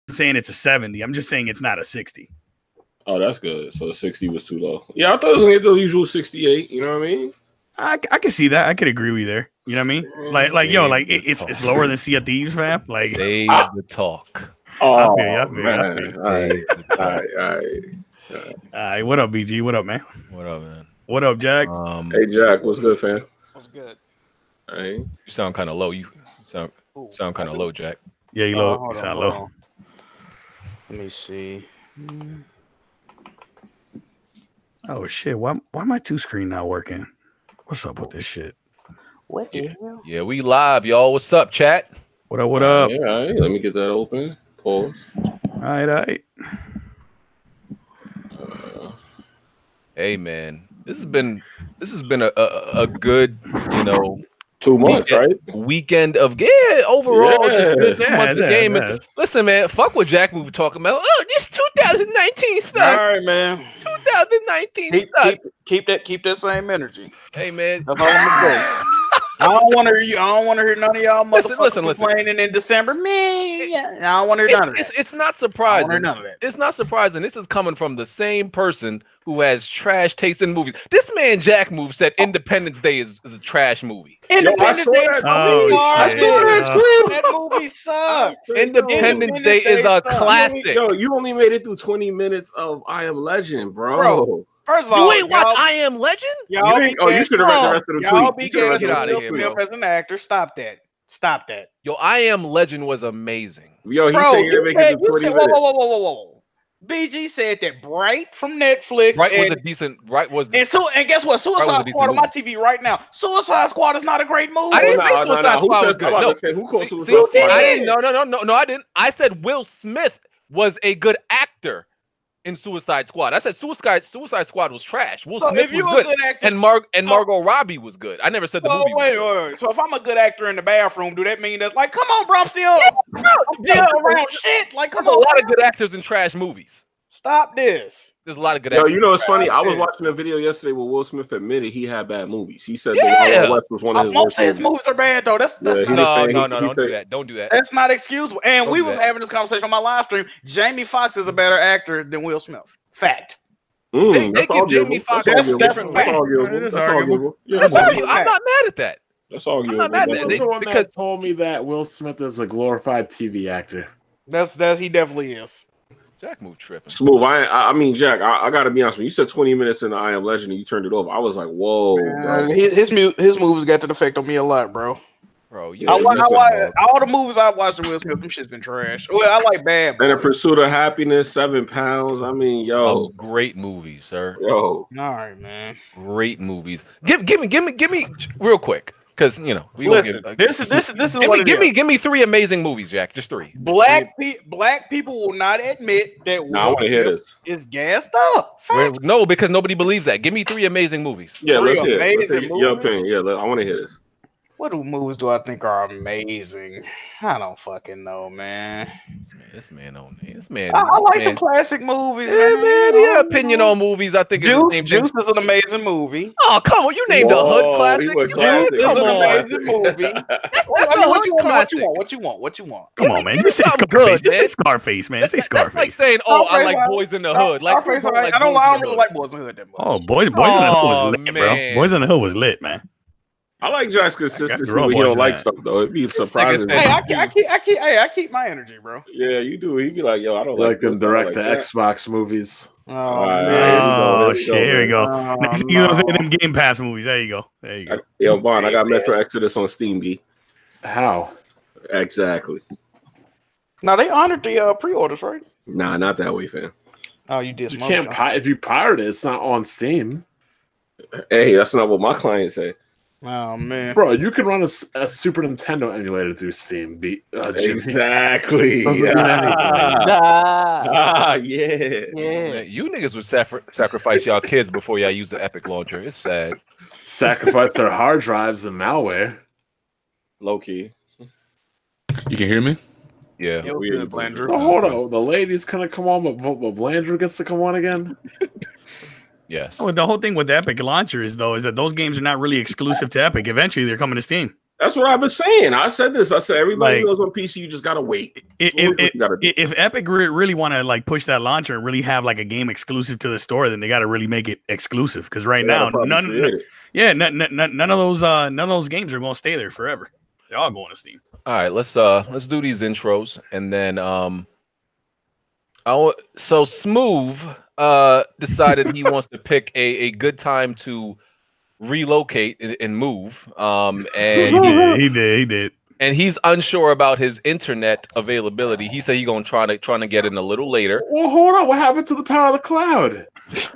saying it's a 70. I'm just saying it's not a 60. Oh, that's good. So 60 was too low. Yeah, I thought it was gonna get the usual 68. You know what I mean? I can see that. I could agree with you there. You know what I mean? Like yo, like it's lower than Sea of Thieves, fam. Like save the talk. Oh man. All right. What up, BG? What up, man? What up, man? What up, Jack? Hey, Jack. What's good, fam? What's good? All right. You sound kind of low. You sound kind of low, Jack. Yeah, you low. You sound low. Let me see. Oh shit! Why my two screen not working? What's up with this shit? What the hell? Yeah, we live, y'all. What's up, chat? What up? What up? Yeah, all right. Let me get that open. Pause. All right. Hey, man, this has been a good, 2 months, weekend of overall. Good 2 months of gaming. Listen, man, fuck what Jack we were talking about. Oh, this 2019 stuff. All right, man. 2019 stuff. Keep that same energy. Hey, man. That's all I'm gonna say. I don't want to hear none of y'all motherfuckers complaining in December. I don't want to hear none of that. It's not surprising. I don't none of that. It's not surprising. This is coming from the same person who has trash taste in movies. This man Jack Move said Independence Day is a trash movie. Independence Day is that movie sucks. Independence Day is a classic. Yo, you only made it through 20 minutes of I Am Legend, bro. First of all, you ain't watch I Am Legend? You should have read the rest of the tweet. Y'all be getting Will Smith as an actor. Stop that. Yo, I Am Legend was amazing. Yo, he said you didn't make it through 20 minutes. Whoa. BG said that Bright from Netflix. Bright was a decent. Bright was. And guess what? Suicide Squad on my TV right now. Suicide Squad is not a great movie. I didn't say Suicide Squad was good. Who called Suicide Squad? No, I didn't. I said Will Smith was a good actor in Suicide Squad. I said Suicide Squad was trash. Will Smith was good, and Margot Robbie was good. I never said the movie. Wait. So if I'm a good actor in the bathroom, do that mean that's like, come on, bro, I'm still around shit? Like, come on. A lot of good actors in trash movies. Stop this. There's a lot of good actors. You know, it's funny. I was watching a video yesterday where Will Smith admitted he had bad movies. He said The Wild West was one of his worst most of his movies are bad, though. That's no, don't do that. That's not excusable. And we was having this conversation on my live stream. Jamie Foxx is a better actor than Will Smith. Fact. They give Jamie Foxx. That's arguable. I'm not mad at that. That's arguable. I'm not mad at that. Because told me that Will Smith is a glorified TV actor. That's he definitely is. Jack Move tripping. Smooth. I mean, Jack, I got to be honest with you. You said 20 minutes in the I Am Legend and you turned it over. I was like, whoa. Bro. His movies got to affect on me a lot, bro. Bro, all the movies I watched with Will Smith, them shit's been trash. Well, I like Bad Boys. And In Pursuit of Happiness, 7 Pounds. I mean, great movies, sir. Yo. All right, man. Great movies. Give me real quick. Because we listen, this is give me 3 amazing movies, Jack. Just 3. Black people will not admit that I want to hear this. Is gassed up. No, because nobody believes that. Give me 3 amazing movies. Yeah, let's hear your opinion. Yeah, I want to hear this. What movies do I think are amazing? I don't fucking know, man. This man. I like some classic movies, man. Your opinion on movies, I think. Juice is an amazing movie. Oh, come on. You named a hood classic. Juice is an amazing movie. That's what you want. What you want? Come on, man. Just say Scarface. Just say Scarface, man. Say Scarface. That's like saying, I like Boys in the Hood. I don't really like Boys in the Hood that much. Oh, Boys in the Hood was lit, bro. Boys in the Hood was lit, man. I like Jack's consistency when he don't like stuff, though. It'd be surprising. Hey, I keep my energy, bro. Yeah, you do. He'd be like, yo, I don't like them direct to Xbox movies. Oh, shit. Here we go. You know, them Game Pass movies. There you go. Yo, Bond, I got Metro Exodus on Steam, B. How? Exactly. Now, they honored the pre-orders, right? Nah, not that way, fam. Oh, you did. You can't if you pirate it, it's not on Steam. Hey, that's not what my client said. Oh man, bro, you can run a Super Nintendo emulator through Steam. Exactly. Yeah. You niggas would sacrifice y'all kids before y'all use the Epic launcher. It's sad. Sacrifice their hard drives and malware. Low key. You can hear me? Yeah. Oh, hold on. The lady's gonna come on, but Blandrew gets to come on again. Yes. Oh, the whole thing with the Epic launcher is that those games are not really exclusive to Epic. Eventually, they're coming to Steam. That's what I've been saying. I said this. I said everybody knows on PC. You just gotta wait. If Epic really want to like push that launcher and really have like a game exclusive to the store, then they got to really make it exclusive. Because right now, none of those games are going to stay there forever. They're all going to Steam. All right, let's do these intros, and then so Smooth decided he wants to pick a good time to relocate and move. And he did. And he's unsure about his internet availability. He said he's gonna trying to get in a little later. Well, hold on. What happened to the power of the cloud? His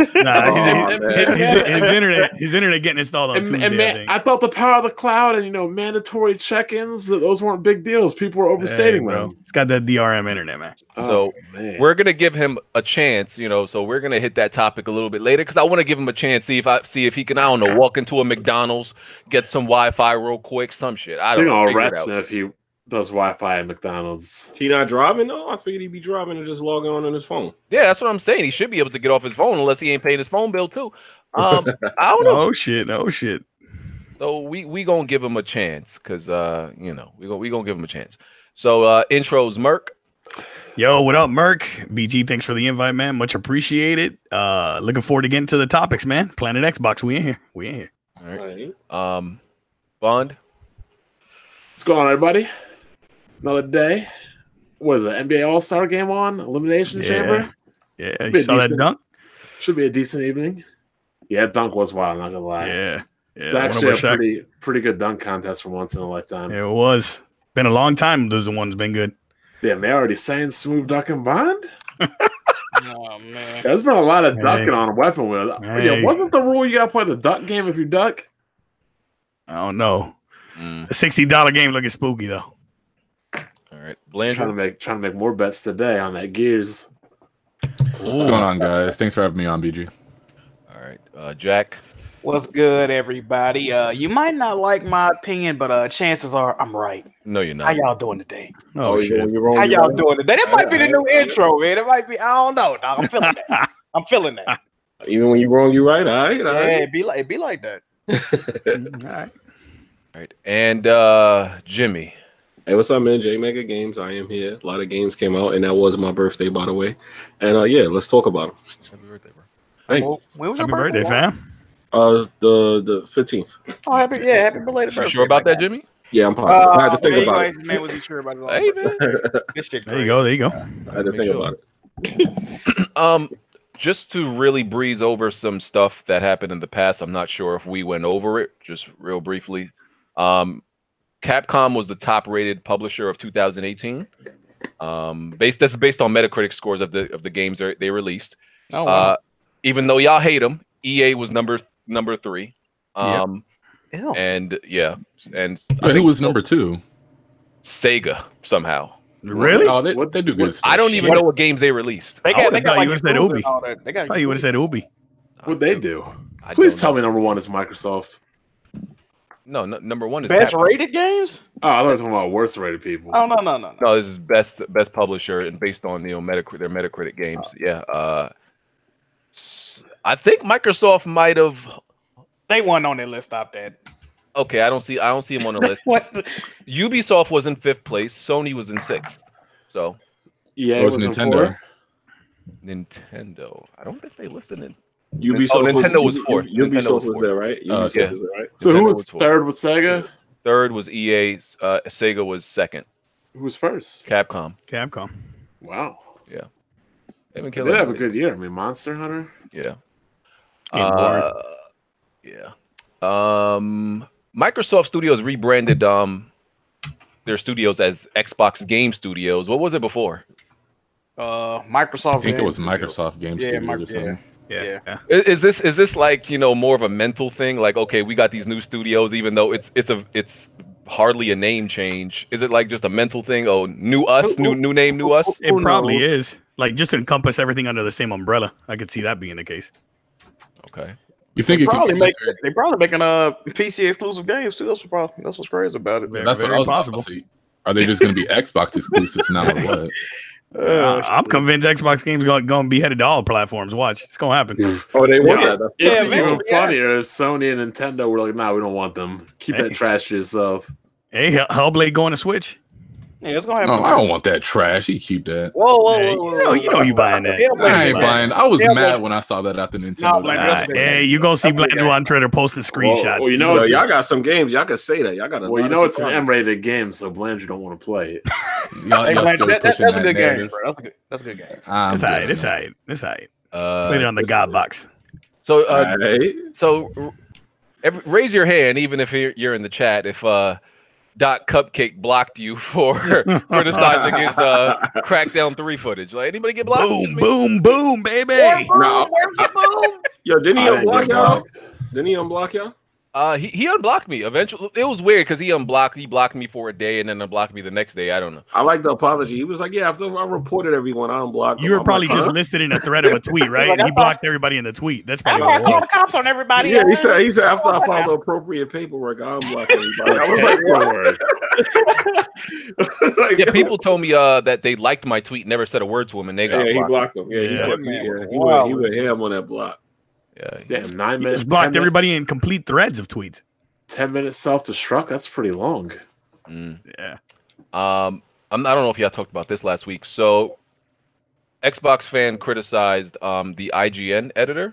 internet getting installed on Tuesday. And man, I thought the power of the cloud and mandatory check-ins, those weren't big deals. People were overstating them. It's got that DRM internet, man. So we're gonna give him a chance, So we're gonna hit that topic a little bit later because I want to give him a chance, see if he can, I don't know, walk into a McDonald's, get some Wi-Fi real quick, some shit. I don't know. If he does Wi-Fi at McDonald's. He not driving though? I figured he'd be driving and just logging on his phone. Yeah, that's what I'm saying. He should be able to get off his phone unless he ain't paying his phone bill too. I don't know. Oh shit. So we gonna give him a chance because we gonna give him a chance. So intros, Merc. Yo, what up, Merc? BG, thanks for the invite, man. Much appreciated. Looking forward to getting to the topics, man. Planet Xbox, we in here. All right. Bond. What's going on, everybody? Another day. What is it? NBA All-Star game on? Elimination Chamber? Yeah, you saw that dunk? Should be a decent evening. Yeah, dunk was wild, not gonna lie. Yeah. It's actually a pretty good dunk contest for once in a lifetime. It was. Been a long time those ones been good. Damn, they already saying Smooth Duck and Bond? Oh man. There's been a lot of ducking on a weapon wheel. Yeah, wasn't the rule you gotta play the duck game if you duck? I don't know. A $60 game looking spooky though. All right, Blanchard. Trying to make more bets today on that Gears. What's going on, guys? Thanks for having me on, BG. All right, Jack. What's good, everybody? You might not like my opinion, but chances are I'm right. No, you're not. How y'all doing today? Oh shit! How y'all doing today? That might be the new intro, man. It might be. I don't know, dog. I'm feeling that. I'm feeling that. Even when you're wrong, you're right. All right. Yeah, it be like that. All right, and Jimmy. Hey, what's up, man? J Mega Games. I am here. A lot of games came out, and that was my birthday, by the way. And yeah, let's talk about them. Happy birthday, bro. Hey, when was Happy birthday, fam. The 15th. Oh, happy belated birthday. You sure about that, Jimmy? Yeah, I'm positive. I had to think about it. Man, was he sure about it? Hey, man. This shit There you go. I had to think about it. Just to really breeze over some stuff that happened in the past, I'm not sure if we went over it, just real briefly. Capcom was the top-rated publisher of 2018. That's based on Metacritic scores of the games they released. Oh, wow. Even though y'all hate them, EA was number 3. And yeah, and who was number 2? Sega somehow. Really? Oh, they do good stuff. I don't even know what games they released. They got you would have said Ubi. You would have said Ubi. What'd they do? Please tell me number 1 is Microsoft. No, number 1 is best rated games. Oh, I thought we were talking about worst rated people. Oh no. No, this is best publisher and based on their Metacritic games. Oh. Yeah. I think Microsoft might have. They weren't on their list. Stop that. Okay, I don't see him on the list. Ubisoft was in 5th place. Sony was in 6th. So yeah, it was Nintendo. Nintendo. I don't think they listed it. Nintendo was 4th. Ubisoft was there, right? Ubisoft was there, right? So who was 3rd with Sega? 3rd was EA. Sega was 2nd. Who was 1st? Capcom. Wow. Yeah. They did have a good year. I mean, Monster Hunter. Yeah. Yeah. Microsoft Studios rebranded their studios as Xbox Game Studios. What was it before? Microsoft. I think it was Microsoft Game Studios or something. Yeah. Is this like, more of a mental thing? Like, okay, we got these new studios, even though it's hardly a name change. Is it like just a mental thing? Oh, new us, new name, new us. It probably is. Like just to encompass everything under the same umbrella. I could see that being the case. Okay. You think they probably making PC exclusive games too? That's what's crazy about it. That's what I was possible. Are they just going to be Xbox exclusive now or what? I'm convinced Xbox games going to be headed to all platforms. Watch, it's going to happen. Oh, they want that. It's even funnier if Sony and Nintendo were like, "Nah, we don't want them. Keep that trash to yourself." Hey, Hellblade going to Switch? Yeah, it's gonna happen. No, I don't want that trash. You keep that. Whoa. You know you buying that. I ain't buying. I was mad when I saw that at the Nintendo. Hey, you gonna see Blandu on Twitter posting screenshots. Well, you know, y'all got some games. Y'all can say that. Y'all got. Well, you know it's an M-rated game, so Blandu don't want to play it. That's a good game, bro. That's a good game. It's alright. Played it on the God box. So, raise your hand, even if you're in the chat, if Doc Cupcake blocked you for criticizing his Crackdown 3 footage. Like, anybody get blocked? Boom, baby. No. Yo, didn't he unblock y'all? Didn't he unblock y'all? He unblocked me eventually. It was weird because he blocked me for a day and then unblocked me the next day. I don't know. I like the apology. He was like, "Yeah, after I reported everyone, I unblocked." You were probably just listed in a thread of a tweet, right? And he blocked everybody in the tweet. That's probably I called the cops on everybody. Yeah, he said after I filed the appropriate paperwork, I unblocked everybody. I was like, yeah, people told me that they liked my tweet, never said a word to him, and they got he blocked them. He went ham on that block. Yeah, 9 minutes. Just blocked everybody in complete threads of tweets. 10 minutes self-destruct. That's pretty long. Yeah. I don't know if y'all talked about this last week. So, Xbox fan criticized the IGN editor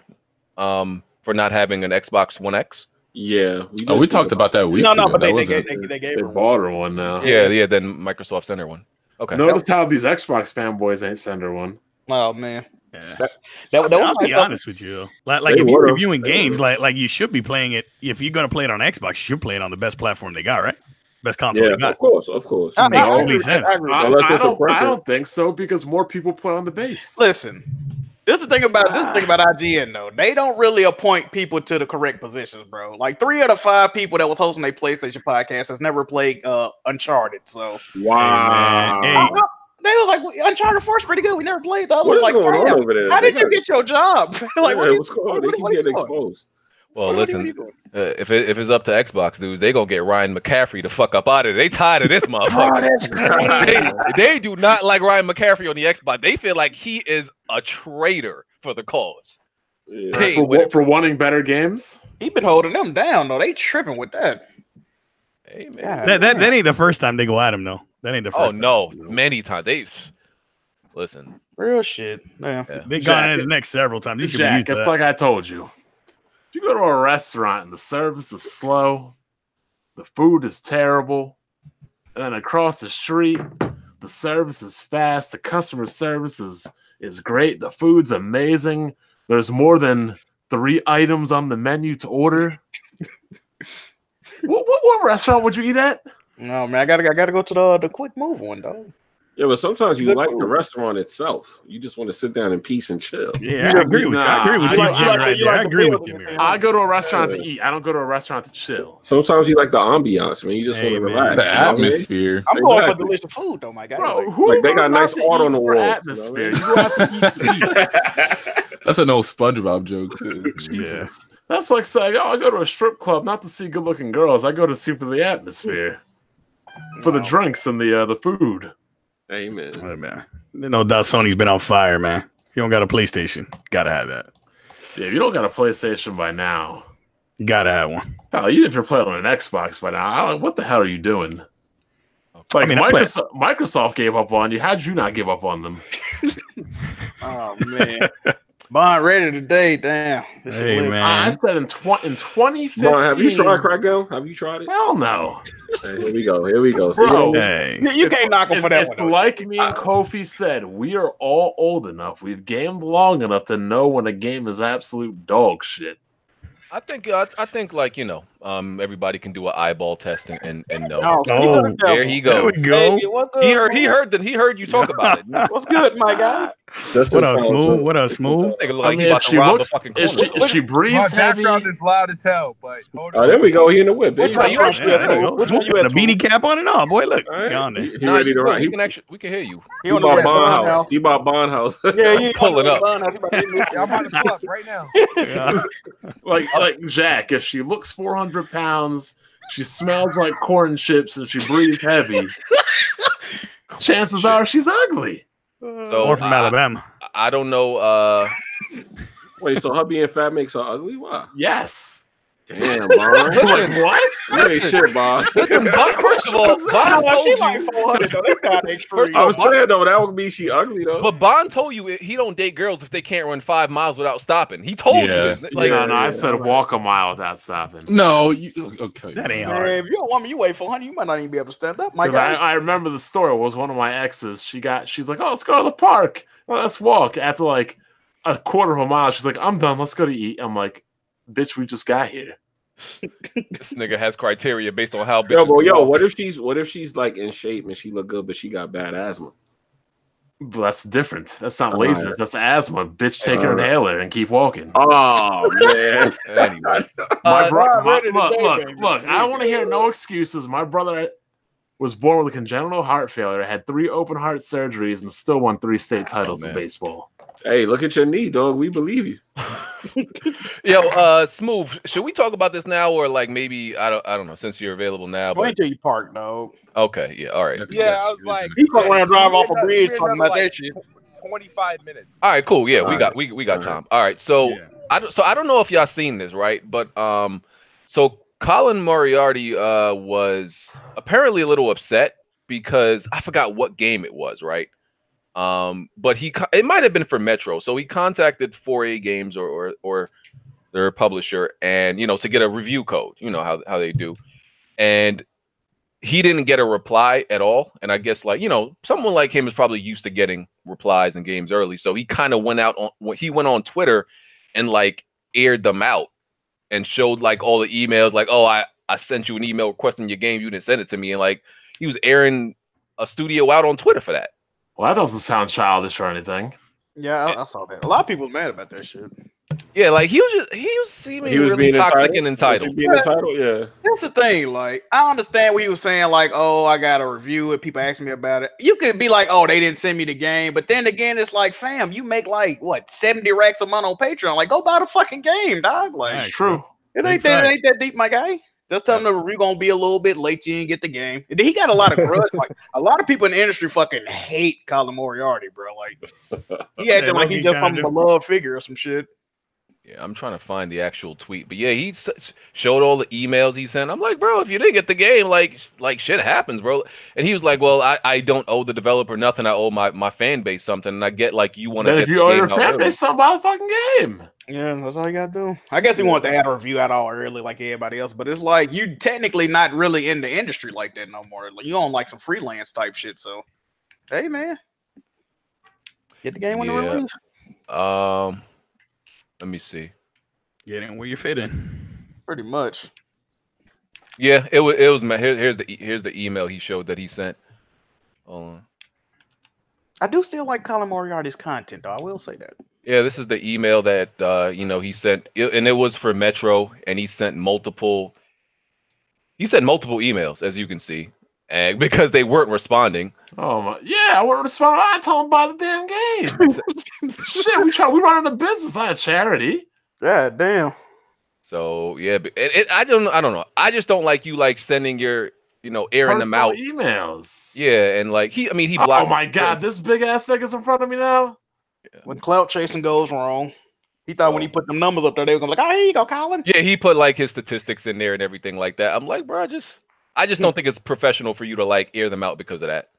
for not having an Xbox One X. Yeah, we talked about that week. No, but they bought her one now. Yeah. Then Microsoft sent her one. Okay. Notice how these Xbox fanboys ain't send her one. Oh man. Yeah. I'll be honest with you. Like if you're reviewing games, like you should be playing it. If you're gonna play it on Xbox, you should play it on the best platform they got, right? Best console they got. Of course. That makes complete sense. I don't think so because more people play on the base. Listen, this is the thing about IGN though. They don't really appoint people to the correct positions, bro. Like 3 out of 5 people that was hosting a PlayStation podcast has never played Uncharted. So wow. Hey. They was like, Uncharted 4 is pretty good. We never played that. What is like, going on over there? How did you get your job? Like, what's going on? They keep getting exposed. Well, listen, if it's up to Xbox dudes, they gonna get Ryan McCaffrey to fuck up out of it. They tired of this motherfucker. They do not like Ryan McCaffrey on the Xbox. They feel like he is a traitor for the cause. Yeah. For wanting better games? He been holding them down though. They tripping with that. Hey man, that ain't the first time they go at him though. That ain't the first. Oh no, many times they've listen. Real shit. Yeah. They've gone at his neck several times. Jack, it's like I told you. If you go to a restaurant and the service is slow, the food is terrible, and then across the street, the service is fast, the customer service is great, the food's amazing. There's more than 3 items on the menu to order. What restaurant would you eat at? No man, I gotta go to the quick move one though. Yeah, but sometimes you like the restaurant itself. You just want to sit down in peace and chill. Yeah, I agree with you. I agree with you. I go to a restaurant to eat. I don't go to a restaurant to chill. Sometimes you like the ambiance, man. You just want to relax. The atmosphere. I'm going for delicious food, though, my guy. Bro, like they got nice art on the wall. Atmosphere. You have to eat. That's an old SpongeBob joke too. Jesus. That's like saying, I go to a strip club not to see good-looking girls. I go to see for the atmosphere, for the drinks and the food. Amen. Hey, man. No doubt Sony's been on fire, man. If you don't got a PlayStation, gotta have that. Yeah, if you don't got a PlayStation by now, you gotta have one. Hell, even if you're playing on an Xbox by now, what the hell are you doing? Like Microsoft gave up on you. How'd you not give up on them? Oh man. Bond ready today, damn. Hey, man. I said in 2015. Bond, have you tried Crackdown? Have you tried it? Hell no. Hey, here we go. Bro, hey. You can't knock him for that one. Like me and Kofi said, we are all old enough. We've gamed long enough to know when a game is absolute dog shit. I think like, you know, everybody can do an eyeball test and know. Oh, there he goes. There we go. Hey, he heard you talk about it. What's good, my guy? What up, Smooth? What up, Smooth? If she breathes heavy. My background is loud as hell, but hold on. Oh, there we go. He in the whip. The beanie cap on and all, boy. Look, he ready to ride. We can hear you. He bought Bond House. He bought Bond House. Yeah, he pulling up. I'm about to pull up right now. Yeah. Like Jack, if she looks 400 pounds, she smells like corn chips, and she breathes heavy, chances are she's ugly. So, or from Alabama. I don't know. Wait, so her being fat makes her ugly? Why? Yes. Damn, Bond. Listen, what? You ain't shit, Bond. Listen, first of all, Bond told she you. like 400 though. That's kind of extreme. I was saying though, that would be she ugly though. But Bond told you he don't date girls if they can't run 5 miles without stopping. He told you this. Like, no, I said walk a mile without stopping. No, okay. That ain't Man, hard. if you're a woman, you weigh 400, you might not even be able to stand up. My guy. I remember the story was one of my exes. She's like, oh, let's go to the park. Well, let's walk. After like a quarter of a mile, she's like, I'm done. Let's go to eat. I'm like, bitch, we just got here. this nigga has criteria based on how. What if she's like in shape and she look good, but she got bad asthma? But that's different. That's not laziness. That's asthma. Bitch, take her inhaler and keep walking. Oh man. Anyway, Look. I don't want to hear no excuses. My brother was born with a congenital heart failure, had 3 open heart surgeries, and still won 3 state titles in baseball. Hey, look at your knee, dog. We believe you. Yo, Smooth. Should we talk about this now, or like maybe I don't know? Since you're available now, Wait till you park, dog. Okay, yeah, all right. Yeah, I was like, he fuck around, drive off a bridge, talking about that shit. 25 minutes. All right, cool. Yeah, we got time. All right, so I don't know if y'all seen this, right? But so Colin Moriarty was apparently a little upset because I forgot what game it was, right? But it might have been for Metro, so he contacted 4A Games or their publisher, and to get a review code, how they do, and he didn't get a reply at all. And I guess someone like him is probably used to getting replies in games early, so he kind of went on Twitter and aired them out and showed all the emails, I sent you an email requesting your game, you didn't send it to me, and he was airing a studio out on Twitter for that. Well, that doesn't sound childish or anything. Yeah, I saw that. A lot of people mad about that shit. Yeah, he was seeming really toxic and entitled. Being entitled, yeah. That's the thing. I understand what he was saying. Oh, I got to review it. People ask me about it. You could be like, oh, they didn't send me the game. But then again, it's fam, you make 70 racks a month on Patreon. Go buy the fucking game, dog. It's true. It ain't that deep, my guy. Just tell him the review gonna be a little bit late. You didn't get the game. He got a lot of grudge. A lot of people in the industry fucking hate Colin Moriarty, bro. He acting like he's just some beloved figure or some shit. Yeah, I'm trying to find the actual tweet, but yeah, he showed all the emails he sent. I'm like, bro, if you didn't get the game, shit happens, bro. And he was like, well, I don't owe the developer nothing. I owe my fan base something, and I get you want to. If you owe your fan base something, buy the fucking game. Yeah, that's all you gotta do. I guess he wanted to have a review out all early like everybody else, but it's you technically not really in the industry like that no more. You on some freelance type shit. So, hey man, get the game when it release. Let me see. Get in where you fit in. Pretty much. Yeah, it was. Here's the email he showed that he sent. Hold on. I do still like Colin Moriarty's content, though. I will say that. Yeah, this is the email that he sent, and it was for Metro, and he sent multiple emails, as you can see, and because they weren't responding. Oh my, yeah, I wouldn't respond. I told him buy the damn game. Shit, we run a business, not a charity. Yeah, damn. So yeah, but I don't know. I just don't like you sending your airing them out emails. Yeah, and he blocked. Oh my god, this big ass nigga's in front of me now. Yeah. When clout chasing goes wrong, he thought when he put them numbers up there, they were gonna be oh, here you go, Colin. Yeah, he put his statistics in there and everything like that. I'm like, bro, I just don't think it's professional for you to air them out because of that.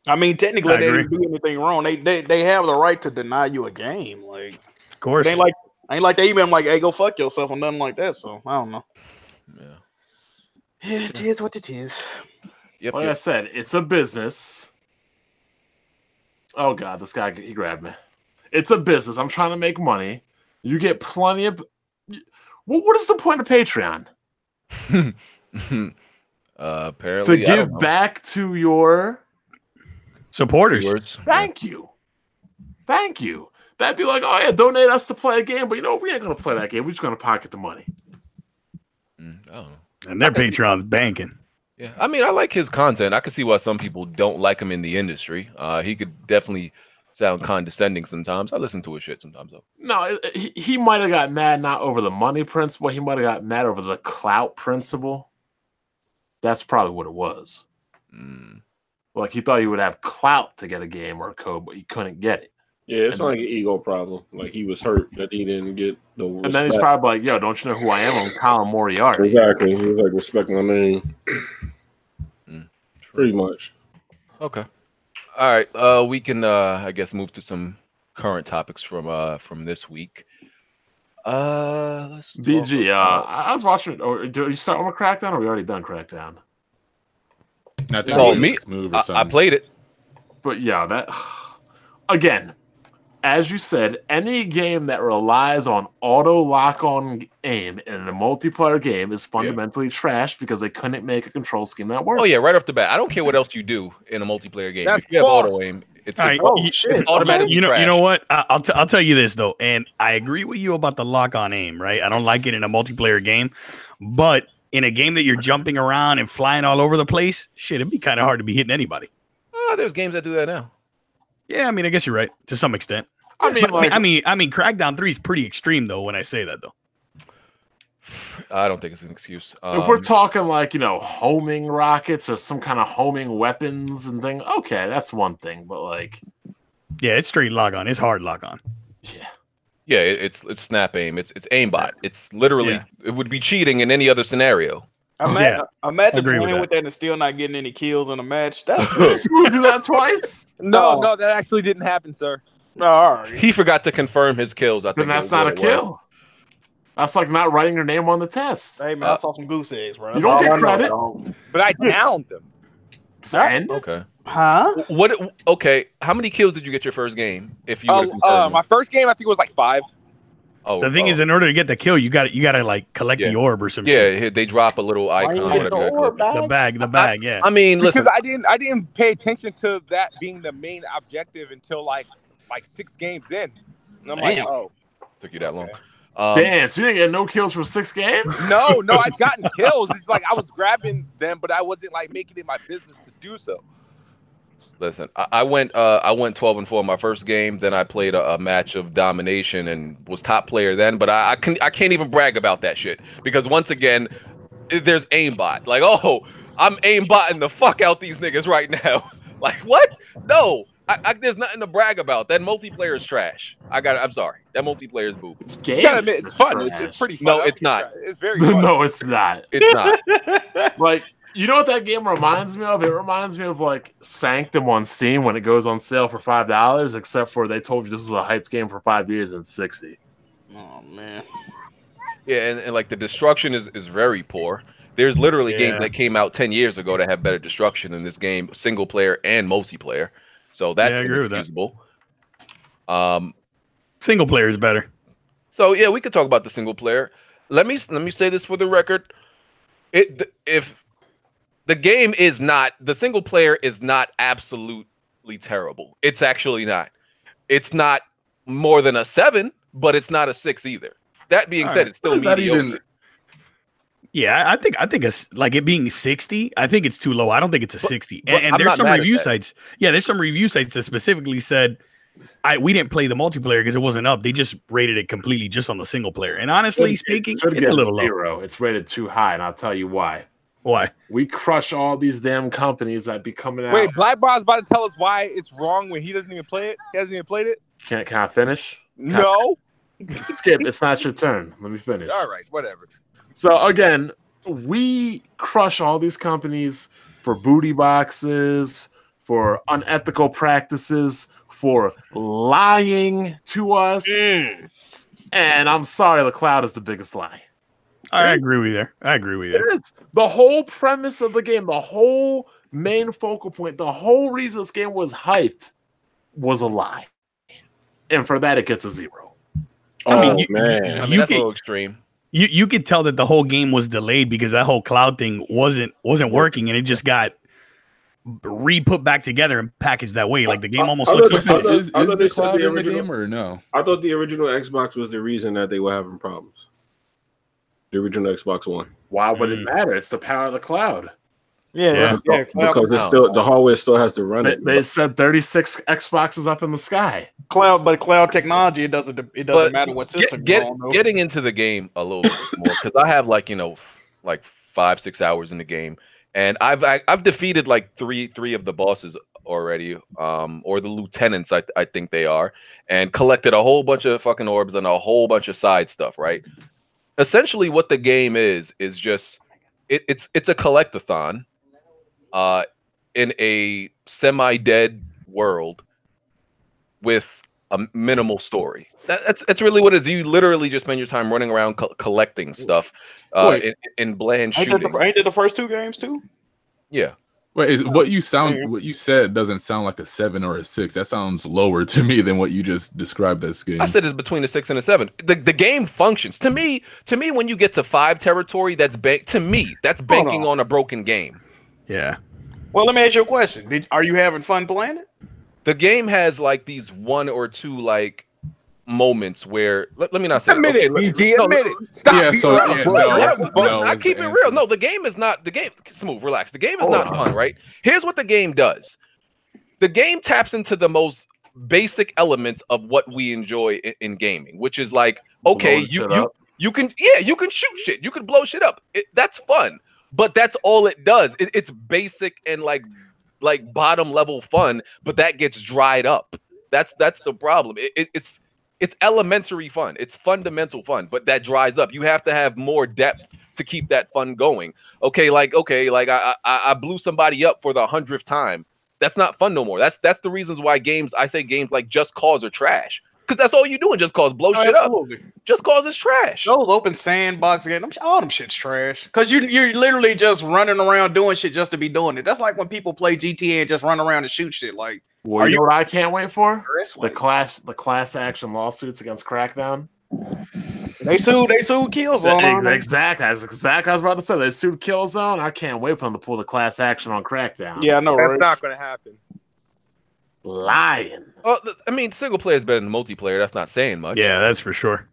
I mean, technically, they didn't do anything wrong. They have the right to deny you a game. Of course, they ain't like they email them hey, go fuck yourself or nothing like that. So I don't know. Yeah, it is what it is. Yep, I said, it's a business. Oh god, this guy, he grabbed me. It's a business. I'm trying to make money. You get plenty of. What is the point of Patreon? Apparently, to give back to your supporters. Thank you. That'd be oh yeah, donate us to play a game, but we ain't gonna play that game. We're just gonna pocket the money. Oh. And their Patreon's banking. Yeah, I mean, I like his content. I can see why some people don't like him in the industry. He could definitely sound condescending sometimes. I listen to his shit sometimes, though. No, he might have got mad not over the money principle. He might have got mad over the clout principle. That's probably what it was. He thought he would have clout to get a game or a code, but he couldn't get it. Yeah, it's like an ego problem. Like he was hurt that he didn't get the respect. And then he's probably like, "Yo, don't you know who I am? I'm Colin Moriarty." Exactly. He was like, "Respect my name." Pretty much. Okay. All right. We can, I guess, move to some current topics from this week. Let's BG. I was watching. Or do you start with Crackdown? Or we already done Crackdown? I think I played it. But yeah, that again, as you said, any game that relies on auto lock-on aim in a multiplayer game is fundamentally trash because they couldn't make a control scheme that works. Oh yeah, right off the bat. I don't care what else you do in a multiplayer game. That's if you have false. auto aim, it's automatically you know what? I'll tell you this though, and I agree with you about the lock-on aim. Right? I don't like it in a multiplayer game, but in a game that you're jumping around and flying all over the place, shit, it'd be kind of hard to be hitting anybody. There's games that do that now. Yeah, I mean, I guess you're right to some extent. I mean, Crackdown 3 is pretty extreme though. When I say that though, I don't think it's an excuse. If we're talking like homing rockets or some kind of homing weapons and thing, okay, that's one thing. But like, yeah, it's straight lock on. It's hard lock on. Yeah, it's snap aim. It's aimbot. It's literally it would be cheating in any other scenario. Imagine playing with that and still not getting any kills in a match. That's Smooth do that twice. No, that actually didn't happen, sir. No, all right. He forgot to confirm his kills. I think then that's not a kill. That's like not writing your name on the test. Hey man, I saw some goose eggs, bro. You don't get credit. But I downed them. Okay. Huh? What? Okay. How many kills did you get your first game? If you my first game, I think it was like 5. Oh, the thing is, in order to get the kill, you got to like collect the orb or some shit. Yeah, they drop a little icon. The bag. Yeah. I mean, listen, because I didn't pay attention to that being the main objective until like 6 games in. And I'm like, oh, took you that long. Damn, so you didn't get no kills for 6 games? No, I've gotten kills. It's like I was grabbing them, but I wasn't like making it my business to do so. Listen, I went 12-4 my first game. Then I played a match of domination and was top player then. But I can't even brag about that shit because once again, there's aimbot. Like, oh, I'm aimbotting the fuck out these niggas right now. Like, what? No, there's nothing to brag about. That multiplayer is trash. I'm sorry. That multiplayer is boob. You gotta admit, it's fun. It's pretty fun. No, it's not. It's very fun. No, it's not. It's not. Like, you know what that game reminds me of? It reminds me of like Sanctum on Steam when it goes on sale for $5, except for they told you this was a hyped game for 5 years and $60. Oh man. Yeah, and like the destruction is very poor. There's literally games that came out 10 years ago that have better destruction than this game, single player and multiplayer. So that's inexcusable. Single player is better. So yeah, we could talk about the single player. Let me say this for the record. If the game is not, the single player is not absolutely terrible. It's actually not. It's not more than a 7, but it's not a 6 either. That being said, it's still mediocre. Yeah, I think it's like it being 60. I think it's too low. I don't think it's a 60. And there's some review sites. Yeah, there's some review sites that specifically said we didn't play the multiplayer because it wasn't up. They just rated it completely just on the single player. And honestly speaking, it's a little low. It's rated too high, and I'll tell you why. Why? We crush all these damn companies that be coming out. Wait, Black Bob's about to tell us why it's wrong when he doesn't even play it? He hasn't even played it? Can I finish? No. Skip, it's not your turn. Let me finish. All right, whatever. So again, we crush all these companies for booty boxes, for unethical practices, for lying to us. And I'm sorry, the cloud is the biggest lie. I agree with you. It is. The whole premise of the game, the whole main focal point, the whole reason this game was hyped was a lie. And for that, it gets a 0. Man. That's a little extreme. You could tell that the whole game was delayed because that whole cloud thing wasn't working, and it just got re-put back together and packaged that way. Like the game almost looks like is the cloud in the game or no? I thought the original Xbox was the reason that they were having problems. The original Xbox One. Why would it matter? It's the power of the cloud. Because it's still the hardware still has to run it. They said 36 Xboxes up in the sky. Cloud technology, it doesn't matter what system you're on. Getting into the game a little bit more, because I have like 5-6 hours in the game, and I've defeated like three of the bosses already, or the lieutenants, I think they are, and collected a whole bunch of fucking orbs and a whole bunch of side stuff, right? Essentially, what the game is just it's a collectathon, in a semi-dead world with a minimal story. That's really what it is. You literally just spend your time running around collecting stuff, in bland shooting. Ain't that the first 2 games too? Yeah. Wait, what you said doesn't sound like a 7 or a 6. That sounds lower to me than what you just described as game. I said it's between a 6 and a 7. The game functions. To me, when you get to 5 territory, that's banking on a broken game. Yeah. Well, let me ask you a question. Are you having fun playing it? The game has like these 1 or 2 like moments where let me not say admit it, BG, admit it. Stop. I keep it real. No, the game is not the game. Smooth, relax. The game is not fun, right? Here's what the game does. The game taps into the most basic elements of what we enjoy in gaming, which is like, okay, you can shoot shit, you can blow shit up. That's fun, but that's all it does. It's basic and like bottom level fun, but that gets dried up. That's the problem. It's elementary fun. It's fundamental fun, but that dries up. You have to have more depth to keep that fun going. Okay, I blew somebody up for the 100th time. That's not fun no more. That's the reasons why I say games like Just Cause are trash. Because that's all you do in Just Cause, blow shit absolutely. up. Just Cause is trash. Those open sandbox games, all them shit's trash. Because you're literally just running around doing shit just to be doing it. That's like when people play GTA and just run around and shoot shit. Like, well, you know what I can't wait for? The class action lawsuits against Crackdown. They sued Killzone. Exactly. That's exactly what I was about to say. They sued Killzone. I can't wait for them to pull the class action on Crackdown. Yeah, I know. That's not going to happen. Lying. Well, I mean, single player is better than multiplayer. That's not saying much. Yeah, that's for sure.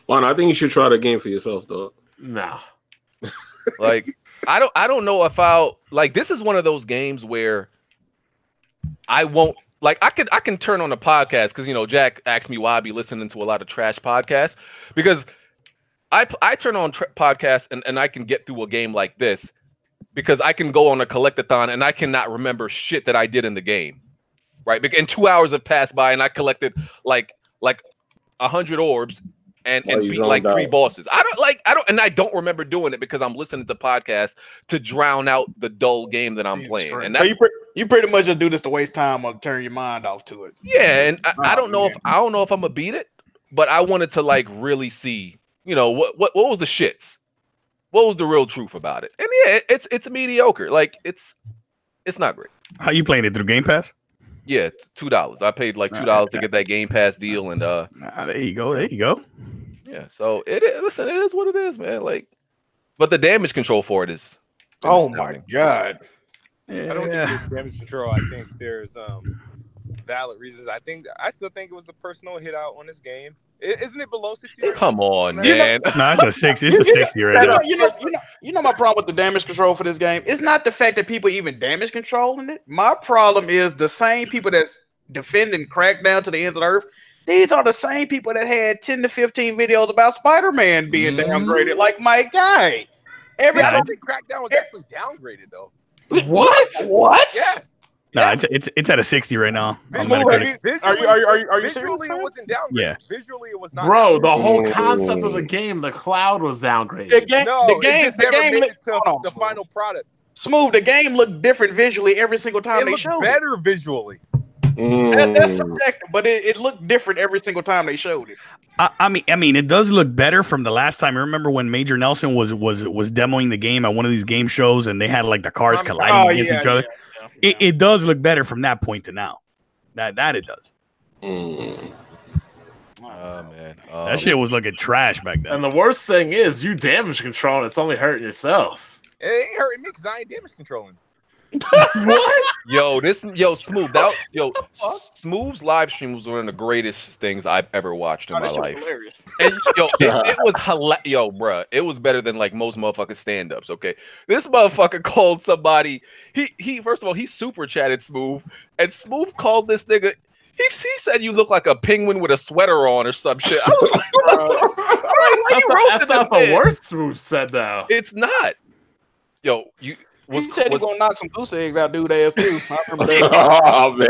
Well, I think you should try the game for yourself, though. No. Like, I don't know if I'll like. This is one of those games where I won't like. I can turn on a podcast because Jack asked me why I be listening to a lot of trash podcasts, because I turn on podcasts and I can get through a game like this because I can go on a collectathon and I cannot remember shit that I did in the game. Right, and 2 hours have passed by, and I collected like 100 orbs and beat like 3 bosses. I don't remember doing it because I'm listening to podcasts to drown out the dull game that I'm playing. And that's, you pretty much just do this to waste time or turn your mind off to it. Yeah, and I don't know if I'm gonna beat it, but I wanted to like really see, what was the shits, what was the real truth about it, and yeah, it's mediocre. Like it's not great. How you playing it, through Game Pass? Yeah, $2. I paid like $2 to get that Game Pass deal, and there you go. Yeah, so listen, it is what it is, man. Like, but the damage control for it is. Oh my god! Yeah. I don't think there's damage control. I think there's valid reasons. I still think it was a personal hit out on this game. Isn't it below 60? Right? Come on, man. No, it's a 60. It's a 60 right now. You know my problem with the damage control for this game? It's not the fact that people even damage controlling it. My problem is the same people that's defending Crackdown to the ends of the earth. These are the same people that had 10 to 15 videos about Spider-Man being downgraded. Like, my guy. I don't think Crackdown was actually downgraded, though. What? Yeah. No, it's at a 60 right now. Are you serious? Visually, it wasn't downgraded. Yeah. Visually, it was not. Bro, the whole concept of the game, the cloud was downgraded. The game made it to the final product. Smooth. The game looked different visually every single time they showed it. Better visually. That's subjective, but it looked different every single time they showed it. I mean, it does look better from the last time. I remember when Major Nelson was demoing the game at one of these game shows, and they had like the cars colliding against each other. Yeah. It does look better from that point to now. That it does. Oh man, that shit was looking trash back then. And the worst thing is, you damage control, and it's only hurting yourself. It ain't hurting me because I ain't damage controlling. What? Smooth. Smooth's live stream was one of the greatest things I've ever watched in my life. Hilarious. And it was hilarious, bruh. It was better than like most motherfucking stand-ups. Okay, this motherfucker called somebody. He first of all, he super chatted Smooth, and Smooth called this nigga. He said you look like a penguin with a sweater on or some shit. I was like, that's not the worst Smooth said though. It's not. he said he was gonna knock some goose eggs out dude ass too. I remember that. Oh man,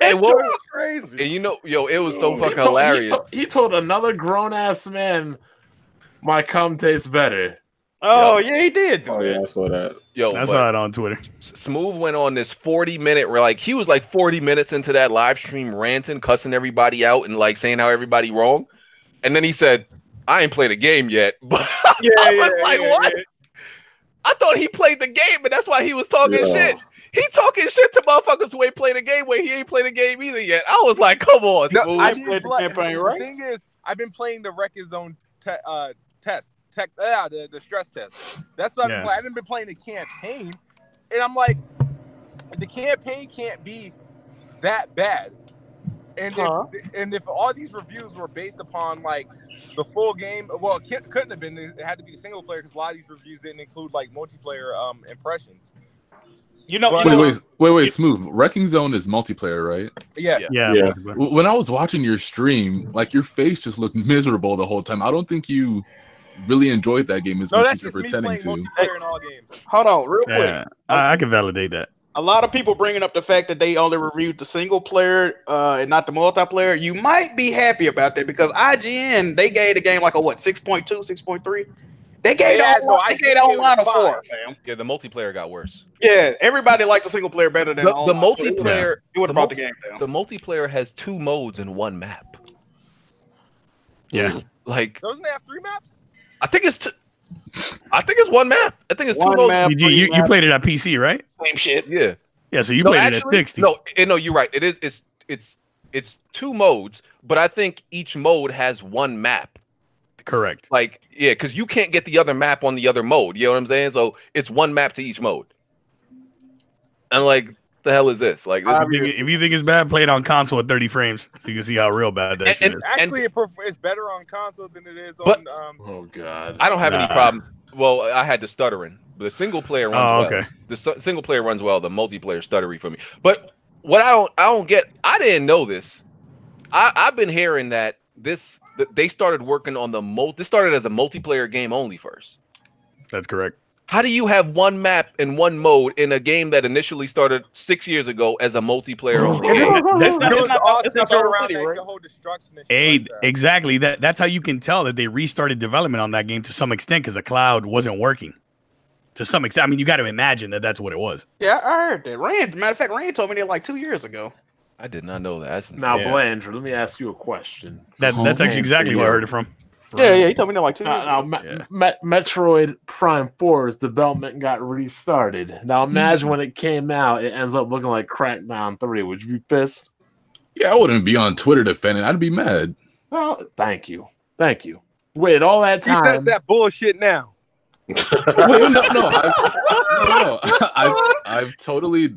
it was crazy. And it was so fucking hilarious. He told another grown ass man, "My cum tastes better." Oh yeah, he did. Oh yeah, I saw that. I saw it on Twitter. Smooth went on this 40-minute, he was like 40 minutes into that live stream ranting, cussing everybody out, and like saying how everybody wrong. And then he said, "I ain't played a game yet." But what? I thought he played the game, and that's why he was talking shit. He talking shit to motherfuckers who ain't played the game when he ain't played the game either yet. I was like, come on, Smooth. No, I didn't play the campaign, right? The thing is, I've been playing the Record Zone test. The stress test. That's what I've been playing. I haven't been playing the campaign, and I'm like, the campaign can't be that bad. And if all these reviews were based upon like the full game, well, it couldn't have been. It had to be the single player because a lot of these reviews didn't include like multiplayer impressions. Wait, Smooth. Wrecking Zone is multiplayer, right? Yeah. When I was watching your stream, like your face just looked miserable the whole time. I don't think you really enjoyed that game as much as you're pretending to. In all games. Hold on, real quick. I can validate that. A lot of people bringing up the fact that they only reviewed the single player and not the multiplayer. You might be happy about that because IGN, they gave the game like a 6.2, 6.3. They gave it online a 4, fam. Yeah, the multiplayer got worse. Yeah, everybody liked the single player better than the multiplayer. It would have brought the game down. The multiplayer has 2 modes in 1 map. Yeah. Like, doesn't it have 3 maps? I think it's 1 map. I think it's 2 modes. You played it at PC, right? Same shit. Yeah. Yeah, so you played it at 60. No, you're right. It is. It's 2 modes, but I think each mode has 1 map. Correct. Like, yeah, because you can't get the other map on the other mode. You know what I'm saying? So it's 1 map to each mode. And like, the hell is this? Like, if you think it's bad, play it on console at 30 frames, so you can see how real bad that shit is. Actually, it's better on console than it is on. Oh god, I don't have any problem. Well, I had the stuttering. The single player runs well. Okay. The single player runs well. The multiplayer stuttery for me. But what I don't get. I didn't know this. I've been hearing that they started working on this started as a multiplayer game only first. That's correct. How do you have 1 map and 1 mode in a game that initially started 6 years ago as a multiplayer only game? Exactly. That's how you can tell that they restarted development on that game to some extent because the cloud wasn't working. To some extent, I mean, you got to imagine that that's what it was. Yeah, I heard that. Matter of fact, Rand told me that like 2 years ago. I did not know that. Now, Blandrew, let me ask you a question. That's actually exactly where I heard it from. Yeah, he told me that like 2 years ago. Metroid Prime 4's development got restarted. Now, imagine when it came out, it ends up looking like Crackdown 3. Would you be pissed? Yeah, I wouldn't be on Twitter defending. I'd be mad. Well, thank you. Wait, all that time. He says that bullshit now. Wait, no. I've totally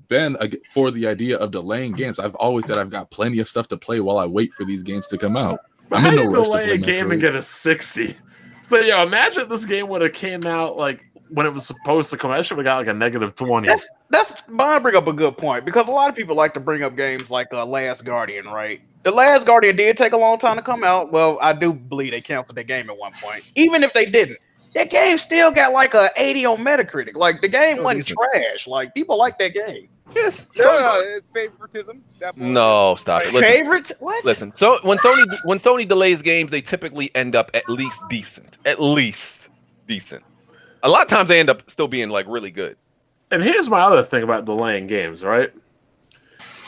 been for the idea of delaying games. I've always said I've got plenty of stuff to play while I wait for these games to come out. I'm in no rush to play a game and get a 60. So yeah, imagine if this game would have came out like when it was supposed to come out. I should have got like a -20. That's Bond bring up a good point because a lot of people like to bring up games like Last Guardian, right? The Last Guardian did take a long time to come out. Well, I do believe they canceled the game at one point. Even if they didn't, that game still got like a 80 on Metacritic. Like the game wasn't trash. Like people like that game. Yes. No, it's favoritism. No, stop it. Favorite? What? Listen. So when Sony delays games, they typically end up at least decent. A lot of times they end up still being like really good. And here's my other thing about delaying games, right?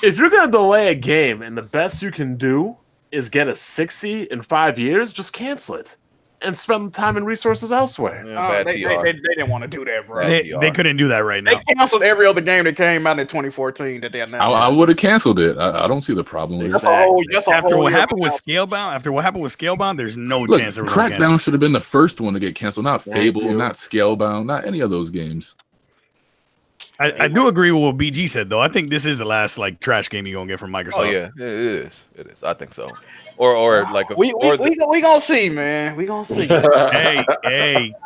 If you're gonna delay a game and the best you can do is get a 60 in 5 years, just cancel it and spend time and resources elsewhere. Yeah, they didn't want to do that, bro. They couldn't do that right now. They canceled every other game that came out in 2014 that they announced. I would have canceled it. I don't see the problem with it. After what happened with Scalebound, there's no chance. Crackdown should have been the first one to get canceled, not Fable, not Scalebound, not any of those games. I do agree with what BG said, though. I think this is the last like trash game you're gonna get from Microsoft. Oh yeah, it is. I think so. Or like we gonna see, man. We gonna see. hey,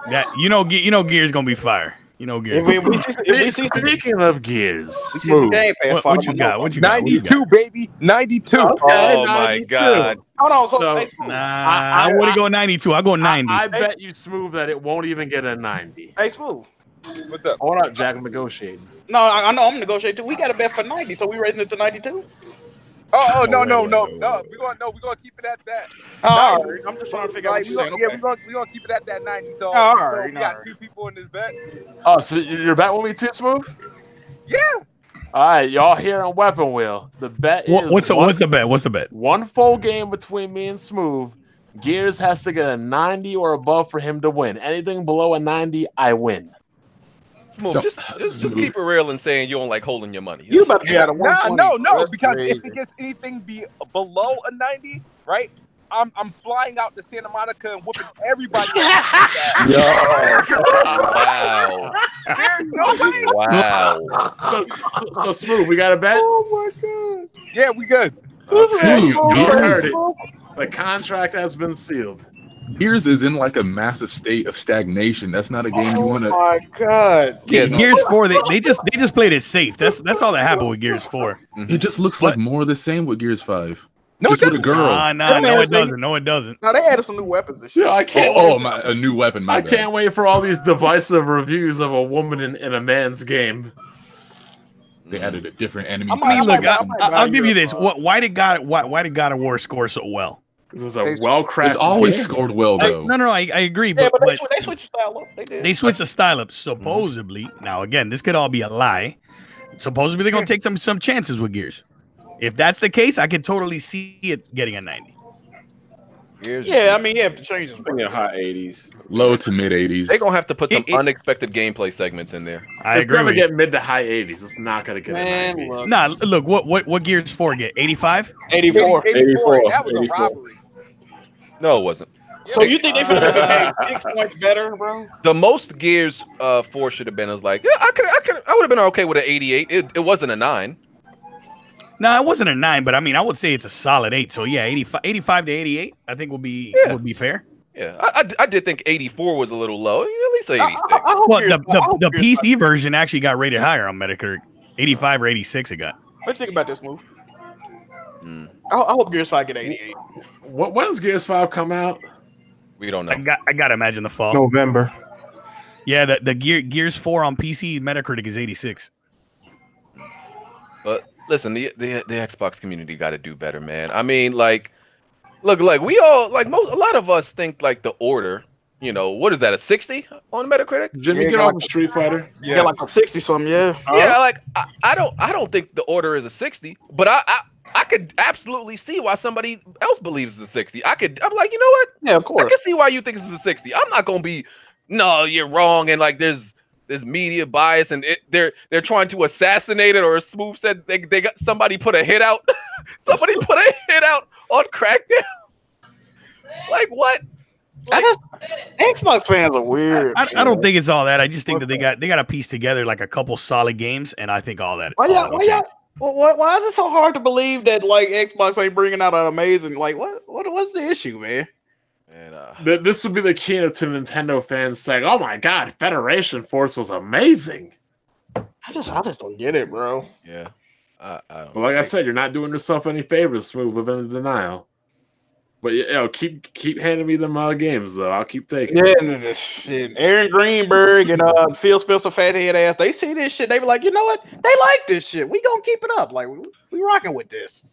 that Gears gonna be fire. Speaking of Gears, what you got? 92, baby, 92. Okay, oh 92. My god! Hold on, I wouldn't go 92. I go 90. I bet you Smooth that it won't even get a 90. Hey, Smooth. What's up? Hold up, Jack. I'm negotiating. No, I know I'm negotiating too. We got a bet for 90, so we raising it to 92. Oh, no. We're gonna keep it at that. All right. I'm just trying to figure out what you're saying. Yeah, we're gonna keep it at that 90. So, all right, we got 2 people in this bet. Oh, so your bet with me too, Smooth? Yeah. All right, y'all here on Weapon Wheel. The bet is what's the bet? What's the bet? One full game between me and Smooth. Gears has to get a 90 or above for him to win. Anything below a 90, I win. Smooth, just keep it real and saying you don't like holding your money. You about to be out of 120. No, because if it gets anything below a 90, right? I'm flying out to Santa Monica and whooping everybody. Wow. There's no way. Wow. So Smooth, we got a bet? Oh my god. Yeah, we good. You heard it. The contract has been sealed. Gears is in like a massive state of stagnation. That's not a game you want to. Oh my god! Yeah, Gears 4, they just played it safe. That's all that happened with Gears 4. It just looks like more of the same with Gears 5. No, just with a girl. No, it doesn't. No, it doesn't. No, they added some new weapons and shit. Yeah, I can't. A new weapon. My bad. Can't wait for all these divisive reviews of a woman in a man's game. They added a different enemy. I mean, look, I'll give you this. Why did God of War score so well? This is a well-crafted. It's always game. scored well, though. No, I agree. Yeah, but they switched the style up. They did. They switched the style up, supposedly. Now, again, this could all be a lie. Supposedly, they're going to take some chances with Gears. If that's the case, I can totally see it getting a 90. Yeah, I mean, you have to change it. In the high 80s. Low to mid 80s. They're going to have to put some unexpected gameplay segments in there. I It's agree going to with you. get mid to high 80s. It's not going to get a 90. Look. Nah, look, what Gears 4 get? 85? 84. 84. That was 84. a robbery. No, it wasn't. So you think they feel like they made 6 points better, bro? The most Gears 4 should have been is like, yeah, I would have been okay with an 88. It wasn't a 9. No, it wasn't a 9, but I mean, I would say it's a solid 8. So yeah, 85 to 88, I think would be fair. Yeah, I did think 84 was a little low. At least 86. Well, the PC version actually got rated higher on Metacritic. 85 or 86 it got. What do you think about this move? I hope Gears 5 get 88. When does Gears 5 come out? We don't know. I gotta imagine the fall. November. Yeah, the Gears 4 on PC Metacritic is 86. But listen, the Xbox community got to do better, man. I mean, like, look, like we all like a lot of us think like the Order. You know, what is that, a 60 on Metacritic? Jimmy, get off of Street Fighter. Yeah, like a 60 something. Yeah. Yeah, like I don't think the Order is a 60, but I could absolutely see why somebody else believes it's a 60. I'm like, you know what? Yeah, of course. I can see why you think this is a 60. I'm not gonna be, no, you're wrong, and like there's media bias, and they're trying to assassinate it, or Smooth said they got somebody put a hit out. Somebody put a hit out on Crackdown. Like what? Like, Xbox fans are weird. I don't think it's all that. I just think that they got to piece together like a couple solid games, and I think all that. Why is it so hard to believe that like Xbox ain't bringing out an amazing what's the issue, man? And This would be the keynote to Nintendo fans saying, "Oh my God, Federation Force was amazing." I just don't get it, bro. Yeah, I don't. But like I said, you're not doing yourself any favors, Smooth, living in denial. But keep handing me them games though. I'll keep taking. Yeah, and Aaron Greenberg and Phil Spencer, fathead ass. They see this shit. They be like, you know what? They like this shit. We gonna keep it up. Like we rocking with this.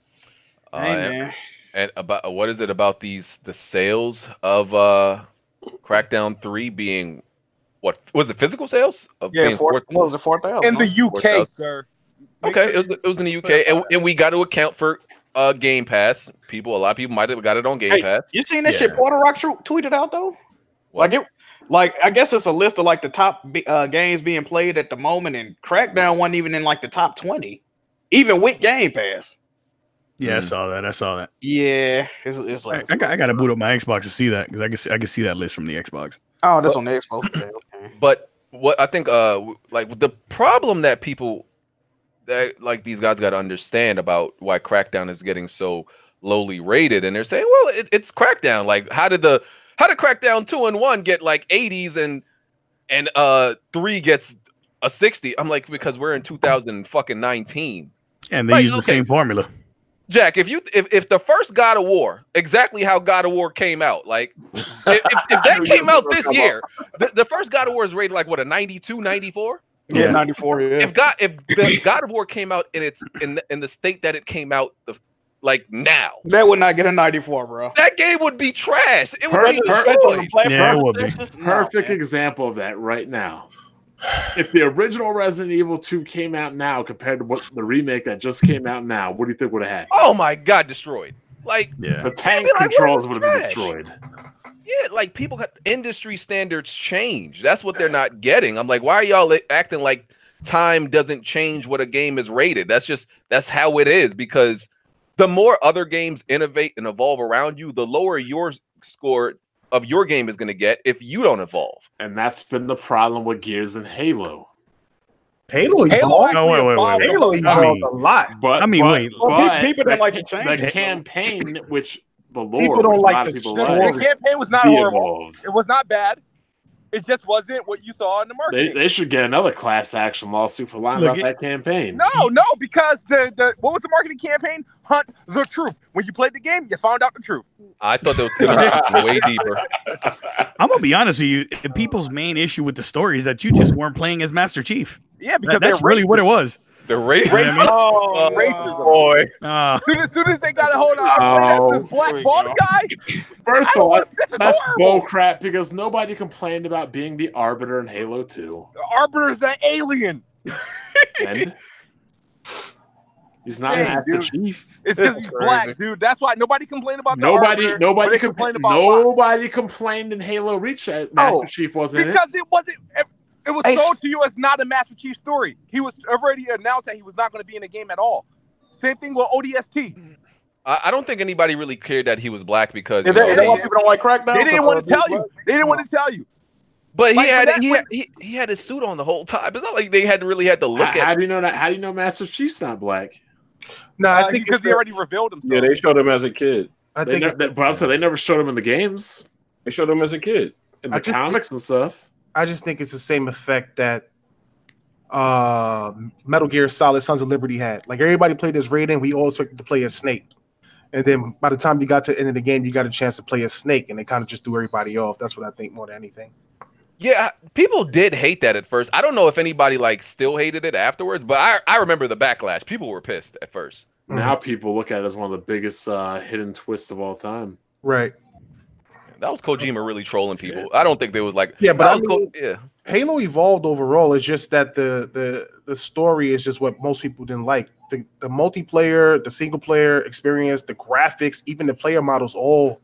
Hey man. And about what is it about the sales of Crackdown 3 being what was it, physical sales of being 4,000 in the UK, sir. Okay, it was in the UK, and we got to account for Game Pass. A lot of people might have got it on Game Pass. You seen that shit Porter Rock tweeted out though? What? Like I guess it's a list of like the top games being played at the moment, and Crackdown wasn't even in like the top 20, even with Game Pass. Yeah, I saw that. Yeah, it's like I got to boot up my Xbox to see that, because I can see that list from the Xbox. Oh, that's on the Xbox. Okay. But what I think, like the problem that people that like these guys got to understand about why Crackdown is getting so lowly rated, and they're saying, well, it's Crackdown. Like, how did Crackdown 2 and 1 get like 80s and 3 gets a 60? I'm like, because we're in 2019. And they use the same formula. Jack, if the first God of War, exactly how God of War came out, like if that came out this year, the first God of War is rated like what, a 92, 94? Yeah, 94. Yeah. If the God of War came out in the state that it came out, like now, that would not get a 94, bro. That game would be trash. It would be perfect example of that right now. If the original Resident Evil 2 came out now compared to what the remake that just came out now, what do you think would have happened? Oh my God, destroyed. Like the tank controls would have been destroyed. Yeah, like people got industry standards change. That's what they're not getting. I'm like, why are y'all acting like time doesn't change what a game is rated? That's how it is, because the more other games innovate and evolve around you, the lower your score of your game is going to get if you don't evolve. And that's been the problem with Gears and Halo. Halo evolved a lot. But people don't like the change. The campaign, which the lore, people don't like the story. The campaign was not horrible. It was not bad. It just wasn't what you saw in the market. They should get another class action lawsuit for lying about that campaign. No, because the what was the marketing campaign? Hunt the truth. When you played the game, you found out the truth. I thought that was going way deeper. I'm gonna be honest with you. People's main issue with the story is that you just weren't playing as Master Chief. Yeah, because that's really what it was. The racism. Racism, boy. As soon as they got a hold on this black bald guy. First of all, that's bull crap, because nobody complained about being the Arbiter in Halo 2. The Arbiter's an alien. And he's not Master Chief. It's because he's black, dude. That's why nobody complained about the Arbiter. Nobody complained about nobody complained in Halo Reach that Master Chief wasn't in it. Because it wasn't. It was sold to you as not a Master Chief story. He was already announced that he was not going to be in the game at all. Same thing with ODST. I don't think anybody really cared that he was black because people don't like Crackdown. They didn't want to tell you. They didn't want to tell you. But he had his suit on the whole time. It's not like they really had to look at. How do you know that? How do you know Master Chief's not black? No, I think because he already revealed himself. Yeah, they showed him as a kid. But I'm saying they never showed him in the games. They showed him as a kid in the comics and stuff. I just think it's the same effect that Metal Gear Solid Sons of Liberty had. Like, everybody played as Raiden, we all expected to play as Snake. And then by the time you got to the end of the game, you got a chance to play as Snake, and they kind of just threw everybody off. That's what I think more than anything. Yeah, people did hate that at first. I don't know if anybody still hated it afterwards, but I remember the backlash. People were pissed at first. Now people look at it as one of the biggest hidden twists of all time. Right. That was Kojima really trolling people. I don't think they was like, but Halo evolved overall. It's just that the story is just what most people didn't like. The multiplayer, the single player experience, the graphics, even the player models all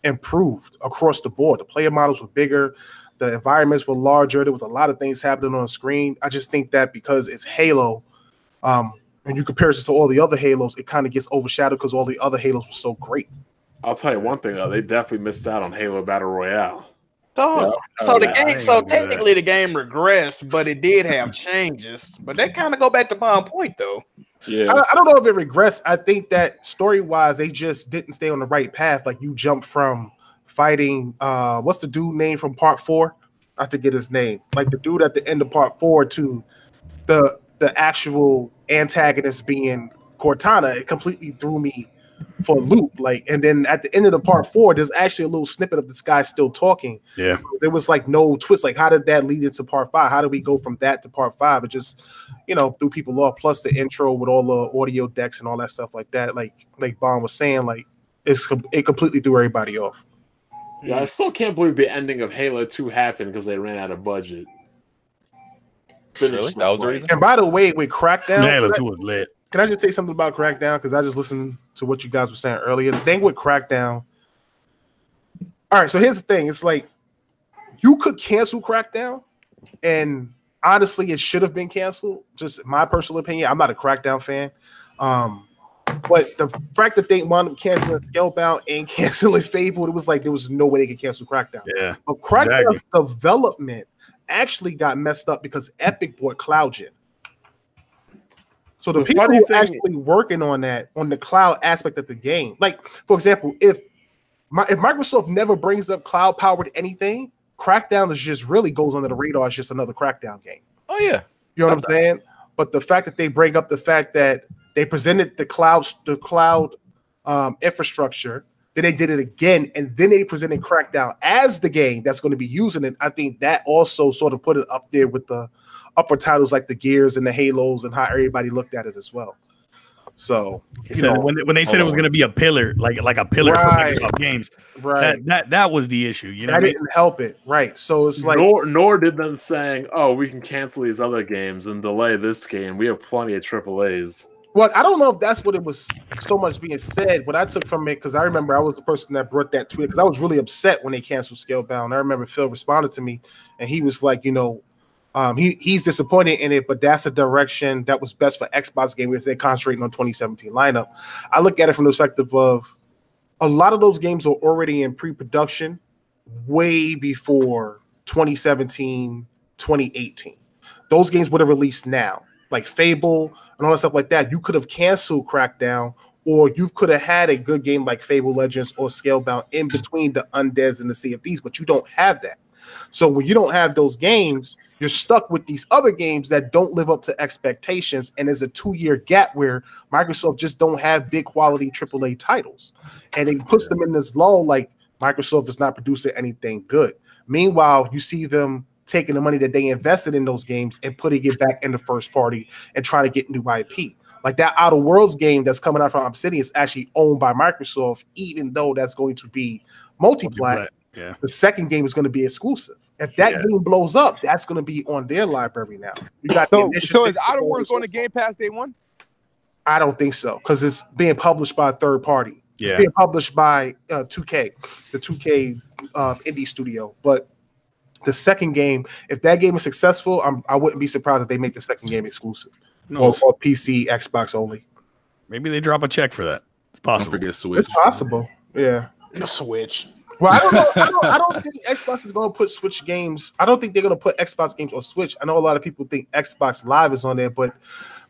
improved across the board. The player models were bigger, the environments were larger. There was a lot of things happening on the screen. I just think that because it's Halo, and you compare it to all the other Halos, it kind of gets overshadowed because all the other Halos were so great. I'll tell you one thing though, they definitely missed out on Halo Battle Royale. So technically the game regressed, but it did have changes. But that kind of go back to my point though. Yeah, I don't know if it regressed. I think that story-wise, they just didn't stay on the right path. Like, you jumped from fighting what's the dude name from part 4? I forget his name. Like the dude at the end of part 4 to the actual antagonist being Cortana. It completely threw me for a loop. Like, and then at the end of the part 4, there's actually a little snippet of this guy still talking. Yeah, there was like no twist. Like, how did that lead into part 5? How did we go from that to part 5? It just, threw people off. Plus the intro with all the audio decks and all that stuff like that. Like Bond was saying, like it completely threw everybody off. Yeah, I still can't believe the ending of Halo 2 happened because they ran out of budget. Really? That was the reason? And by the way, with Crackdown, Halo 2 was lit. Can I just say something about Crackdown? Because I just listened to what you guys were saying earlier. The thing with Crackdown. All right, so here's the thing. It's like you could cancel Crackdown, and honestly, it should have been canceled. Just my personal opinion. I'm not a Crackdown fan. But the fact that they wound up canceling Scalebound and canceling Fable, it was like there was no way they could cancel Crackdown. Yeah. But Crackdown development actually got messed up because Epic bought CloudGen. So the people who are actually working on that, on the cloud aspect of the game, like, for example, if Microsoft never brings up cloud-powered anything, Crackdown is just really goes under the radar. It's just another Crackdown game. Oh, yeah. You know what I'm saying? But the fact that they bring up the fact that They presented the cloud infrastructure. Then they did it again, and then they presented Crackdown as the game that's going to be using it. I think that also sort of put it up there with the upper titles like the Gears and the Halos and how everybody looked at it as well. So when they said it was going to be a pillar, like a pillar for Microsoft games, that was the issue. You know, that didn't help it, right? So it's like nor did them saying, "Oh, we can cancel these other games and delay this game. We have plenty of AAAs." Well, I don't know if that's what it was so much being said. What I took from it, because I remember I was the person that brought that tweet, because I was really upset when they canceled Scalebound. I remember Phil responded to me, and he was like, he's disappointed in it, but that's a direction that was best for Xbox gamers. They're concentrating on 2017 lineup. I look at it from the perspective of a lot of those games are already in pre-production way before 2017, 2018. Those games would have released now, like Fable and all that stuff like that. You could have canceled Crackdown, or you could have had a good game like Fable Legends or Scalebound in between the Undeads and the Sea of Thieves, but you don't have that. So when you don't have those games, you're stuck with these other games that don't live up to expectations, and there's a 2-year gap where Microsoft just don't have big quality AAA titles, and it puts them in this lull, like Microsoft is not producing anything good. Meanwhile, you see them taking the money that they invested in those games and putting it back in the first party and trying to get new IP. Like that Outer Worlds game that's coming out from Obsidian is actually owned by Microsoft, even though that's going to be multi-plat. Yeah. The second game is going to be exclusive. If that game blows up, that's going to be on their library now. You got so is Outer Worlds on the Game Pass day one? I don't think so, because it's being published by a third party. Yeah. It's being published by 2K, the 2K indie studio. But the second game, if that game is successful, I wouldn't be surprised if they make the second game exclusive, or PC, Xbox only. Maybe they drop a check for that. It's possible. Don't forget Switch. It's possible. Yeah. The Switch. Well, I don't know. I don't think Xbox is going to put Switch games. I don't think they're going to put Xbox games on Switch. I know a lot of people think Xbox Live is on there, but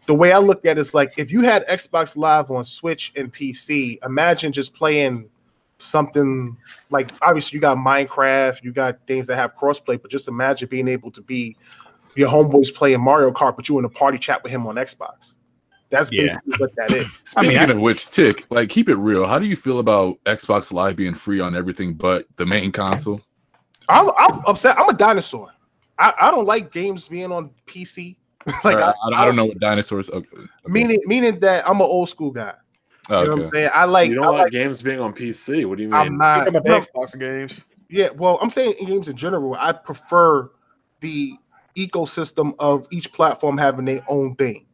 the way I look at it is like if you had Xbox Live on Switch and PC, imagine just playing something like, obviously you got Minecraft, you got games that have crossplay, but just imagine being able to be your homeboys playing Mario Kart, but you in a party chat with him on Xbox. That's basically what that is. Speaking of which, Tick, like, keep it real. How do you feel about Xbox Live being free on everything but the main console? I'm upset. I'm a dinosaur. I don't like games being on PC. Like I don't know what dinosaurs. Okay. Meaning that I'm an old school guy. You know what I'm saying? You don't like games being on PC. What do you mean? I'm not Xbox games. Yeah, well, I'm saying games in general. I prefer the ecosystem of each platform having their own thing.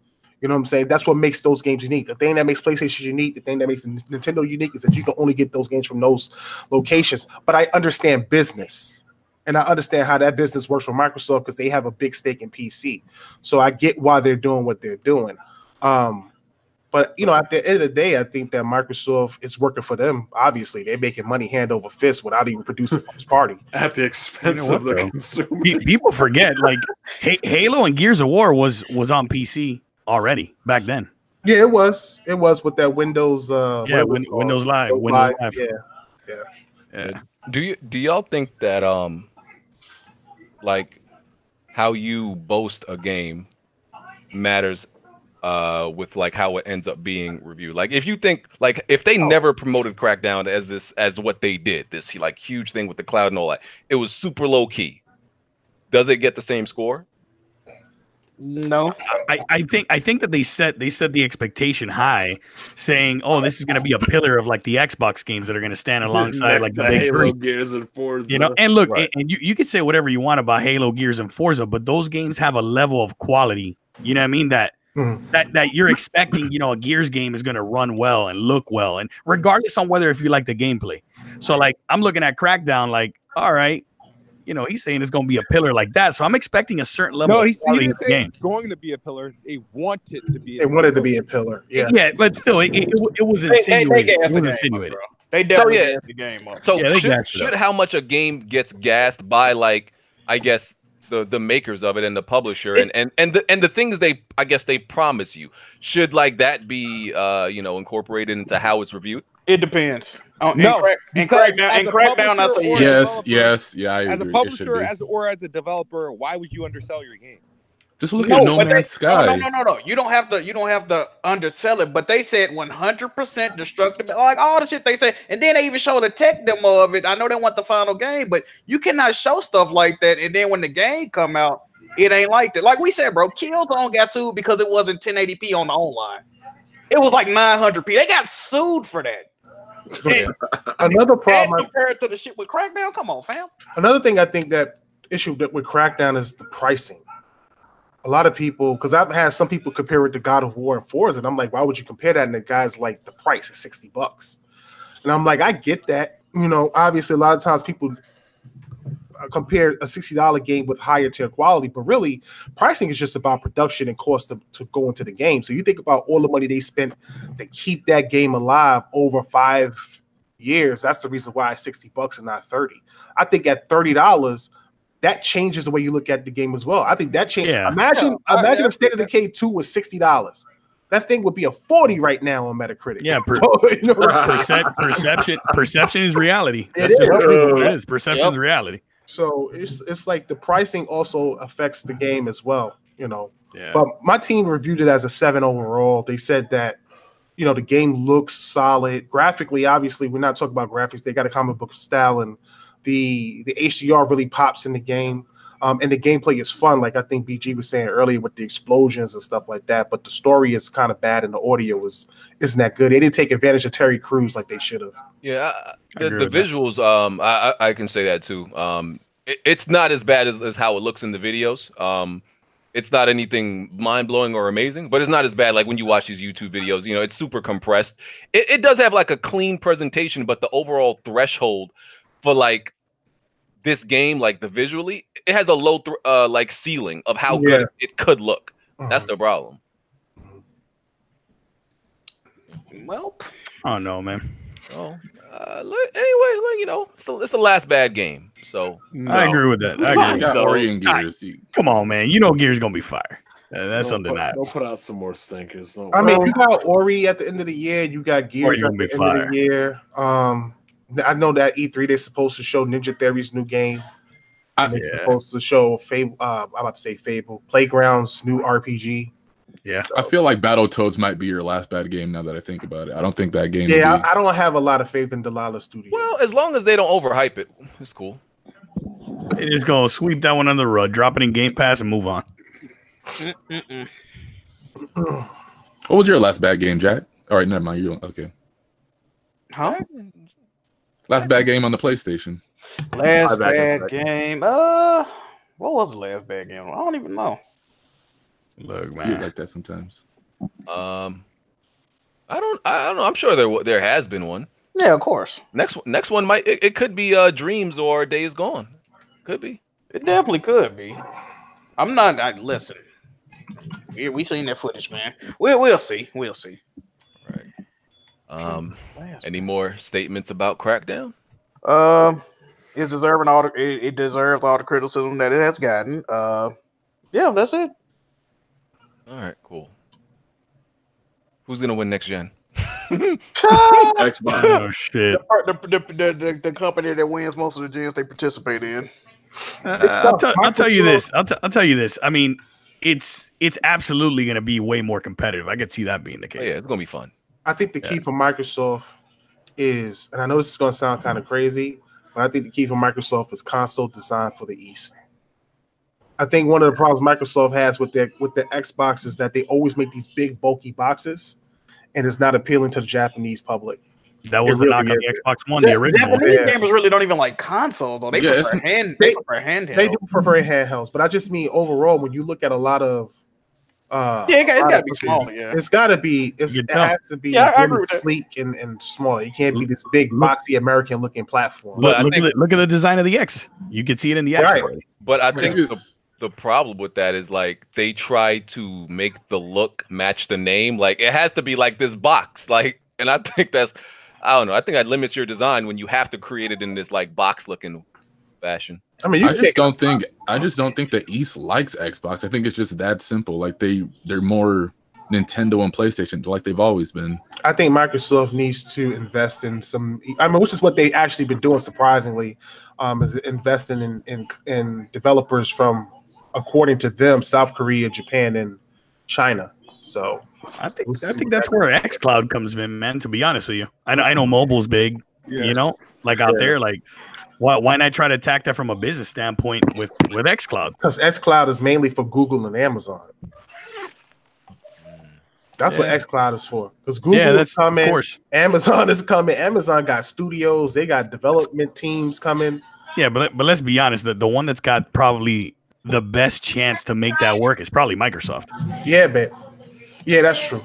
You know what I'm saying? That's what makes those games unique. The thing that makes PlayStation unique, the thing that makes Nintendo unique is that you can only get those games from those locations. But I understand business, and I understand how that business works for Microsoft because they have a big stake in PC. So I get why they're doing what they're doing. But, you know, at the end of the day, I think that Microsoft is working for them. Obviously, they're making money hand over fist without even producing first party. At the expense of the consumer. People forget, like, Halo and Gears of War was on PC already back then. Yeah, it was. It was with that Windows. Windows Live. Windows Live. Yeah. Do y'all think that like how you boast a game matters with like how it ends up being reviewed? Like if you think like if they never promoted Crackdown as what they did, this like huge thing with the cloud and all that, it was super low key. Does it get the same score? No, I think that they set the expectation high, saying, "Oh, this is going to be a pillar of like the Xbox games that are going to stand alongside like the big Halo, Gears, and Forza." You know, and look, and you can say whatever you want about Halo, Gears, and Forza, but those games have a level of quality. You know what I mean? That you're expecting. You know, a Gears game is going to run well and look well, and regardless on whether if you like the gameplay. So, like, I'm looking at Crackdown, like, all right. You know, he's saying it's going to be a pillar like that, so I'm expecting a certain level. No, of he didn't say game. it's going to be a pillar. They want it to be. They wanted to be a pillar. Yeah, but still, it was insinuated. They definitely gassed the game up. So should how much a game gets gassed by, like, I guess the makers of it and the publisher and the things they promise you, should like that be incorporated into how it's reviewed? It depends. No, Crackdown, that's a yes, I agree. As a publisher, as a developer, why would you undersell your game? Why would you undersell your game? Just look at No Man's Sky. No. You don't have to undersell it. But they said 100% destructible, like all the shit they said, and then they even showed a tech demo of it. I know they want the final game, but you cannot show stuff like that. And then when the game come out, it ain't like that. Like we said, bro, Killzone got sued because it wasn't 1080p on the online. It was like 900p. They got sued for that. Another problem compared to the shit with Crackdown. Come on, fam. Another thing I think that issue with Crackdown is the pricing. A lot of people, because I've had some people compare it to God of War and Forza, and I'm like, why would you compare that? And the guy's like, the price is $60. And I'm like, I get that. You know, obviously, a lot of times people compare a $60 game with higher tier quality, but really, pricing is just about production and cost to go into the game. So you think about all the money they spent to keep that game alive over 5 years. That's the reason why it's $60 and not $30. I think at $30, that changes the way you look at the game as well. I think that changes. Yeah. Imagine if State of Decay 2 was $60. That thing would be a 40 right now on Metacritic. Yeah, perception is reality. That's just what it is. Perception is reality. So it's like the pricing also affects the game as well, you know. Yeah. But my team reviewed it as a 7 overall. They said that, you know, the game looks solid. Graphically, obviously, we're not talking about graphics. They got a comic book style, and the HDR really pops in the game. And the gameplay is fun, like I think BG was saying earlier with the explosions and stuff like that. But the story is kind of bad, and the audio isn't that good. They didn't take advantage of Terry Crews like they should have. Yeah, the visuals. I can say that too. It's not as bad as how it looks in the videos. It's not anything mind blowing or amazing, but it's not as bad like when you watch these YouTube videos. You know, it's super compressed. It does have like a clean presentation, but the overall threshold for like this game, like the visually, it has a low like ceiling of how good it could look. That's the problem. Well, oh no, man. Oh, anyway, you know, it's the last bad game. So I agree with that. I agree. Gears. Come on, man. You know Gears gonna be fire. That's undeniable. Don't put out some more stinkers. I mean, you got Ori at the end of the year. You got Gears at the end of the year. I know that E3 they're supposed to show Ninja Theory's new game. They're supposed to show Fable. I'm about to say Fable. Playground's new RPG. Yeah, I feel like Battletoads might be your last bad game now that I think about it. I don't think that game. Yeah, I don't have a lot of faith in Delilah Studios. Well, as long as they don't overhype it, it's cool. They're just gonna sweep that one under the rug, drop it in Game Pass, and move on. What was your last bad game, Jack? All right, never mind. You don't. Okay. Huh? Last bad game on the PlayStation. Last bad game. What was the last bad game? I don't even know. Look, man, you like that sometimes. I don't know. I'm sure there has been one. Yeah, of course. Next one might it could be Dreams or Days Gone. Could be. It definitely could be. I'm not. Listen, we seen that footage, man. We'll see. We'll see. Right. Any more statements about Crackdown? It's deserving it deserves all the criticism that it has gotten. Yeah, that's it. All right, cool. Who's gonna win next gen? Xbox. Oh shit! The company that wins most of the gens they participate in. I'll tell you this. I'll tell you this. I mean, it's absolutely going to be way more competitive. I could see that being the case. Oh, yeah, it's going to be fun. I think the key for Microsoft is, and I know this is going to sound kind of crazy, but I think the key for Microsoft is console design for the East. I think one of the problems Microsoft has with their Xbox is that they always make these big, bulky boxes, and it's not appealing to the Japanese public. That was the knock on the Xbox One, the original. Japanese gamers really don't even like consoles, though. They prefer handhelds. They do prefer handhelds, but I just mean overall, when you look at a lot of it got to be smaller. Yeah, it's got to be. It has to be really sleek and smaller. It can't be this big, boxy American-looking platform. Look at the design of the X. You can see it in the X. Right. But I think the problem with that is like they try to make the look match the name. Like it has to be like this box. Like, and I think that's. I don't know. I think that limits your design when you have to create it in this like box-looking fashion. I mean, I just don't think the East likes Xbox. I think it's just that simple. Like they're more Nintendo and PlayStation, like they've always been. I think Microsoft needs to invest in some. I mean, which is what they actually been doing surprisingly, is investing in developers from according to them, South Korea, Japan, and China. So I think that's where xCloud comes in, man. To be honest with you, I know mobile's big, you know, like out there, like why not try to attack that from a business standpoint with xCloud? Because xCloud is mainly for Google and Amazon. That's what xCloud is for. Because Google is coming, of course. Amazon is coming. Amazon got studios, they got development teams coming. Yeah, but let's be honest, the one that's got probably the best chance to make that work is probably Microsoft. Yeah, man. Yeah, that's true.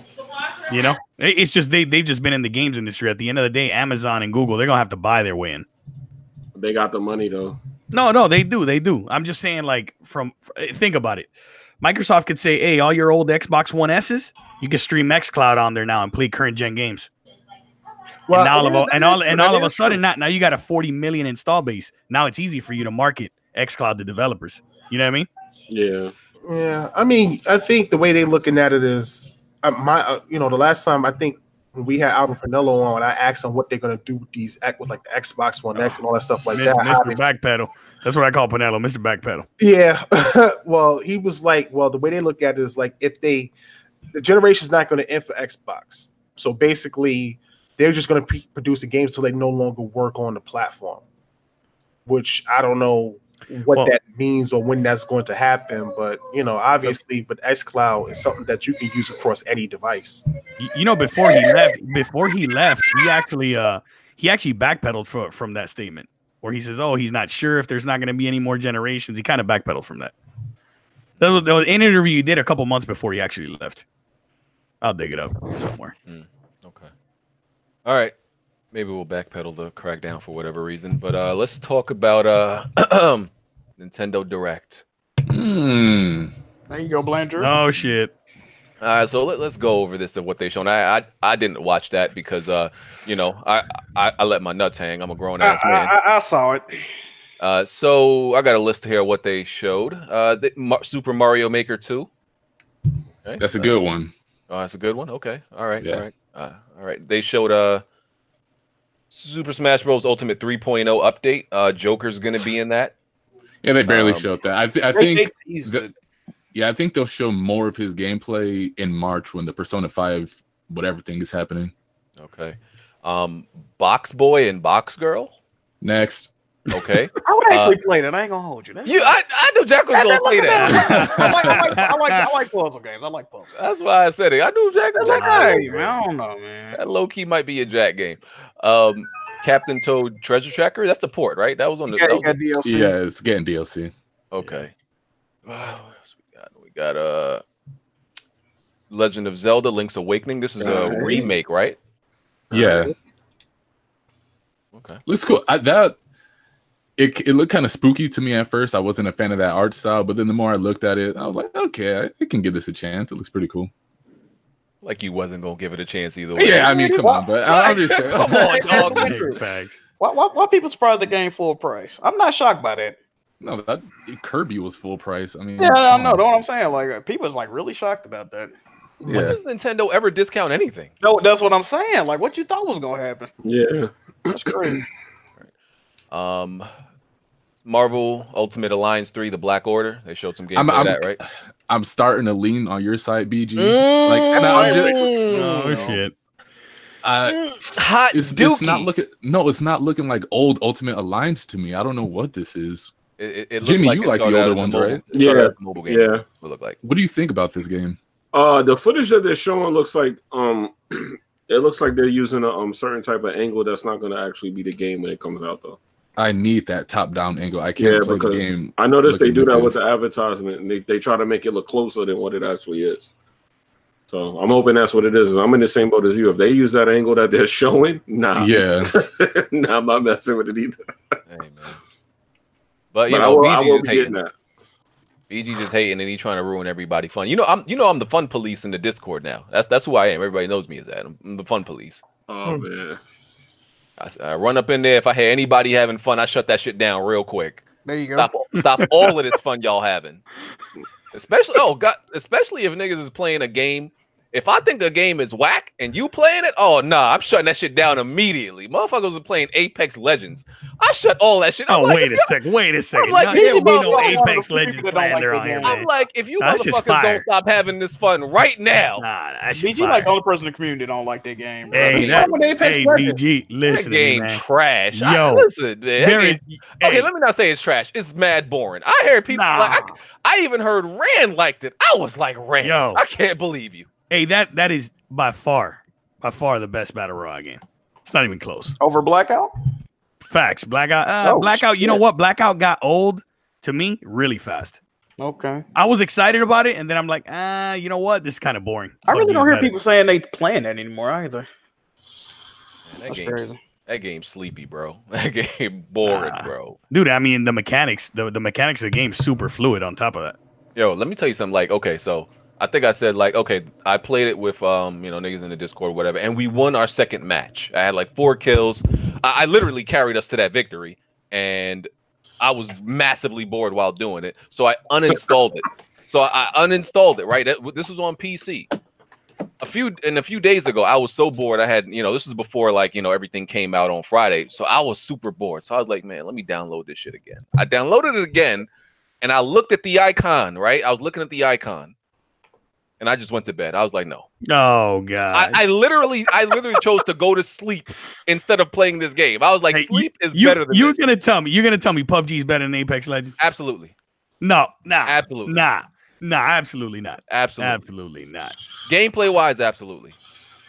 You know, it's just they've just been in the games industry. At the end of the day, Amazon and Google, they're gonna have to buy their way in. They got the money though. No, they do. I'm just saying, like, think about it. Microsoft could say, "Hey, all your old Xbox One S's, you can stream xCloud on there now and play current gen games." Well, and all of a sudden, now you got a 40 million install base. Now it's easy for you to market xCloud to developers. You know what I mean? Yeah. Yeah. I mean, I think the way they're looking at it is the last time I think when we had Albert Pinello on, I asked him what they're gonna do with these with like the Xbox One X and all that stuff like that. Mr. Backpedal. That's what I call Pinello, Mr. Backpedal. Yeah. Well, he was like, well, the way they look at it is like if the generation's not going to end for Xbox. So basically, they're just going to produce the games until they no longer work on the platform, which I don't know what that means or when that's going to happen. But, obviously, but xCloud is something that you can use across any device. Before he left, he actually backpedaled from that statement where he says, oh, he's not sure if there's not going to be any more generations. He kind of backpedaled from that. There was an interview he did a couple months before he actually left. I'll dig it up somewhere. Okay. All right. Maybe we'll backpedal the Crackdown for whatever reason. But let's talk about Nintendo Direct. There you go, Blanchard. Oh, shit. All right, so let's go over this of what they shown. I didn't watch that because I let my nuts hang. I'm a grown ass man. I saw it. So I got a list here of what they showed. Super Mario Maker 2. Okay. That's a good one. Oh, that's a good one. Okay. All right. Yeah. All right. They showed Super Smash Bros. Ultimate 3.0 update. Joker's gonna be in that. Yeah, they barely showed that. I think. I think they'll show more of his gameplay in March when the Persona 5 whatever thing is happening. Okay. Box Boy and Box Girl. Next. Okay. I would actually play that. I ain't gonna hold you. I knew Jack was gonna say that. I like puzzle games. I like puzzle. That's why I said it. I knew Jack was I don't know, man. That low key might be a Jack game. Captain Toad Treasure Tracker. That's the port, right? That was on the DLC. Yeah, it's getting DLC. Okay. What else we got Legend of Zelda: Link's Awakening. This is a remake, right? Yeah. Okay. Looks cool. It looked kind of spooky to me at first. I wasn't a fan of that art style, but then the more I looked at it, I was like, okay, I can give this a chance. It looks pretty cool. Like you wasn't gonna give it a chance either way. Yeah, I mean, come on, but I'm just saying. Come on, dog. Why people surprised the game full price? I'm not shocked by that. No, Kirby was full price. I mean, yeah, I know. Know what I'm saying? Like, people is like really shocked about that. When does Nintendo ever discount anything? No, that's what I'm saying. Like, what you thought was gonna happen? Yeah, that's crazy. Marvel Ultimate Alliance 3: The Black Order. They showed some gameplay of that, right? I'm starting to lean on your side, BG. Shit. It's not looking. No, it's not looking like old Ultimate Alliance to me. I don't know what this is. It Jimmy, you like the older ones, right? Yeah, mobile game. Yeah. What look like? What do you think about this game? The footage that they're showing looks like it looks like they're using a certain type of angle that's not going to actually be the game when it comes out, though. I need that top-down angle. I can't play the game. I noticed they do that with the advertisement, and they try to make it look closer than what it actually is. So I'm hoping that's what it is. I'm in the same boat as you. If they use that angle that they're showing, nah, I'm not messing with it either. Hey, man. But I will be getting that. BG just hating and he trying to ruin everybody's fun. I'm the fun police in the Discord now. That's who I am. Everybody knows me as that. I'm the fun police. Oh man. I run up in there. If I hear anybody having fun, I shut that shit down real quick. There you go. Stop all of this fun y'all having. Especially if niggas is playing a game If I think a game is whack and you playing it, oh nah, I'm shutting that shit down immediately. Motherfuckers are playing Apex Legends. I shut all that shit. Oh, wait a second. Wait a second. Like, we know Apex Legends playing around here, man. I'm like, if you motherfuckers don't stop having this fun right now. Nah, that's BG like the only person in the community that don't like that game. Bro. Hey, BG, listen, that game man. trash. Yo, listen, man. Okay, let me not say it's trash. It's mad boring. I heard people like I even heard Rand liked it. I was like, Rand, yo, I can't believe you. Hey, that is by far the best battle royale game. It's not even close. Over Blackout? Facts. Blackout. Blackout. You know what? Blackout got old to me really fast. Okay. I was excited about it, and then I'm like, you know what? This is kind of boring. I really don't hear people saying they playing that anymore either. Man, that game's sleepy, bro. That game boring, bro. Dude, I mean the mechanics of the game is super fluid on top of that. Yo, let me tell you something. Like, okay, so I think I said like, okay, I played it with niggas in the Discord or whatever, and we won our second match. I had like 4 kills. I literally carried us to that victory, and I was massively bored while doing it, so I uninstalled it. So I uninstalled it. Right, this was on PC. A few days ago, I was so bored. I had, this was before like, everything came out on Friday, so I was super bored. So I was like, man, let me download this shit again. I downloaded it again, and I looked at the icon. Right, I was looking at the icon. And I just went to bed. I was like, no. Oh God. I literally chose to go to sleep instead of playing this game. I was like, sleep is better than you're gonna tell me PUBG is better than Apex Legends? Absolutely. No, absolutely. Absolutely not. Absolutely not. Gameplay wise, absolutely.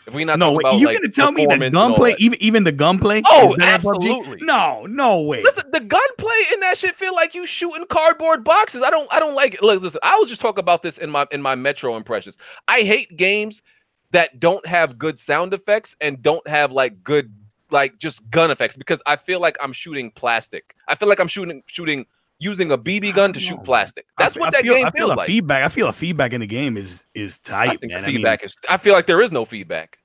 If we not talking about, you're gonna tell me that gunplay, even the gunplay? Oh, absolutely. No way. Listen, the gunplay in that shit feel like you shooting cardboard boxes. I don't like it. Look, listen, I was just talking about this in my Metro impressions. I hate games that don't have good sound effects and don't have like good just gun effects, because I feel like I'm shooting plastic. I feel like I'm shooting using a BB gun to shoot plastic. That's what that game feels like. I feel a feedback in the game is tight, man. I feel like there is no feedback.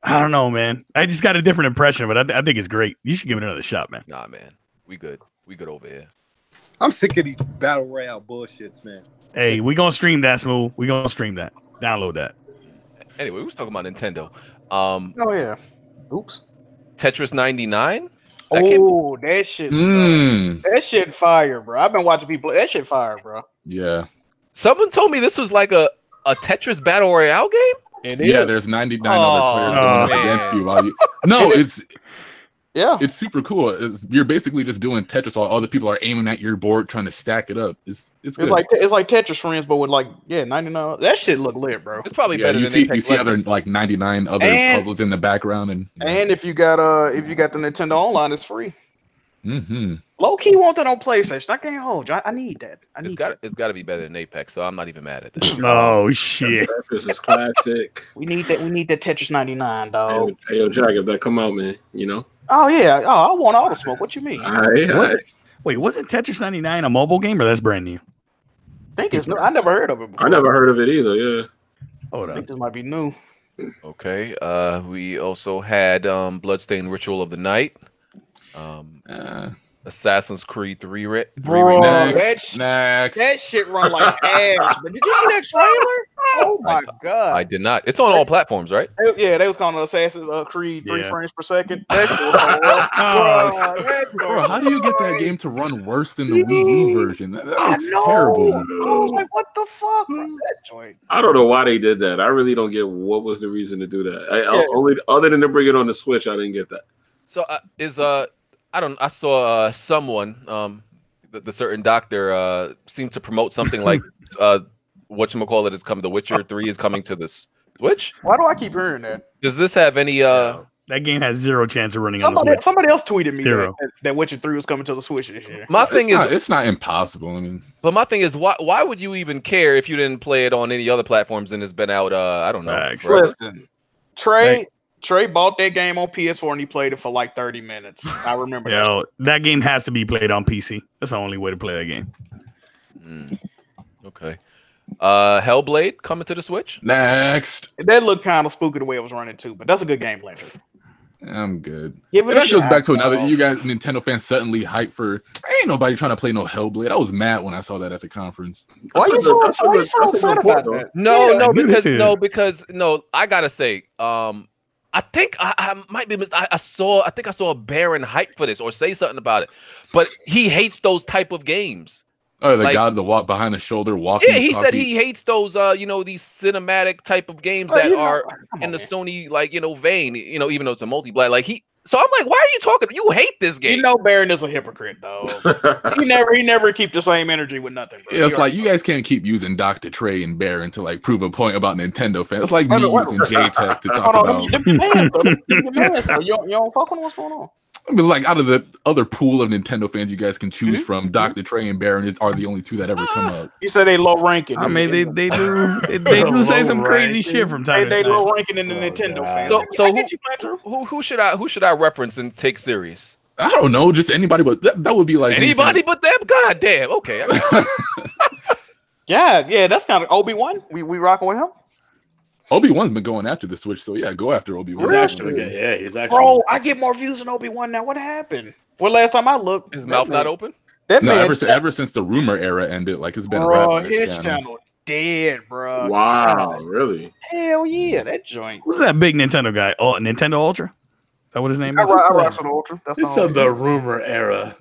I don't know, man. I just got a different impression, but I think it's great. You should give it another shot, man. Nah, man. We good. We good over here. I'm sick of these battle royale bullshits, man. Hey, we gonna stream that, Smooth. We gonna stream that. Download that. Anyway, we was talking about Nintendo. Oh yeah. Oops. Tetris 99. That shit. That shit fire, bro. I've been watching people. That shit fire, bro. Yeah. Someone told me this was like a Tetris battle royale game. Yeah, there's 99 other players going against you while you. No, it's super cool. You're basically just doing Tetris while other people are aiming at your board trying to stack it up. It's good. like Tetris Friends, but with 99. That shit look lit, bro. It's probably better. You see other 99 other puzzles in the background, and if you got the Nintendo Online, it's free. Low key want that on PlayStation. I can't hold you. I need that. It's got to be better than Apex, so I'm not even mad at that. Oh shit! This is classic. We need that. We need that Tetris 99, dog. Hey, yo, Jack, if that come out, man, Oh yeah. Oh, I want all the smoke. What you mean? All right. Wait, wasn't Tetris 99 a mobile game, or that's brand new? I think it's new. I never heard of it before. I never heard of it either. Yeah. Hold on. I think this might be new. Okay. We also had Bloodstained Ritual of the Night. Assassin's Creed 3 next. That shit run like ass. But did you see that trailer? Oh my god! I did not. It's on all platforms, right? Yeah, they was calling Assassin's Creed 3 frames per second. That shit bro, how do you get that game to run worse than the Wii U version? That looks terrible. I was like, what the fuck? That joint. I don't know why they did that. I really don't get what was the reason to do that. Only other than to bring it on the Switch, I didn't get that. So I saw someone, the certain doctor, seemed to promote something like whatchamacallit is coming. The Witcher 3 is coming to the Switch. Why do I keep hearing that? Does this have any? That game has zero chance of running on the Switch. Somebody else tweeted me that Witcher 3 was coming to the Switch this year. My thing is, it's not impossible. I mean, but my thing is, why would you even care if you didn't play it on any other platforms and it's been out? I don't know. Listen, Trey bought that game on PS4 and he played it for like 30 minutes. I remember that. That game has to be played on PC. That's the only way to play that game. Okay. Hellblade coming to the Switch. Next. That looked kind of spooky the way it was running too, but that's a good gameplay. I'm good. That goes back to another. You guys, Nintendo fans, suddenly hyped for. Ain't nobody trying to play no Hellblade. I was mad when I saw that at the conference. Why are you so upset about that? No. I gotta say, I think I might be. I think I saw a Baron hype for this or say something about it, but he hates those type of games. Oh, the guy that walk behind the shoulder, walking. Yeah, he said he hates those, these cinematic type of games that are in the Sony, vein. Even though it's a multiplayer, So I'm like, why are you talking? You hate this game. Baron is a hypocrite, though. he never keep the same energy with nothing. Bro. Yeah, it's like you guys can't keep using Dr. Trey and Baron to prove a point about Nintendo fans. It's like me using J-Tech to talk about. You don't fuck with what's going on. I mean, out of the other pool of Nintendo fans you guys can choose from, Dr. Trey and Baron are the only two that ever come up. You said they low ranking. I mean, they do say some crazy shit from time to time. They low ranking in the Nintendo fans. So who should I reference and take serious? I don't know, just anybody, but that would be like anybody but them. God damn. Okay. yeah, that's kind of Obi-Wan. We rocking with him. Obi-Wan's been going after the Switch, so yeah, go after Obi-Wan. He's actually. Bro, I get more views than Obi-Wan now. What happened? Well, last time I looked, his mouth not open. Ever since the rumor era ended, it's been. Bro, his channel dead, bro. Wow, really? Hell yeah, that joint. Who's that big Nintendo guy? Oh, Nintendo Ultra. Is that what his name is? I rock for the Ultra. He said the rumor era.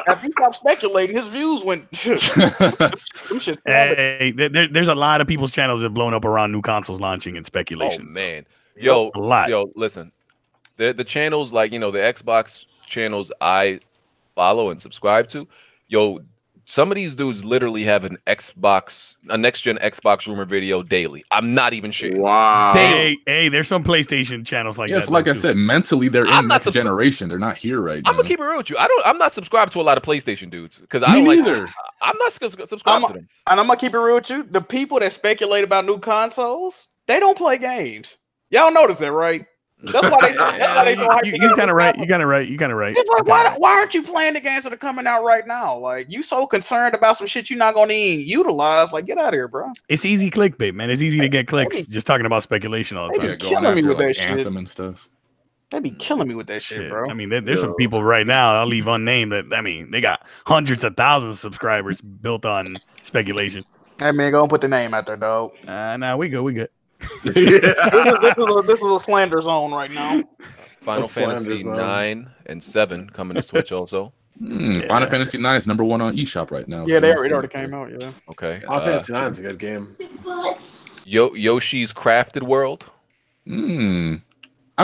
After he stopped speculating, his views went. Hey, there's a lot of people's channels that blown up around new consoles launching and speculation. Oh man, yo, listen, the channels the Xbox channels I follow and subscribe to, some of these dudes literally have a next gen Xbox rumor video daily. I'm not even sure. Wow. Hey, there's some PlayStation channels like that. Yes, like I said, mentally they're in next generation. They're not here right now. I'm gonna keep it real with you. I'm not subscribed to a lot of PlayStation dudes because I don't neither. I'm not subscribed to them. And I'm gonna keep it real with you. The people that speculate about new consoles, they don't play games. Y'all notice that, right? That's why they so you kind of right. You kind of right. It's like, why aren't you playing the games that are coming out right now? You so concerned about some shit you're not going to even utilize. Get out of here, bro. It's easy clickbait, man. It's easy to get clicks just talking about speculation all the time. Killing me with that shit. Anthem and stuff. They be killing me with that shit, bro. I mean, there's some people right now, I'll leave unnamed, they got hundreds of thousands of subscribers built on speculation. Hey, man, go and put the name out there, dog. Nah, we good. This is a slander zone right now. Final Fantasy 9 and 7 coming to Switch also. Final Fantasy 9 is #1 on eShop right now. Yeah, it already came out. Yeah. Okay. Final Fantasy 9 is a good game. Yoshi's Crafted World. I'm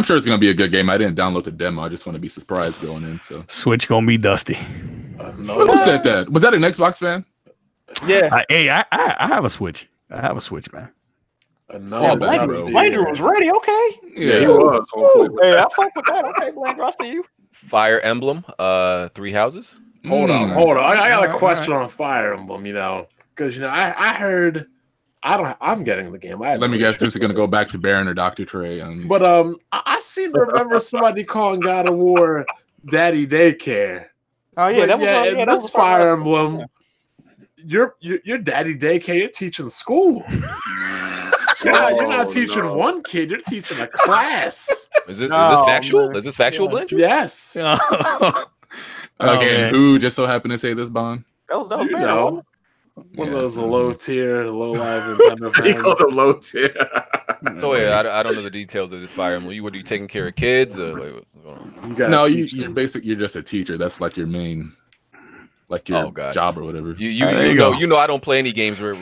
sure it's gonna be a good game. I didn't download the demo. I just want to be surprised going in. So Switch gonna be dusty. Who said that? Was that an Xbox fan? Yeah. I have a Switch. man. Blandrew was ready. Okay. Yeah, he was. Hey, I fuck with that. Okay, Blandrew, I see you. Fire Emblem, 3 Houses. Hold on. I got a question on Fire Emblem. Because I heard. I'm getting the game. Let me guess. This is gonna go back to Baron or Dr. Trey. But I seem to remember somebody calling God of War Daddy Daycare. Oh yeah, that was Fire Emblem. You're Daddy Daycare. You're teaching school. You're not teaching one kid. You're teaching a class. Is this factual? Man. Is this factual, Blanchard? Yes. Okay, who just so happened to say this, Bond? That was one of those low tier, low live Nintendo fans. He called a low tier. So I don't know the details of this Fire Emblem. Were you taking care of kids? You're just a teacher. That's like your main. Your job or whatever. You know I don't play any games where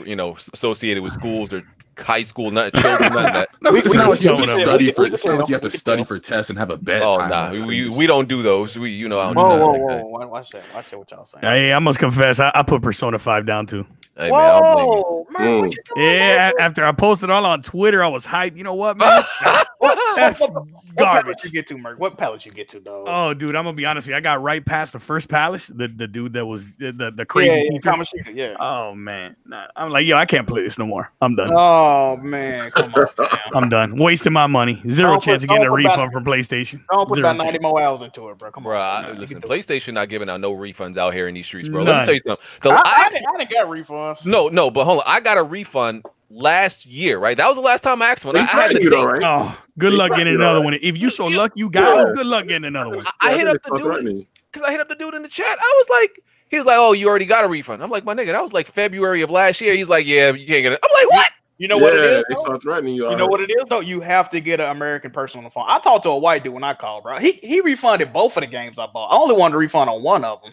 associated with schools or high school, children, none of that. It's not like you have to study for. It's not like you have to study for tests and have a bedtime. Oh nah, we don't do those. I don't do whoa! Watch that! What y'all saying? I must confess, I put Persona 5 down too. Hey, whoa, man! What you doing, man? After I posted all on Twitter, I was hyped. You know what, man? That's garbage. What you get to, Merc? What palace you get to, dog? Oh, dude, I'm gonna be honest with you. I got right past the first palace. The dude that was the crazy. Yeah. Oh man, I'm like, yo, I can't play this no more. I'm done. Oh man, come on. I'm done. Wasting my money. Zero chance of getting a refund from PlayStation. Don't put about 90 more hours into it, bro. Come on, listen, PlayStation not giving out no refunds out here in these streets, bro. None. Let me tell you something. I didn't get refunds. No, but hold on. I got a refund last year, right? That was the last time I asked one. I had the date. Right? Oh, good luck getting another one. If you so lucky you got it, good luck getting another one. I hit up the dude because I hit up the dude in the chat. I was like, he was like, "Oh, you already got a refund." I'm like, "My nigga, that was like February of last year." He's like, "Yeah, you can't get it." I'm like, "What?" You know what it is? They start threatening you. You know what it is though? You have to get an American person on the phone. I talked to a white dude when I called, bro. He refunded both of the games I bought. I only wanted to refund on one of them.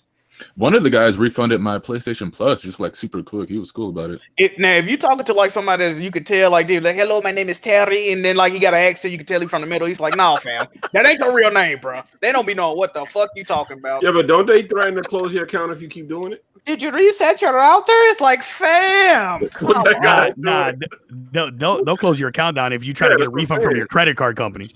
One of the guys refunded my PlayStation Plus just like super quick. He was cool about it. Now, if you talking to like somebody that you could tell, like, dude, like, hello, my name is Terry, and then like he got an accent, you can tell he from the middle. He's like, nah, fam, that ain't your real name, bro. They don't be knowing what the fuck you talking about. Yeah, but don't they threaten to close your account if you keep doing it? Did you reset your router? It's like, fam. They'll close your account down if you try to get a refund from your credit card company.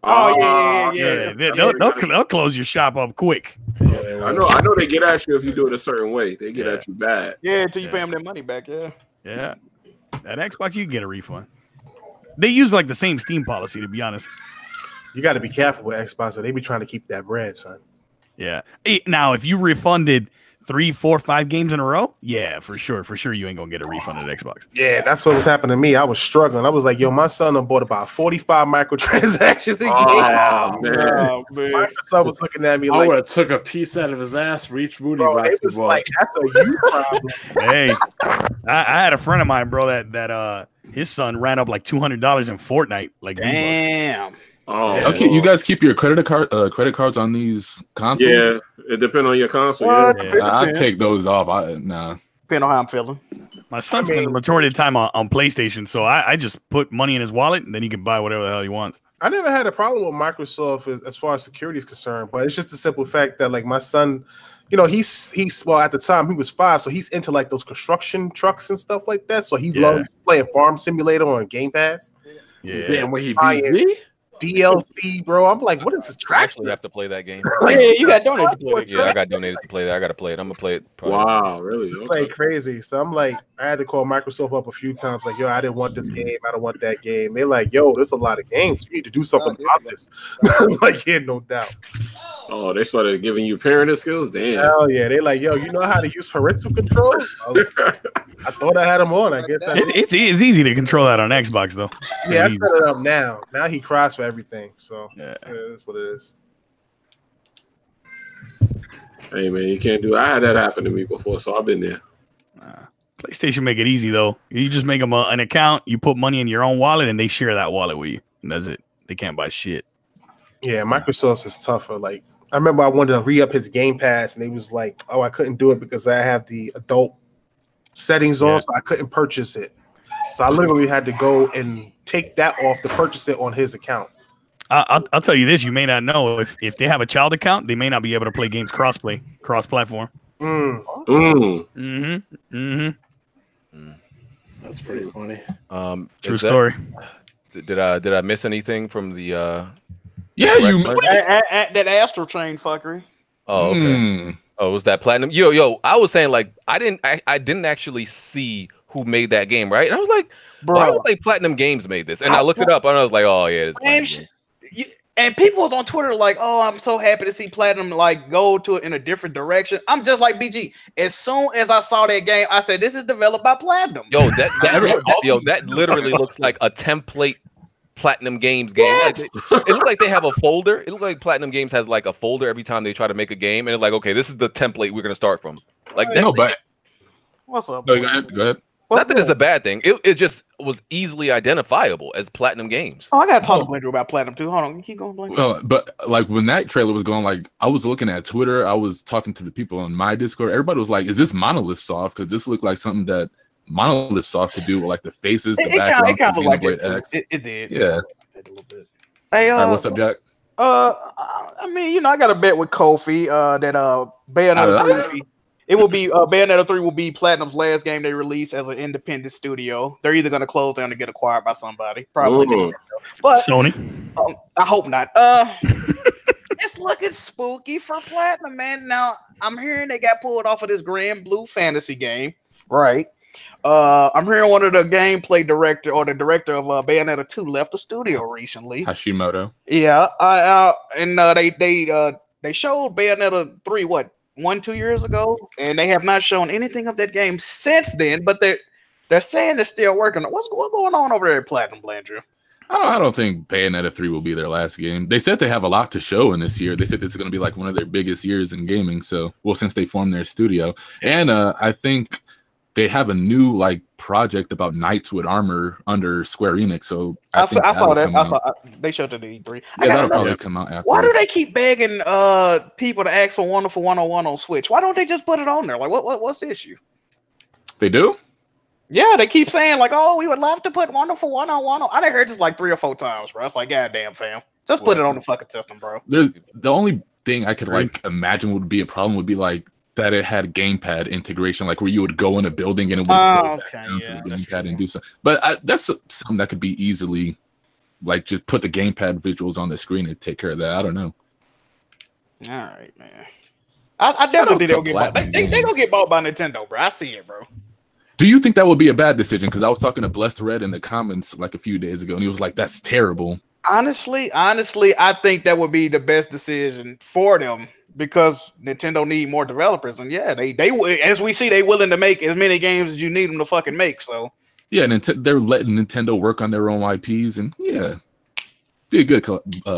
Oh yeah. They'll close your shop up quick. Yeah, I know they get at you if you do it a certain way. They get at you bad. Yeah, until you pay them their money back. Yeah. At Xbox you can get a refund. They use like the same Steam policy, to be honest. You got to be careful with Xbox. They be trying to keep that bread, son. Yeah. Now, if you refunded 3, 4, 5 games in a row, yeah, for sure, you ain't gonna get a refund at Xbox. Yeah, that's what was happening to me. I was struggling. I was like, yo, my son done bought about 45 microtransactions a game. Man. Microsoft was looking at me I like, would have took a piece out of his ass, reach booty box. It was like, that's a you problem. Hey, I had a friend of mine, bro, that his son ran up like $200 in Fortnite. Like, damn. Oh, okay. You guys keep your credit cards on these consoles? Yeah, it depends on your console. I take those off. Depending on how I'm feeling. My son spends the majority of the time on PlayStation, so I just put money in his wallet, and then he can buy whatever the hell he wants. I never had a problem with Microsoft as far as security is concerned, but it's just the simple fact that like my son, you know, he's well at the time he was 5, so he's into like those construction trucks and stuff like that. So he loves playing Farm Simulator on Game Pass. Yeah, damn, when he beat me. DLC, bro. I'm like, what is this track? I actually have to play that game. Yeah, you got donated to play it. Yeah, I got donated to play that. I got to play it. I'm gonna play it. Probably. Wow, really? It's like crazy. So I'm like, I had to call Microsoft up a few times. Like, yo, I didn't want this game. I don't want that game. They're like, yo, there's a lot of games. You need to do something about this. I'm like, yeah, no doubt. Oh, they started giving you parenting skills? Damn. Hell yeah. They're like, yo, you know how to use parental controls? I thought I had them on. I guess it's easy to control that on Xbox, though. Yeah, I set it up now. Now he cries for everything. So yeah, that's what it is. Hey, man, you can't do it. I had that happen to me before, so I've been there. PlayStation make it easy, though. You just make them an account, you put money in your own wallet, and they share that wallet with you. And that's it. They can't buy shit. Yeah, Microsoft is tougher. Like, I remember I wanted to re-up his Game Pass, and he was like, oh, I couldn't do it because I have the adult settings on, so I couldn't purchase it. So I literally had to go and take that off to purchase it on his account. I'll tell you this: you may not know if they have a child account, they may not be able to play games cross-platform. That's pretty funny. True story. Did I miss anything from the? Yeah, you that Astral Chain fuckery. Oh, okay. Oh, was that Platinum? Yo, I was saying like I didn't actually see who made that game, right? And I was like, bro, why would Platinum Games made this? And I looked it up and I was like, oh yeah, it's and people was on Twitter like, oh, I'm so happy to see Platinum like go to it in a different direction. I'm just like BG. As soon as I saw that game, I said, this is developed by Platinum. Yo, that literally looks like a template Platinum Games game. Yes. Like, it looks like they have a folder. It looks like Platinum Games has like a folder every time they try to make a game, and it's like, okay, this is the template we're gonna start from. Like, what's up? No, go ahead. Not that it's a bad thing. It just was easily identifiable as Platinum Games. Oh, I gotta talk to Blander about Platinum too. Hold on, you keep going, Blander. Well, but like when that trailer was going, like I was looking at Twitter, I was talking to the people on my Discord. Everybody was like, "Is this Monolith Soft?" Because this looked like something that Monolith Soft could do with like the faces, the background. It kind of like it did. Yeah. A little bit. Hey, all right, what's up, Jack? I mean, I got a bet with Kofi that Bayonetta 3 it will be Bayonetta 3 will be Platinum's last game they release as an independent studio. They're either going to close down or get acquired by somebody, probably. But Sony. I hope not. It's looking spooky for Platinum, man. Now I'm hearing they got pulled off of this Grand Blue Fantasy game, right? I'm hearing one of the gameplay director or the director of Bayonetta 2 left the studio recently. Hashimoto. Yeah, and they showed Bayonetta 3 1-2 years ago, and they have not shown anything of that game since then. But they're They're saying they're still working. What's going on over there at Platinum, Blandrew? I don't think Bayonetta 3 will be their last game. They said they have a lot to show in this year. They said this is going to be like one of their biggest years in gaming. So, well, since they formed their studio, and I think they have a new like project about Knights with Armor under Square Enix. So I saw that. They showed it to E3. Yeah, that'll probably come out after. Why do they keep begging people to ask for Wonderful 101 on Switch? Why don't they just put it on there? Like, what's the issue? They do? Yeah, they keep saying like, "Oh, we would love to put Wonderful 101 on." I done heard this like 3 or 4 times, bro. It's like, goddamn, fam, just put it on the fucking system, bro. There's the only thing I could like imagine would be a problem would be like that it had gamepad integration, like where you would go in a building and it would go back down to the gamepad and do something. But that's something that could be easily like just put the gamepad visuals on the screen and take care of that. I don't know. All right, man. I definitely think they'll get bought. They gonna get bought by Nintendo, bro. I see it, bro. Do you think that would be a bad decision? Because I was talking to Blessed Red in the comments like a few days ago, and he was like, "That's terrible." Honestly, I think that would be the best decision for them because Nintendo need more developers, and yeah, they as we see, they willing to make as many games as you need them to fucking make. So yeah, they're letting Nintendo work on their own IPs, and yeah, be a good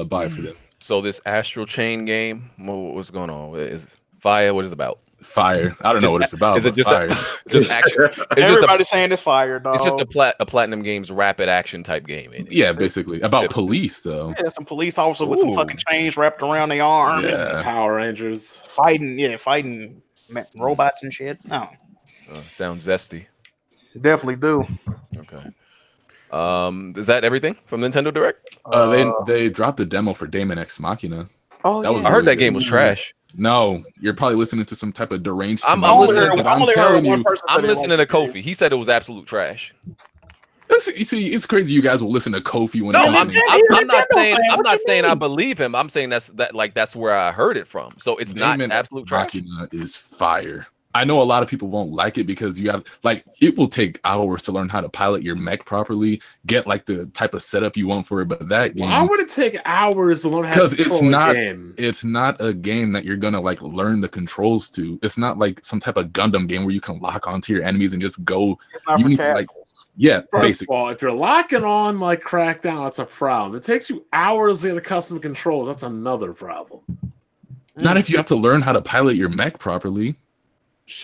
buy for them. So this Astral Chain game, what's going on? Is Fire? What is it about? Fire. I don't know what it's about. Is it just fire? Just action? Everybody's saying it's fire, dog. It's just a Platinum Games rapid action type game. Yeah, basically about police though. Yeah, some police officers with some fucking chains wrapped around their arm. Yeah, Power Rangers fighting robots and shit. No, sounds zesty. Definitely do. Okay. Is that everything from Nintendo Direct? They dropped a demo for Daemon X Machina. Oh, I heard that game was trash. No, you're probably listening to some type of deranged. I'm listening to Kofi. He said it was absolute trash. You see, it's crazy. You guys will listen to Kofi when. I'm not saying I believe him. I'm saying that's where I heard it from. So it's not absolute trash. Machina is fire. I know a lot of people won't like it because you have like it will take hours to learn how to pilot your mech properly, get like the type of setup you want for it. But that game, why would it take hours to learn how to control a game? It's not a game that you're gonna like learn the controls to. It's not like some type of Gundam game where you can lock onto your enemies and just go. You need to, First of all, if you're locking on like Crackdown, that's a problem. It takes you hours to get accustomed to controls. That's another problem. Not if you have to learn how to pilot your mech properly.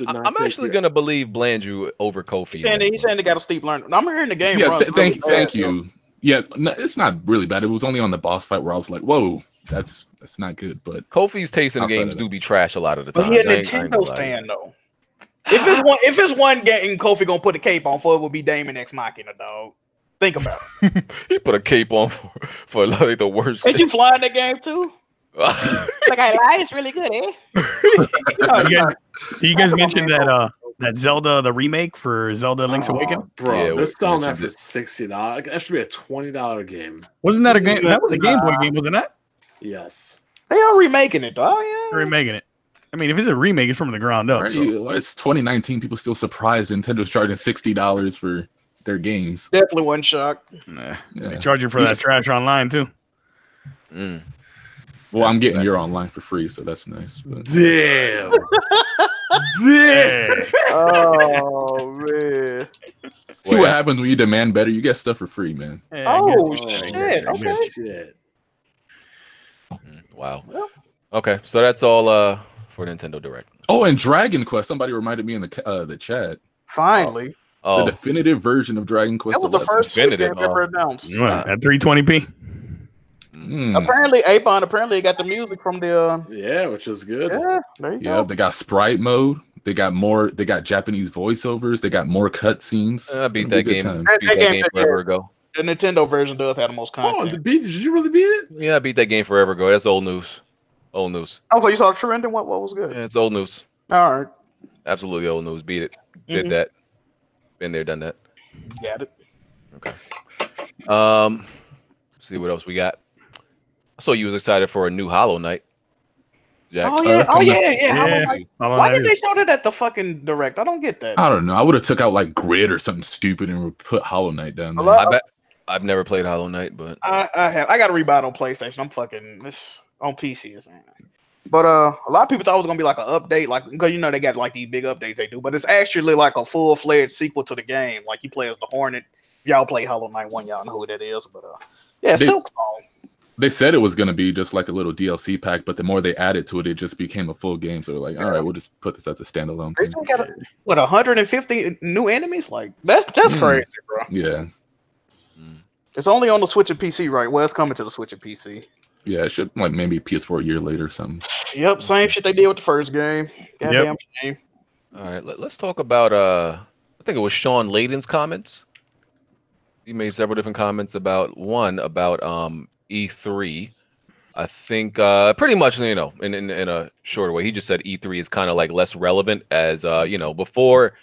I'm actually gonna believe Blandrew over Kofi. He's saying they got a steep learning. I'm hearing the game. Yeah, thank you. Yeah, no, it's not really bad. It was only on the boss fight where I was like, "Whoa, that's not good." But Kofi's taste in games do be trash a lot of the time. But he a Nintendo stand though. If it's one game Kofi gonna put a cape on for, it would be Daemon X Machina, dog. Think about it. He put a cape on for like the worst. Did you fly in that game too? Like I lie, it's really good, eh? You guys mentioned that Zelda, the remake for Zelda Link's Awakening? Bro, they're selling that for $60. That should be a $20 game. Wasn't that a game? That was a Game Boy game, wasn't that? Yes. They are remaking it, though. Yeah. They're remaking it. I mean, if it's a remake, it's from the ground up. Right, so. It's 2019. People still surprised Nintendo's charging $60 for their games. Definitely wasn't shocked. Nah, they charge you for that trash online, too. Well, I'm getting your online for free, so that's nice. But. Damn. Damn. Oh, man. See what happens when you demand better. You get stuff for free, man. Shit. Okay. Wow. Okay, so that's all for Nintendo Direct. Oh, and Dragon Quest. Somebody reminded me in the chat. Finally. The definitive version of Dragon Quest. That was the first game ever announced. At 320p. Apparently, Apon got the music from the which is good. Yeah, there you go. They got sprite mode. They got Japanese voiceovers. They got more cutscenes. I beat that game. Beat that game forever ago. The Nintendo version does have the most content. Did you really beat it? Yeah, I beat that game forever ago. That's old news. Old news. Oh, so you saw trend and what was good? Yeah, it's old news. All right. Absolutely old news. Beat it. Did that. Been there, done that. Got it. Okay. See what else we got. I saw you was excited for a new Hollow Knight. Jack. Oh yeah. Why did they show that at the fucking Direct? I don't get that. I don't know. I would have took out like Grid or something stupid and put Hollow Knight down there. I've never played Hollow Knight, but I have. I got to rebuy it on PlayStation. I'm fucking this on PC. But a lot of people thought it was gonna be like an update, like because you know they got like these big updates they do, but it's actually like a full-fledged sequel to the game. Like you play as the Hornet. If y'all play Hollow Knight 1, y'all know who that is. But yeah, Silk Song. They said it was gonna be just like a little DLC pack, but the more they added to it, it just became a full game. So like, all right, we'll just put this as a standalone. They still got 150 new enemies? Like that's crazy, bro. Yeah. It's only on the Switch and PC, right? Well, it's coming to the Switch and PC. Yeah, it should like maybe PS4 a year later or something. Yep, same shit they did with the first game. Goddamn game. All right, let's talk about I think it was Sean Layden's comments. He made several different comments about E3. I think pretty much, you know, in a shorter way, he just said E3 is kind of like less relevant as you know, before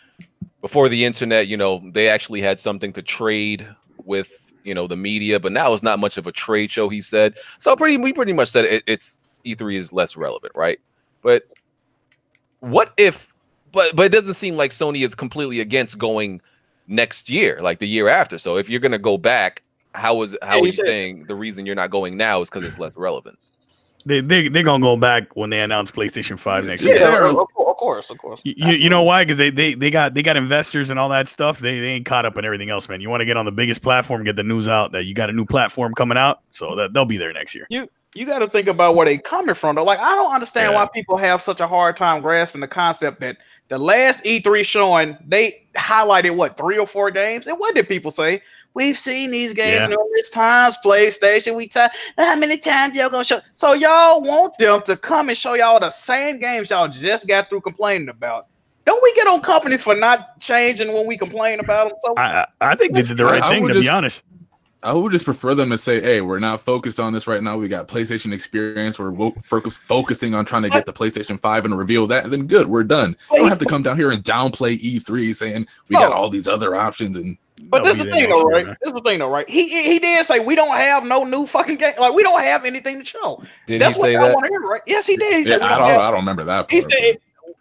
the internet, you know, they actually had something to trade with, you know, the media, but now it's not much of a trade show, he said. So we pretty much said it's E3 is less relevant, right? But what if but it doesn't seem like Sony is completely against going next year, like the year after. So if you're gonna go back, how is he saying the reason you're not going now is because it's less relevant? They're gonna go back when they announce PlayStation 5 next year. Yeah, of course. You know why? Because they got investors and all that stuff. They ain't caught up in everything else, man. You want to get on the biggest platform, get the news out that you got a new platform coming out, so that they'll be there next year. You got to think about where they coming from though. Like I don't understand why people have such a hard time grasping the concept that the last E3 showing they highlighted what 3 or 4 games, and what did people say? We've seen these games numerous times. PlayStation, how many times y'all gonna show? So y'all want them to come and show y'all the same games y'all just got through complaining about. Don't we get on companies for not changing when we complain about them? So I think they did the right thing, to be honest. I would just prefer them to say, hey, we're not focused on this right now. We got PlayStation experience. We're focusing on trying to get the PlayStation 5 and reveal that. And then good, we're done. You don't have to come down here and downplay E3 saying we got all these other options. And but this is the thing, though, right? This is the thing, though, right? He did say we don't have no new fucking game. Like we don't have anything to show. That's what I want to hear, right? Yes, he did. He said, I don't remember that part. He said,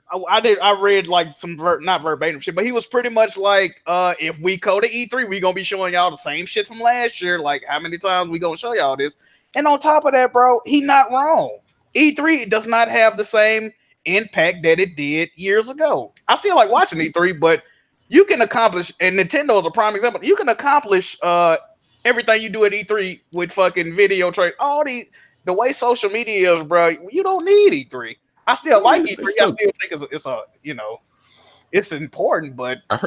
I read like some not verbatim shit, but he was pretty much like, if we go to E3, we gonna be showing y'all the same shit from last year. Like, how many times we gonna show y'all this? And on top of that, bro, he not wrong. E3 does not have the same impact that it did years ago. I still like watching E3, but you can accomplish, and Nintendo is a prime example. You can accomplish everything you do at E3 with fucking video trade. All the way social media is, bro. You don't need E3. I still like E3. I still think it's a you know, it's important, but I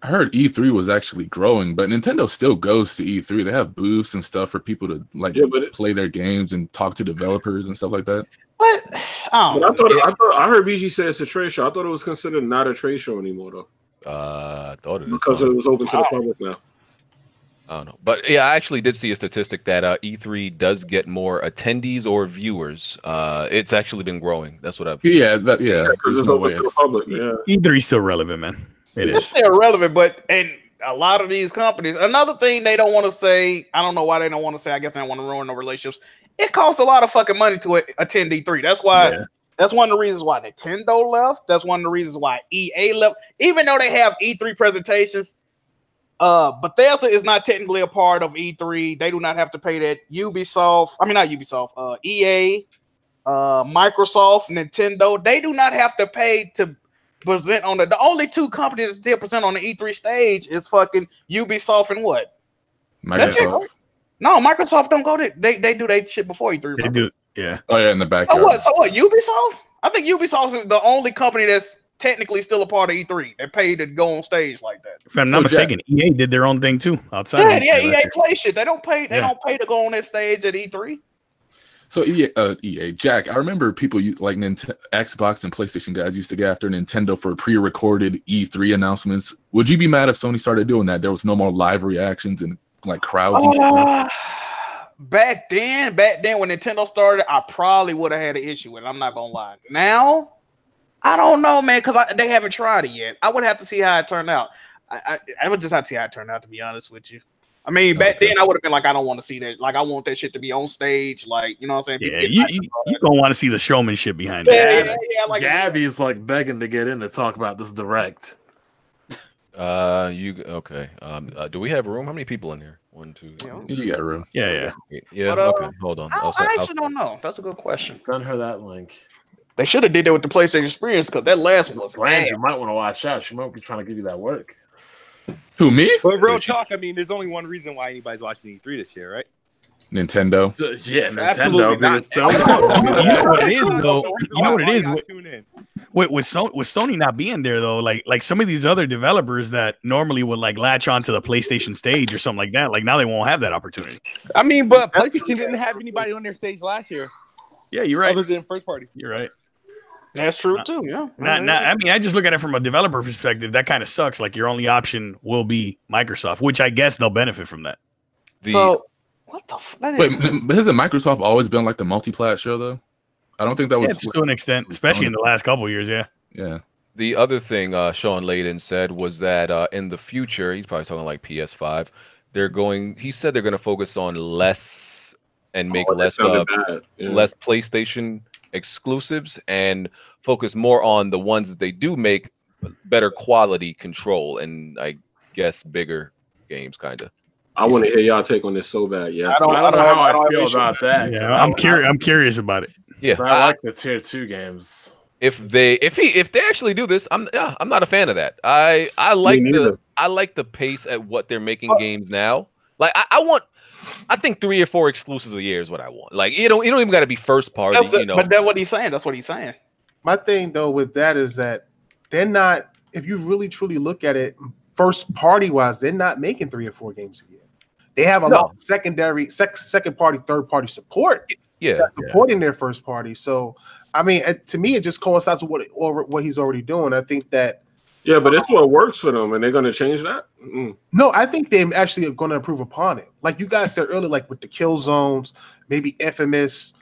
heard E3 was actually growing, but Nintendo still goes to E3. They have booths and stuff for people to like play their games and talk to developers and stuff like that. But I heard BG say it's a trade show. I thought it was considered not a trade show anymore though. I thought it because it was open to the public now. I don't know, but yeah, I actually did see a statistic that E3 does get more attendees or viewers. It's actually been growing. That's what I've. Because it's open to the public. Yeah, E3 is still relevant, man. It's still relevant, but and a lot of these companies. Another thing they don't want to say. I don't know why they don't want to say. I guess they don't want to ruin no relationships. It costs a lot of fucking money to attend E3. That's why. Yeah. That's one of the reasons why Nintendo left. That's one of the reasons why EA left. Even though they have E3 presentations. Bethesda is not technically a part of E3. They do not have to pay that. EA, Microsoft, Nintendo, they do not have to pay to present on the only 2 companies that still present on the E3 stage is fucking Ubisoft and what? Microsoft. That's it, right? No, Microsoft don't go to they do their shit before E3. They do, yeah. Oh yeah, in the backyard. So what? Ubisoft? I think Ubisoft is the only company that's technically still a part of E3. They're paid to go on stage like that. If I'm not mistaken, EA did their own thing too outside. Yeah, EA play shit. They don't pay. They don't pay to go on that stage at E3. So EA, Jack, I remember people like Xbox and PlayStation guys used to get after Nintendo for pre-recorded E3 announcements. Would you be mad if Sony started doing that? There was no more live reactions and like crowds and stuff. Back then when Nintendo started, I probably would have had an issue with it. I'm not gonna lie. Now. I don't know, man, because they haven't tried it yet. I would have to see how it turned out. I would just have to see how it turned out, to be honest with you. I mean, back then I would have been like, I don't want to see that. Like, I want that shit to be on stage. Like, you know what I'm saying? Yeah, you don't want to see the showmanship behind it. Yeah. Like Gabby's like begging to get in to talk about this direct. Okay. Do we have room? How many people in here? 1, 2. You got room. Yeah. But, okay, hold on. I actually don't know. That's a good question. Send her that link. They should have did that with the PlayStation Experience because that last one was Brand, you might want to watch out. She might be trying to give you that work. Who, me? But real talk, I mean, there's only one reason why anybody's watching E3 this year, right? Nintendo. Yeah, Nintendo. You know what it is, though. You know what it is. With Sony not being there, though, like some of these other developers that normally would like latch onto the PlayStation stage or something like that, like now they won't have that opportunity. I mean, but PlayStation didn't have anybody on their stage last year. Yeah, you're right. Other than first party. You're right. That's true too. Yeah. I mean, I just look at it from a developer perspective. That kind of sucks. Like your only option will be Microsoft, which I guess they'll benefit from that. What the fuck? Wait, hasn't Microsoft always been like the multi-plat show though? I don't think that was to an extent, especially in the last couple of years. Yeah. The other thing Sean Layden said was that in the future, he's probably talking like PS5. He said they're going to focus on less and make less PlayStation exclusives and focus more on the ones that they do make better quality control and I guess bigger games, kind of. I want to hear y'all take on this so bad. Yeah, I don't know how I feel about that. Yeah, I'm curious about it. Yeah, I like the tier 2 games. If they actually do this, I'm not a fan of that. I like the pace at what they're making games now. Like I think 3 or 4 exclusives a year is what I want. Like you don't even got to be first party. But that's what he's saying. That's what he's saying. My thing though with that is that they're not. If you really truly look at it, first party wise, they're not making 3 or 4 games a year. They have a lot of second party, third party support. Supporting their first party. So, I mean, to me, it just coincides with what he's already doing. I think that. Yeah, but it's what works for them, and they're going to change that. No, I think they actually are going to improve upon it. Like you guys said earlier, like with the kill zones, maybe Infamous,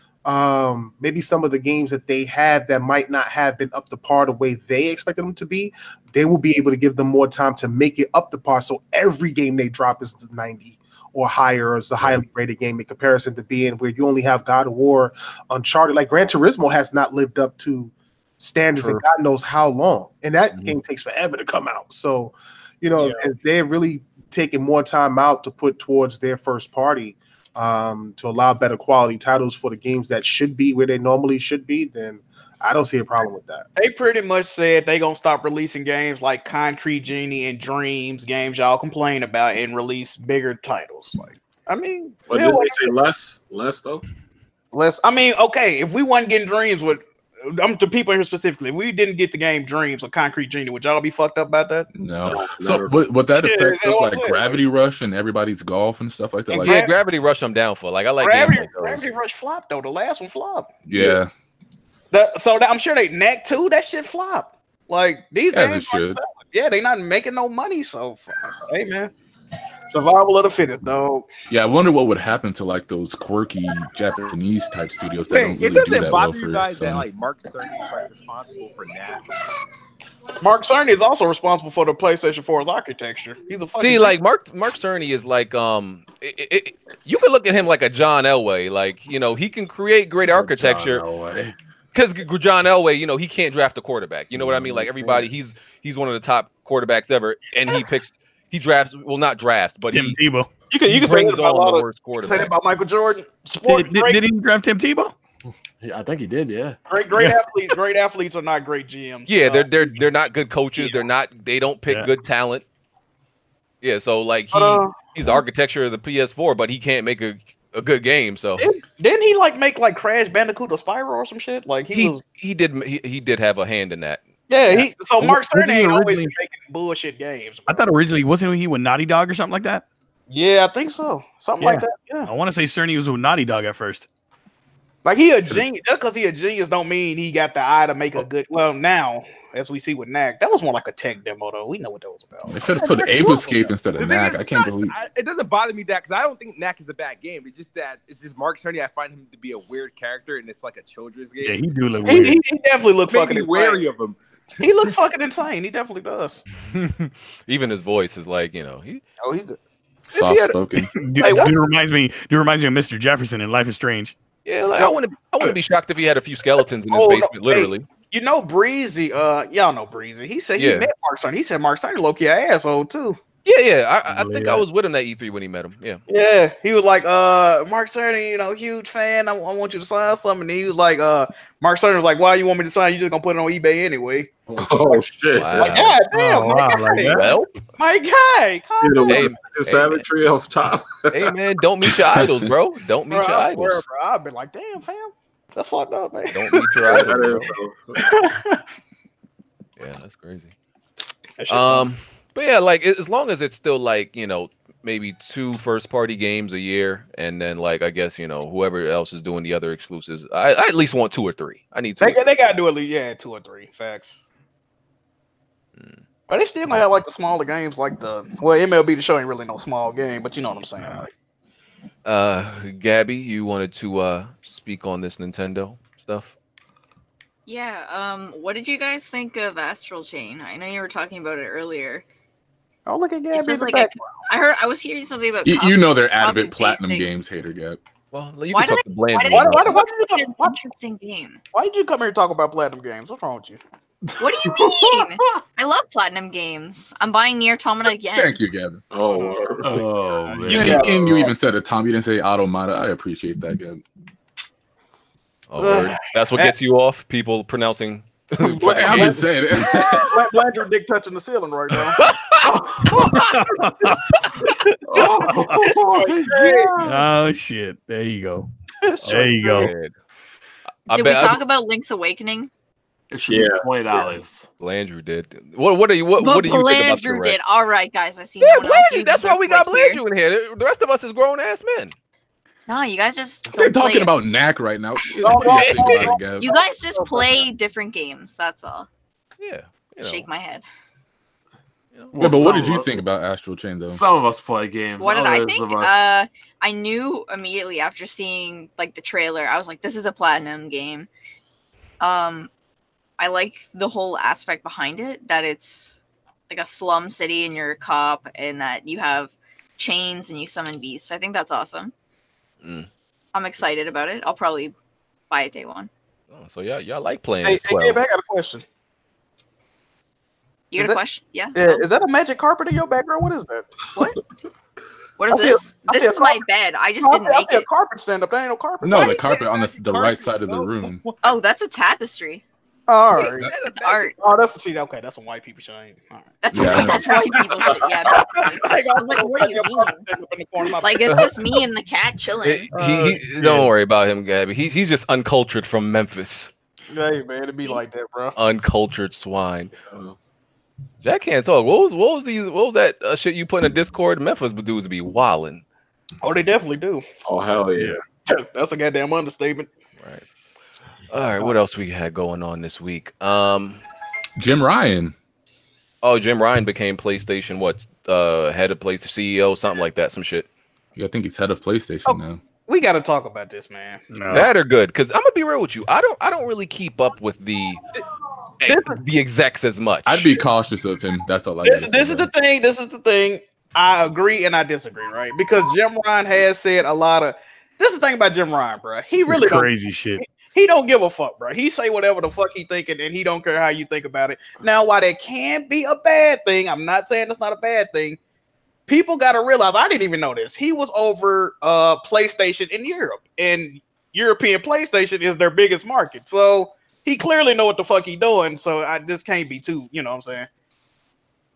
maybe some of the games that they have that might not have been up to par the way they expected them to be. They will be able to give them more time to make it up to par. So every game they drop is 90. Or higher, or is a highly rated game in comparison to being where you only have God of War, Uncharted. Like Gran Turismo has not lived up to standards in God knows how long, and that game takes forever to come out. So, if they're really taking more time out to put towards their first party to allow better quality titles for the games that should be where they normally should be, then I don't see a problem with that. They pretty much said they're going to stop releasing games like Concrete Genie and Dreams, games y'all complain about, and release bigger titles. Like, I mean, but did they say less though? Less. I mean, okay, if we wasn't getting Dreams with, I'm to people here specifically, if we didn't get the game Dreams or Concrete Genie, would y'all be fucked up about that? No. So would that affect stuff like Gravity Rush and everybody's golf and stuff like that? Like, yeah, Gravity Rush I'm down for. Like I like Gravity Rush flopped though. The last one flopped. Yeah. I'm sure they Knack 2, that shit flop. Like these games should. Yeah, they not making no money. So hey man. Survival of the fittest, dog. Yeah, I wonder what would happen to like those quirky Japanese type studios that don't really do that well for you guys that like Mark Cerny is like responsible for Knack. Mark Cerny is also responsible for the PlayStation 4's architecture. He's a fucking like Mark Cerny is like you can look at him like a John Elway. Like he can create great architecture. Because John Elway, he can't draft a quarterback. You know what I mean? Like everybody, he's one of the top quarterbacks ever, and he drafts. Well, not drafts, but Tim Tebow. You can say that about a lot of quarterbacks. Say that about Michael Jordan. Did he draft Tim Tebow? Yeah, I think he did. Yeah. Great athletes. Great athletes are not great GMs. Yeah, they're not good coaches. They don't pick good talent. Yeah, so like he's the architecture of the PS4, but he can't make a good game. So didn't he like make like Crash Bandicoot or Spyro or some shit? Like he did have a hand in that. Yeah, so Mark Cerny ain't always making bullshit games. I thought originally wasn't he with Naughty Dog or something like that? Yeah, I think so. Something like that. Yeah. I want to say Cerny was with Naughty Dog at first. Like he a genius. Just because he a genius don't mean he got the eye to make a good. Well, now as we see with Knack, that was more like a tech demo though. We know what that was about. They should have put Ape Escape instead of Knack. I can't believe it doesn't bother me that because I don't think Knack is a bad game. It's just Mark Cerny. I find him to be a weird character, and it's like a children's game. Yeah, he do look weird. He definitely look fucking wary of him. He looks fucking insane. He definitely does. Even his voice is like he's good. Soft spoken. Dude reminds me of Mr. Jefferson in Life is Strange. Yeah, like I want to be shocked if he had a few skeletons in his basement, literally. Breezy, y'all know Breezy. He said he met Mark Cerny. He said Mark Cerny low-key an asshole too. Yeah. I think I was with him at E3 when he met him. Yeah. Yeah, he was like, Mark Cerny, huge fan. I want you to sign something. And he was like, Mark Cerny was like, why you want me to sign? You just gonna put it on eBay anyway. Oh shit! Wow. Like, God damn, my guy, savagery off top. Hey man, don't meet your idols, bro. Don't meet your idols. Bro, I've been like, damn, fam, that's fucked up, man. Don't meet your idols, bro. Yeah, that's crazy. But yeah, like as long as it's still like maybe 2 first-party games a year, and then like I guess whoever else is doing the other exclusives, I at least want 2 or 3. I need 2. They gotta do at least 2 or 3. Facts. But they still might have like the smaller games, like MLB The Show ain't really no small game, but you know what I'm saying. Gabby, you wanted to speak on this Nintendo stuff? Yeah. What did you guys think of Astral Chain? I know you were talking about it earlier. Oh, look at Gabby. I was hearing something about. They're avid Platinum Games hater, Gab. Well, you can talk to Bland. Interesting game. Why did you come here and talk about Platinum Games? What's wrong with you? What do you mean? I love Platinum Games. I'm buying Nier Automata again. Thank you, Gavin. Oh, and you even said it, Tom. You didn't say Automata. I appreciate that, Gavin. Oh, that's what gets you off? People pronouncing. I'm just saying it. Blanchard dick touching the ceiling right now. Oh shit! There you go. There you go. Did we talk about Link's Awakening? Yeah, $20. Blandrew did. What do you think about Blandrew did? All right, guys. I see. No one else that's why we got Blandrew in here. The rest of us is grown ass men. No, you guys just. They're talking about Knack right now. You guys just play different games. That's all. Yeah. Shake my head. But what did you think about Astral Chain, though? Some of us play games. What did I think? I knew immediately after seeing like the trailer. I was like, "This is a Platinum game." I like the whole aspect behind it. That it's like a slum city, and you're a cop, and that you have chains and you summon beasts. I think that's awesome. I'm excited about it. I'll probably buy it day one. Oh, so y'all like playing this. Hey, I got a question. You got a question? Yeah. Is that a magic carpet in your background? What is that? What is this? This is my bed. I just didn't make it. A carpet stand up. There ain't no carpet. No, the carpet on the right side of the room. Oh, that's a tapestry. All right. That's art. Oh, that's okay. That's some white people shit. All right. That's white people shit. Yeah. I was like, what do you mean? Like it's just me and the cat chilling. Don't worry about him, Gabby. He's just uncultured from Memphis. Hey man, it'd be like that, bro. Uncultured swine. Jack can't talk. What was that shit you put in the Discord? Memphis dudes be wildin'. Oh, they definitely do. Oh hell yeah. That's a goddamn understatement. Right. All right, what else we had going on this week? Jim Ryan. Oh, Jim Ryan became PlayStation head of PlayStation CEO, something like that, some shit. Yeah, I think he's head of PlayStation now. We got to talk about this, man. That are good, because I'm gonna be real with you. I don't really keep up with the execs as much. I'd be cautious of him. That's all I. This is the thing. This is the thing. I agree and I disagree, right? Because Jim Ryan has said a lot of. This is the thing about Jim Ryan, bro. He really crazy shit. He don't give a fuck, bro. He say whatever the fuck he thinking, and he don't care how you think about it. Now, while that can be a bad thing, I'm not saying it's not a bad thing. People got to realize, I didn't even know this. He was over PlayStation in Europe, and European PlayStation is their biggest market. So he clearly know what the fuck he doing. So I just can't be too, you know what I'm saying?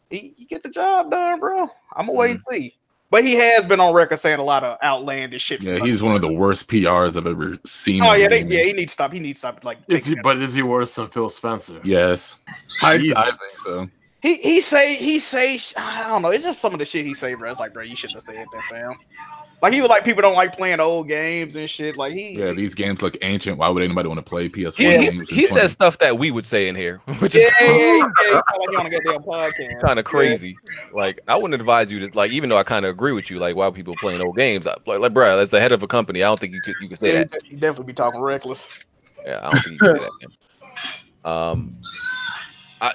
He get the job done, bro. I'm gonna wait and see. But he has been on record saying a lot of outlandish shit. Yeah, he's one of the worst PRs I've ever seen. Oh yeah, he needs to stop. He needs to stop. Like, is he worse than Phil Spencer? Yes, I think so. He say I don't know. It's just some of the shit he say, bro. It's like, bro, you shouldn't have said that, fam. Like he was like, people don't like playing old games and shit. Like these games look ancient. Why would anybody want to play PS1 games? He says stuff that we would say in here, which is like you on a goddamn podcast. Kind of crazy. Like I wouldn't advise you to like, even though I kind of agree with you, like why people playing old games? Like, bro, that's the head of a company. I don't think you can say that. You definitely be talking reckless. Yeah, I don't think you can say that.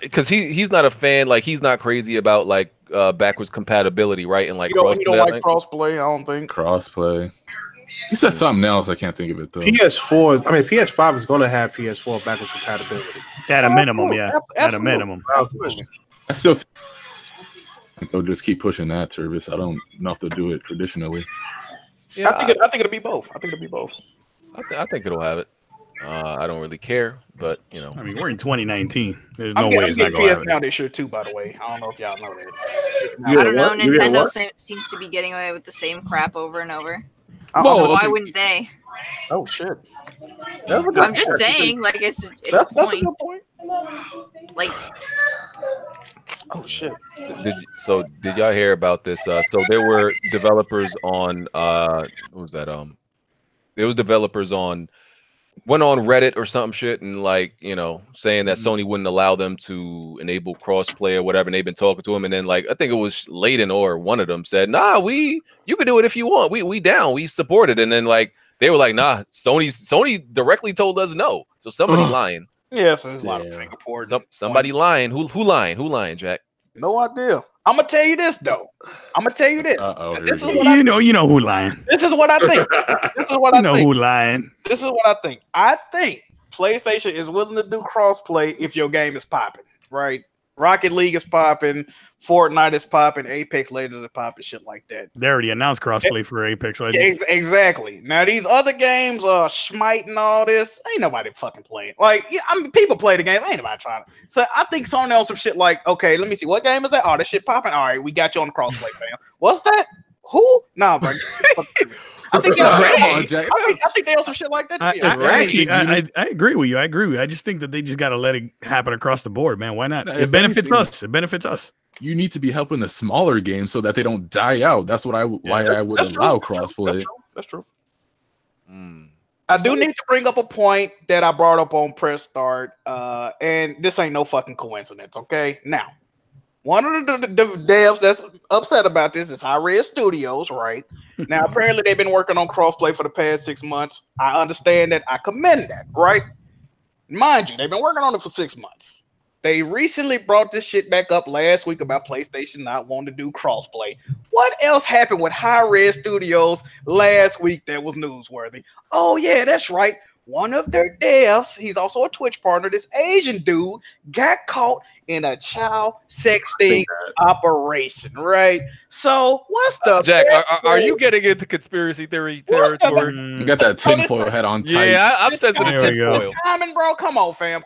Because he's not a fan. Like he's not crazy about like backwards compatibility, right? And like he don't like crossplay. I don't think crossplay. He said something else. I can't think of it though. PS5 is going to have PS4 backwards compatibility at a minimum. Yeah, at a minimum. I still think they'll just keep pushing that service. I don't know if they'll do it traditionally. Yeah, I think it'll be both. I think it'll have it. I don't really care, but you know, I mean, we're in 2019. There's no way it's not going to PS now this year too. By the way, I don't know if y'all know that. I don't know. Nintendo seems to be getting away with the same crap over and over. So why wouldn't they? Oh shit! I'm just saying, like it's a point. That's a good point. Like, oh shit! Did y'all hear about this? So there were developers on what was that? There was developers went on Reddit or some shit and like, you know, saying that Sony wouldn't allow them to enable crossplay or whatever, and they've been talking to him, and then like I think it was Layden or one of them said, nah, you can do it if you want. We down, we support it. And then like they were like, nah, Sony directly told us no. So somebody lying. Yeah, so there's a lot of Singapore. Somebody lying. Who lying? Who lying, Jack? No idea. I'm gonna tell you this though. This is what you know who lying. This is what I think. Who lying. This is what I think. I think PlayStation is willing to do crossplay if your game is popping, right? Rocket League is popping, Fortnite is popping, Apex Legends is popping, shit like that. They already announced crossplay for Apex Legends. Exactly. Now these other games, Smite and all this, ain't nobody fucking playing. Like, I mean, people play the game, ain't nobody trying to. So I think Sony knows some shit like, okay, let me see, what game is that? Oh, this shit popping. All right, we got you on the crossplay, fam. What's that? Who? Nah, bro. I think they know some shit like that. I agree with you. I just think that they just got to let it happen across the board, man. Why not? It benefits us. It benefits us. You need to be helping the smaller games so that they don't die out. That's what I would allow crossplay. That's true. I do need to bring up a point that I brought up on press start, and this ain't no fucking coincidence. Okay, now. One of the devs that's upset about this is Hi-Res Studios, right? Now, apparently they've been working on crossplay for the past 6 months. I understand that. I commend that, right? Mind you, they've been working on it for 6 months. They recently brought this shit back up last week about PlayStation not wanting to do crossplay. What else happened with Hi-Res Studios last week that was newsworthy? Oh, yeah, that's right. One of their devs, he's also a Twitch partner, this Asian dude, got caught in a child sexting operation, right? So what's the Jack? Are you getting into conspiracy theory territory? You got that tinfoil hat on tight. Yeah, I'm sensitive to tinfoil. Timing, bro. Come on, fam.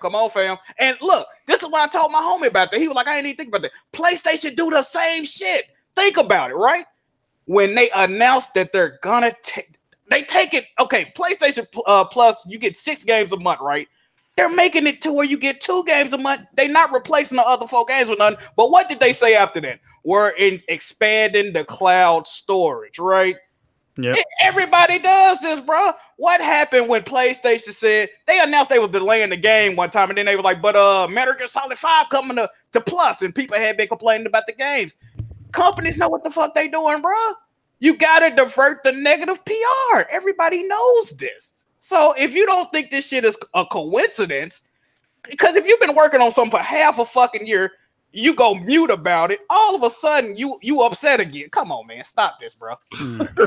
And look, this is what I told my homie about that. He was like, I ain't even think about that. PlayStation do the same shit. Think about it, right? When they announced that they're gonna take it. Okay, PlayStation Plus, you get 6 games a month, right? They're making it to where you get 2 games a month. They're not replacing the other 4 games with nothing. But what did they say after that? We're expanding the cloud storage, right? Yeah. Everybody does this, bro. What happened when PlayStation said they announced they was delaying the game one time, and then they were like, but Metal Gear Solid 5 coming to Plus, and people had been complaining about the games. Companies know what the fuck they doing, bro. You gotta divert the negative PR. Everybody knows this. So if you don't think this shit is a coincidence, because if you've been working on something for half a fucking year, you go mute about it, all of a sudden you upset again. Come on, man. Stop this, bro.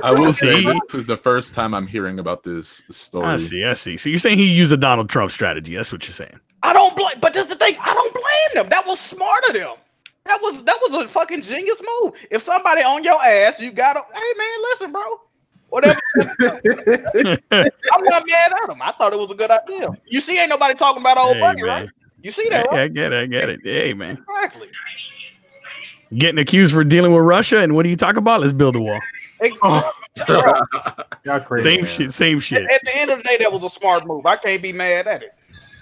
I will say this is the first time I'm hearing about this story. I see. So you're saying he used a Donald Trump strategy. That's what you're saying. I don't blame, but this is the thing. I don't blame them. That was smart of them. That was a fucking genius move. If somebody on your ass, you gotta, hey man, listen, bro. Whatever. I'm not mad at him. I thought it was a good idea. You see, ain't nobody talking about old buddy, right? You see that, right? I get it. Hey, man. Exactly. Getting accused for dealing with Russia, and what do you talk about? Let's build a wall. Exactly. Y'all crazy, same shit. At the end of the day, that was a smart move. I can't be mad at it.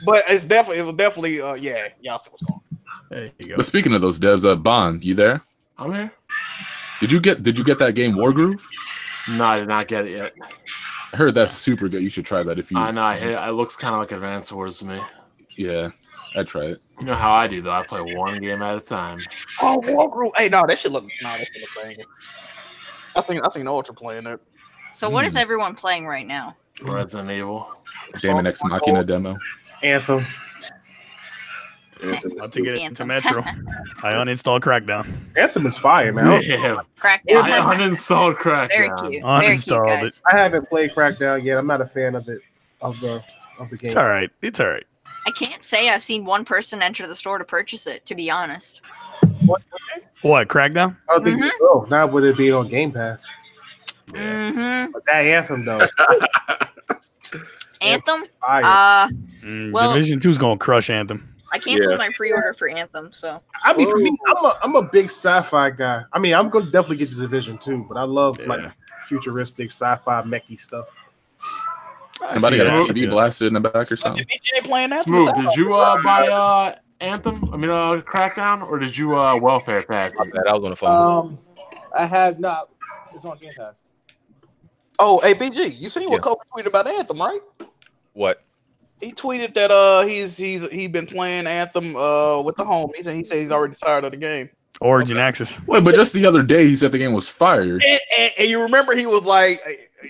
But it was definitely, yeah, y'all see what's going on. There you go. But speaking of those devs, Bond, you there? I'm here. Did you get that game Wargroove? No, I did not get it yet. I heard that's super good. You should try that if you. I know. It looks kind of like Advance Wars to me. Yeah, I'd try it. You know how I do though. I play one game at a time. Oh, Wargroove. Hey, that should look banging. I seen Ultra playing it. So what is everyone playing right now? Resident Evil. Damon Ex Machina demo. Anthem. About to get it into Metro. I uninstalled Crackdown. Anthem is fire, man. Yeah. Crackdown. I uninstalled Crackdown. Very cute. Uninstalled Very cute, it. I haven't played Crackdown yet. I'm not a fan of it, of the game. It's all right. I can't say I've seen one person enter the store to purchase it, to be honest. What? What, Crackdown? I don't think so. Not with it being on Game Pass. Mm-hmm. But that Anthem though. Anthem? Well, Division 2 is gonna crush Anthem. I canceled my pre-order for Anthem, so. I mean, for me, I'm a big sci-fi guy. I mean, I'm gonna definitely get to Division 2, but I love like futuristic sci-fi mechy stuff. Somebody got a TV blasted in the back or something. Playing that. Smooth. Did you buy Anthem? I mean, Crackdown, or did you welfare pass? I was on the phone. I have not. It's on Game Pass. Oh, hey BG, you seen what Kobe tweeted about Anthem, right? What? He tweeted that he been playing Anthem with the homies, and he said he's already tired of the game. Origin Access. Wait, but just the other day he said the game was fire. And you remember he was like,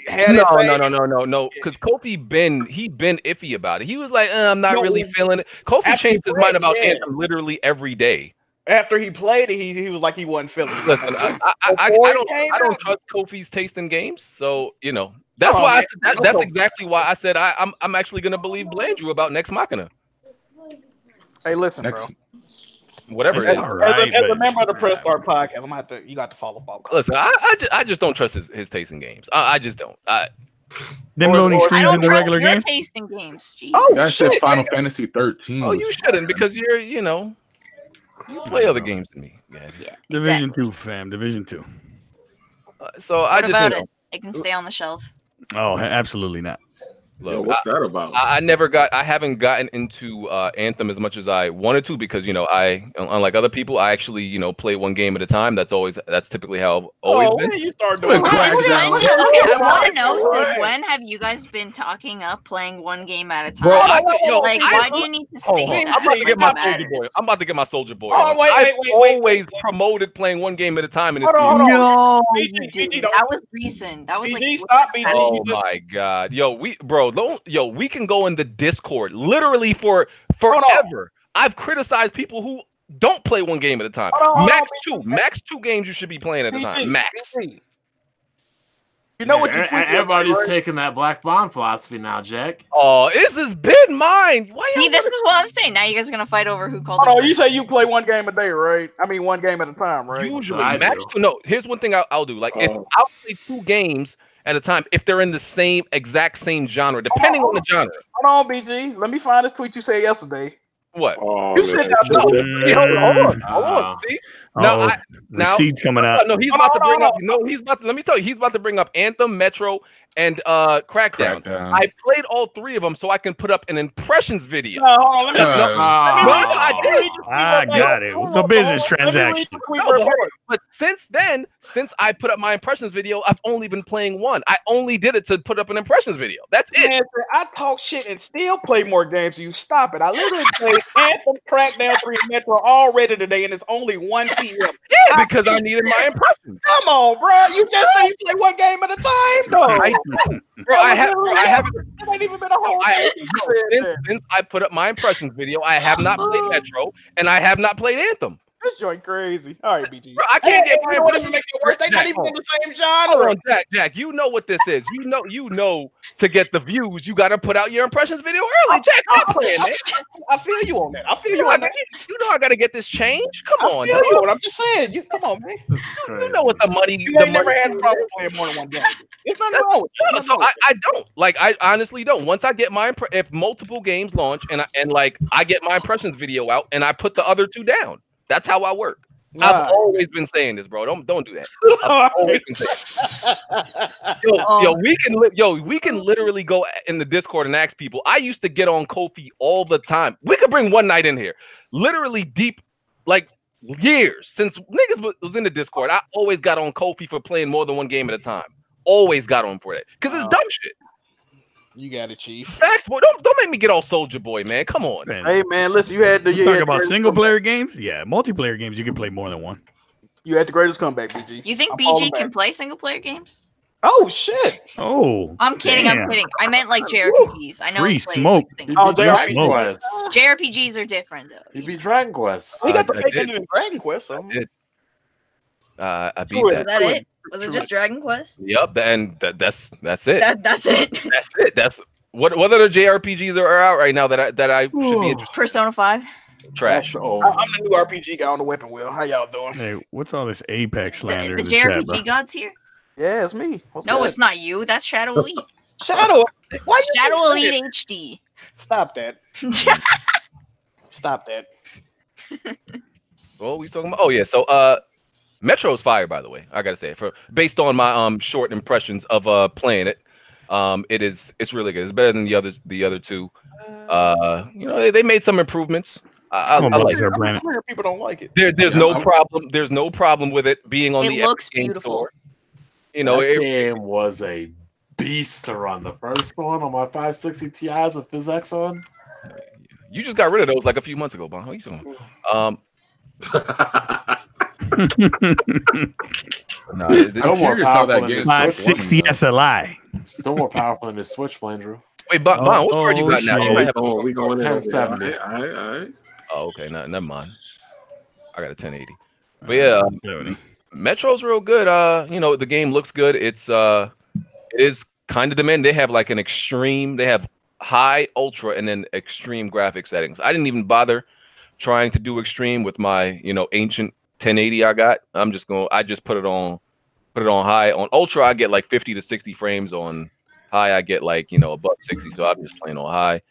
no, because Kofi been iffy about it. He was like, I'm not really feeling it. Kofi changed his mind about Anthem literally every day. After he played it, he was like he wasn't feeling it. Listen, I don't trust Kofi's taste in games, so you know. That's why I said that's exactly why I said I'm actually gonna believe Blandrew about Next Machina. Hey, listen, bro. Whatever. As a member of the Press Start podcast, you got to follow Bob. Listen, I just don't trust his taste in games. I just don't. Them loading screens in the regular games. Taste in games. Jeez. Oh, that said Final Fantasy 13. Oh, you shouldn't because you play other games than me. Yeah, Division 2, fam. Division 2. So what about it? It can stay on the shelf. Oh, absolutely not. Look, what's that about? I haven't gotten into Anthem as much as I wanted to because I, unlike other people, I actually play one game at a time. That's typically how I've always been. You start doing I want to know since when have you guys been talking up playing one game at a time? Bro, why do you need to stay? I'm about to get my Soldier Boy. I'm about to get my Soldier Boy. I've always promoted playing one game at a time in this game. No, that was recent. That was like. Oh my god, we can go in the Discord literally for forever. I've criticized people who don't play one game at a time. Max two games you should be playing at a time. Max. You know what? Everybody's taking that Black Bond philosophy now, Jack. Oh, this has been mine. This is what I'm saying. Now you guys are gonna fight over who called. Oh, you say you play one game a day, right? I mean, one game at a time, right? Usually, Max. No, here's one thing I'll do. Like, if I'll play 2 games at a time if they're in the exact same genre, depending on the genre. Hold on, BG. Let me find this tweet you said yesterday. What? You said that. Hold on. See? Now seeds coming out. No, he's about to bring up. No, he's about to. Let me tell you, he's about to bring up Anthem, Metro, and Crackdown. I played all 3 of them so I can put up an impressions video. I got it. It's a business transaction. But since I put up my impressions video, I've only been playing 1. I only did it to put up an impressions video. That's it. Man, I talk shit and still play more games. So you stop it. I literally played Anthem, Crackdown 3, and Metro already today, and it's only 1 p.m. Yeah, because I needed my impressions. Come on, bro. You just say you play one game at a time, though. I haven't. It ain't even been a whole since I put up my impressions video, I have not played Metro and I have not played Anthem. This joint crazy. All right, BG. Bro, I can't get my impressions. Make it worse. They not even in the same genre. Hold on, Jack. You know what this is. You know. To get the views, you got to put out your impressions video early. Jack, stop playing, man. I feel you on that. You know I got to get this change. Come on. I feel you. I'm just saying. Come on, man. You know what the money. You ain't never had a problem playing more than one game. It's nothing wrong with it. So I don't. Like, I honestly don't. Once I get if multiple games launch and I get my impressions video out and I put the other 2 down. That's how I work. I've always been saying this, bro. Don't do that. I've always been saying we can literally go in the Discord and ask people. I used to get on Kofi all the time. We could bring one night in here, literally deep, like years since niggas was in the Discord. I always got on Kofi for playing more than one game at a time. Always got on for that because it's dumb shit. You got it, Chief. Facts, boy. Don't make me get all Soldier Boy, man. Come on. Man. Hey, man, listen. You had the. You talking about single player games? Yeah, multiplayer games. You can play more than one. You had the greatest comeback, BG. You think BG can play single player games? Oh shit! Oh, I'm kidding. I'm kidding. I meant like JRPGs. I know free smoke. JRPGs are different though. You beat Dragon Quest. We got the fake into Dragon Quest. So. I beat that. Was that it? Was it just Dragon Quest? Yep, and that's it. That's it. That's it. That's what other JRPGs are out right now that I should be interested. Persona 5. Trash. I'm the new RPG guy on the weapon wheel. How y'all doing? Hey, what's all this Apex slander The in the chat, bro? JRPG gods here? Yeah, it's me. No, it's not you. That's Shadow Elite. Shadow. Why you Shadow Elite HD. Stop that. Stop that. What are we talking about? Oh yeah, so Metro's fire, by the way. I gotta say, based on my short impressions of playing it, it's really good. It's better than the other two. You know, they made some improvements. I like it. People don't like it. There's no problem. There's no problem with it being on the. It looks beautiful. Store. You know, that game was a beast to run. The first one on my 560 Ti's with PhysX on. You just got rid of those like a few months ago, Bon. What are you doing? I'm curious how that game 560 SLI. Still more powerful than this Switch plane, Drew. Wait, Bon, what card you got now? You might have we going in 1070. All right. Oh, okay. Never mind. I got a 1080. But yeah, Metro's real good. You know, the game looks good. It is kind of demanding. They have like an extreme. They have high, ultra, and then extreme graphic settings. I didn't even bother trying to do extreme with my, you know, ancient 1080 I got. I just put it on high. On ultra, I get like 50 to 60 frames. On high, I get like, you know, above 60. So I'm just playing on high.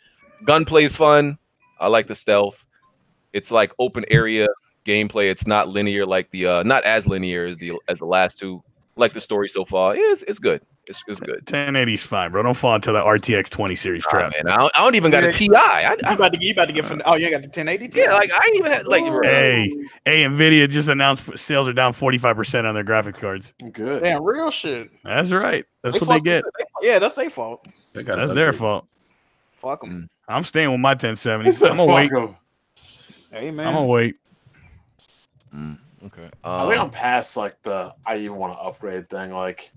Gunplay is fun. I like the stealth. It's like open area gameplay. It's not linear like the not as linear as the last two. Like the story so far. It's good. It's good. 1080's fine, bro. Don't fall into the RTX 20 series trap. Man, I don't even got a TI. You about to get from? Oh, you got the 1080. Yeah, like I ain't even had like. Hey, Nvidia just announced sales are down 45% on their graphics cards. Good. Damn, real shit. That's right. That's what they get. Yeah, that's their fault. That's their fault. Fuck them. I'm staying with my 1070. I'm gonna wait. Hey man, I'm gonna wait. Okay. I think I'm past like the I even want to upgrade thing. Like,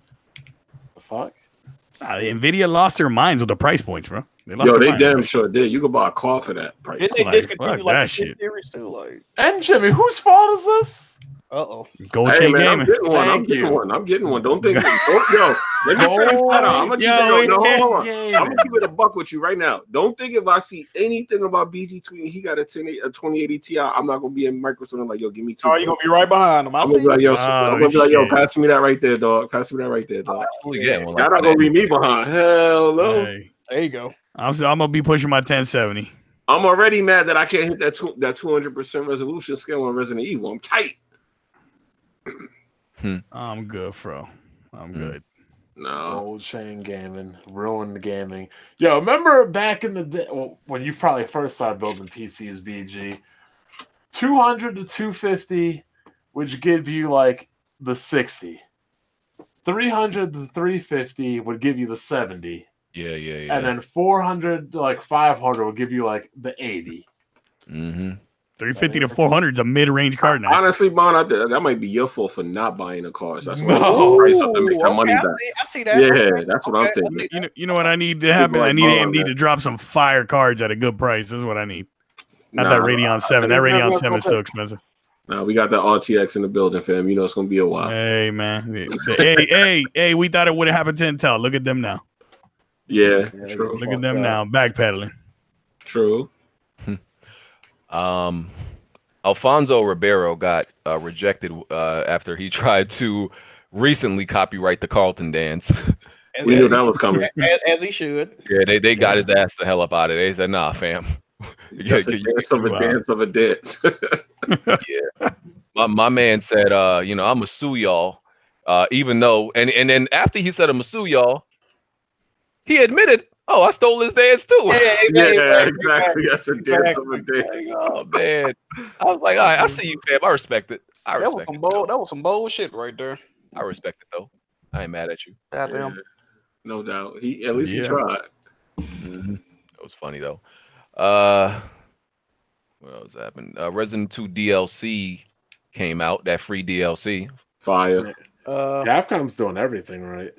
the fuck? Nvidia lost their minds with the price points, bro. They damn sure did. You could buy a car for that price. Didn't they discontinue like that shit? And Jimmy, whose fault is this? Gold Chain Gaming. I'm getting one. Don't think. Yo, let me tell you flat out. I'm gonna keep it a buck with you right now. Don't think if I see anything about BG Tweet, he got a 2080 Ti, I'm not gonna be in Microsoft. I'm like, yo, give me two. Oh, you gonna be right behind him? I'm gonna be like, yo, pass me that right there, dog. Pass me that right there, dog. Y'all not gonna leave me behind. Hell no. Hey. There you go. I'm gonna be pushing my 1070. I'm already mad that I can't hit that 200% resolution scale on Resident Evil. I'm tight. I'm good, bro. I'm good. No. Gold Chain Gaming ruined the gaming. Yo, remember back in the day when you probably first started building PCs, BG, 200 to 250 would give you like the 60. 300 to 350 would give you the 70. Yeah. And then 400 to like 500 will give you like the 80. 350 to 400 is a mid-range card now. Honestly, Bon, that might be your fault for not buying a car. So that's why I price up to make that money back. I see that. Yeah, that's what I'm thinking. You know what I need to happen? I need AMD to drop some fire cards at a good price. This is what I need. Not that Radeon 7. That Radeon 7 is still expensive. Nah, we got the RTX in the building, fam. You know it's gonna be a while. Hey, man. Hey, we thought it would have happened to Intel. Look at them now. Yeah, true. Look at them now, backpedaling. True. Alfonso Ribeiro got rejected after he tried to recently copyright the Carlton dance. We knew that was coming. As he should. Yeah, they got his ass the hell up out of there. They said, nah, fam. That's a dance of a dance. Yeah. My man said, you know, I'm going to sue y'all. Even though, and then after he said I'm going to sue y'all, he admitted, oh, I stole his dance too. Yeah, exactly. That's a dance of a dance. Oh man, I was like, all right, I see you, fam. I respect it. That was some bold shit right there. I respect it though. I ain't mad at you. Goddamn. No doubt. He tried. That was funny though. What else happened? Resident 2 DLC came out. That free DLC. Fire. Capcom's doing everything right.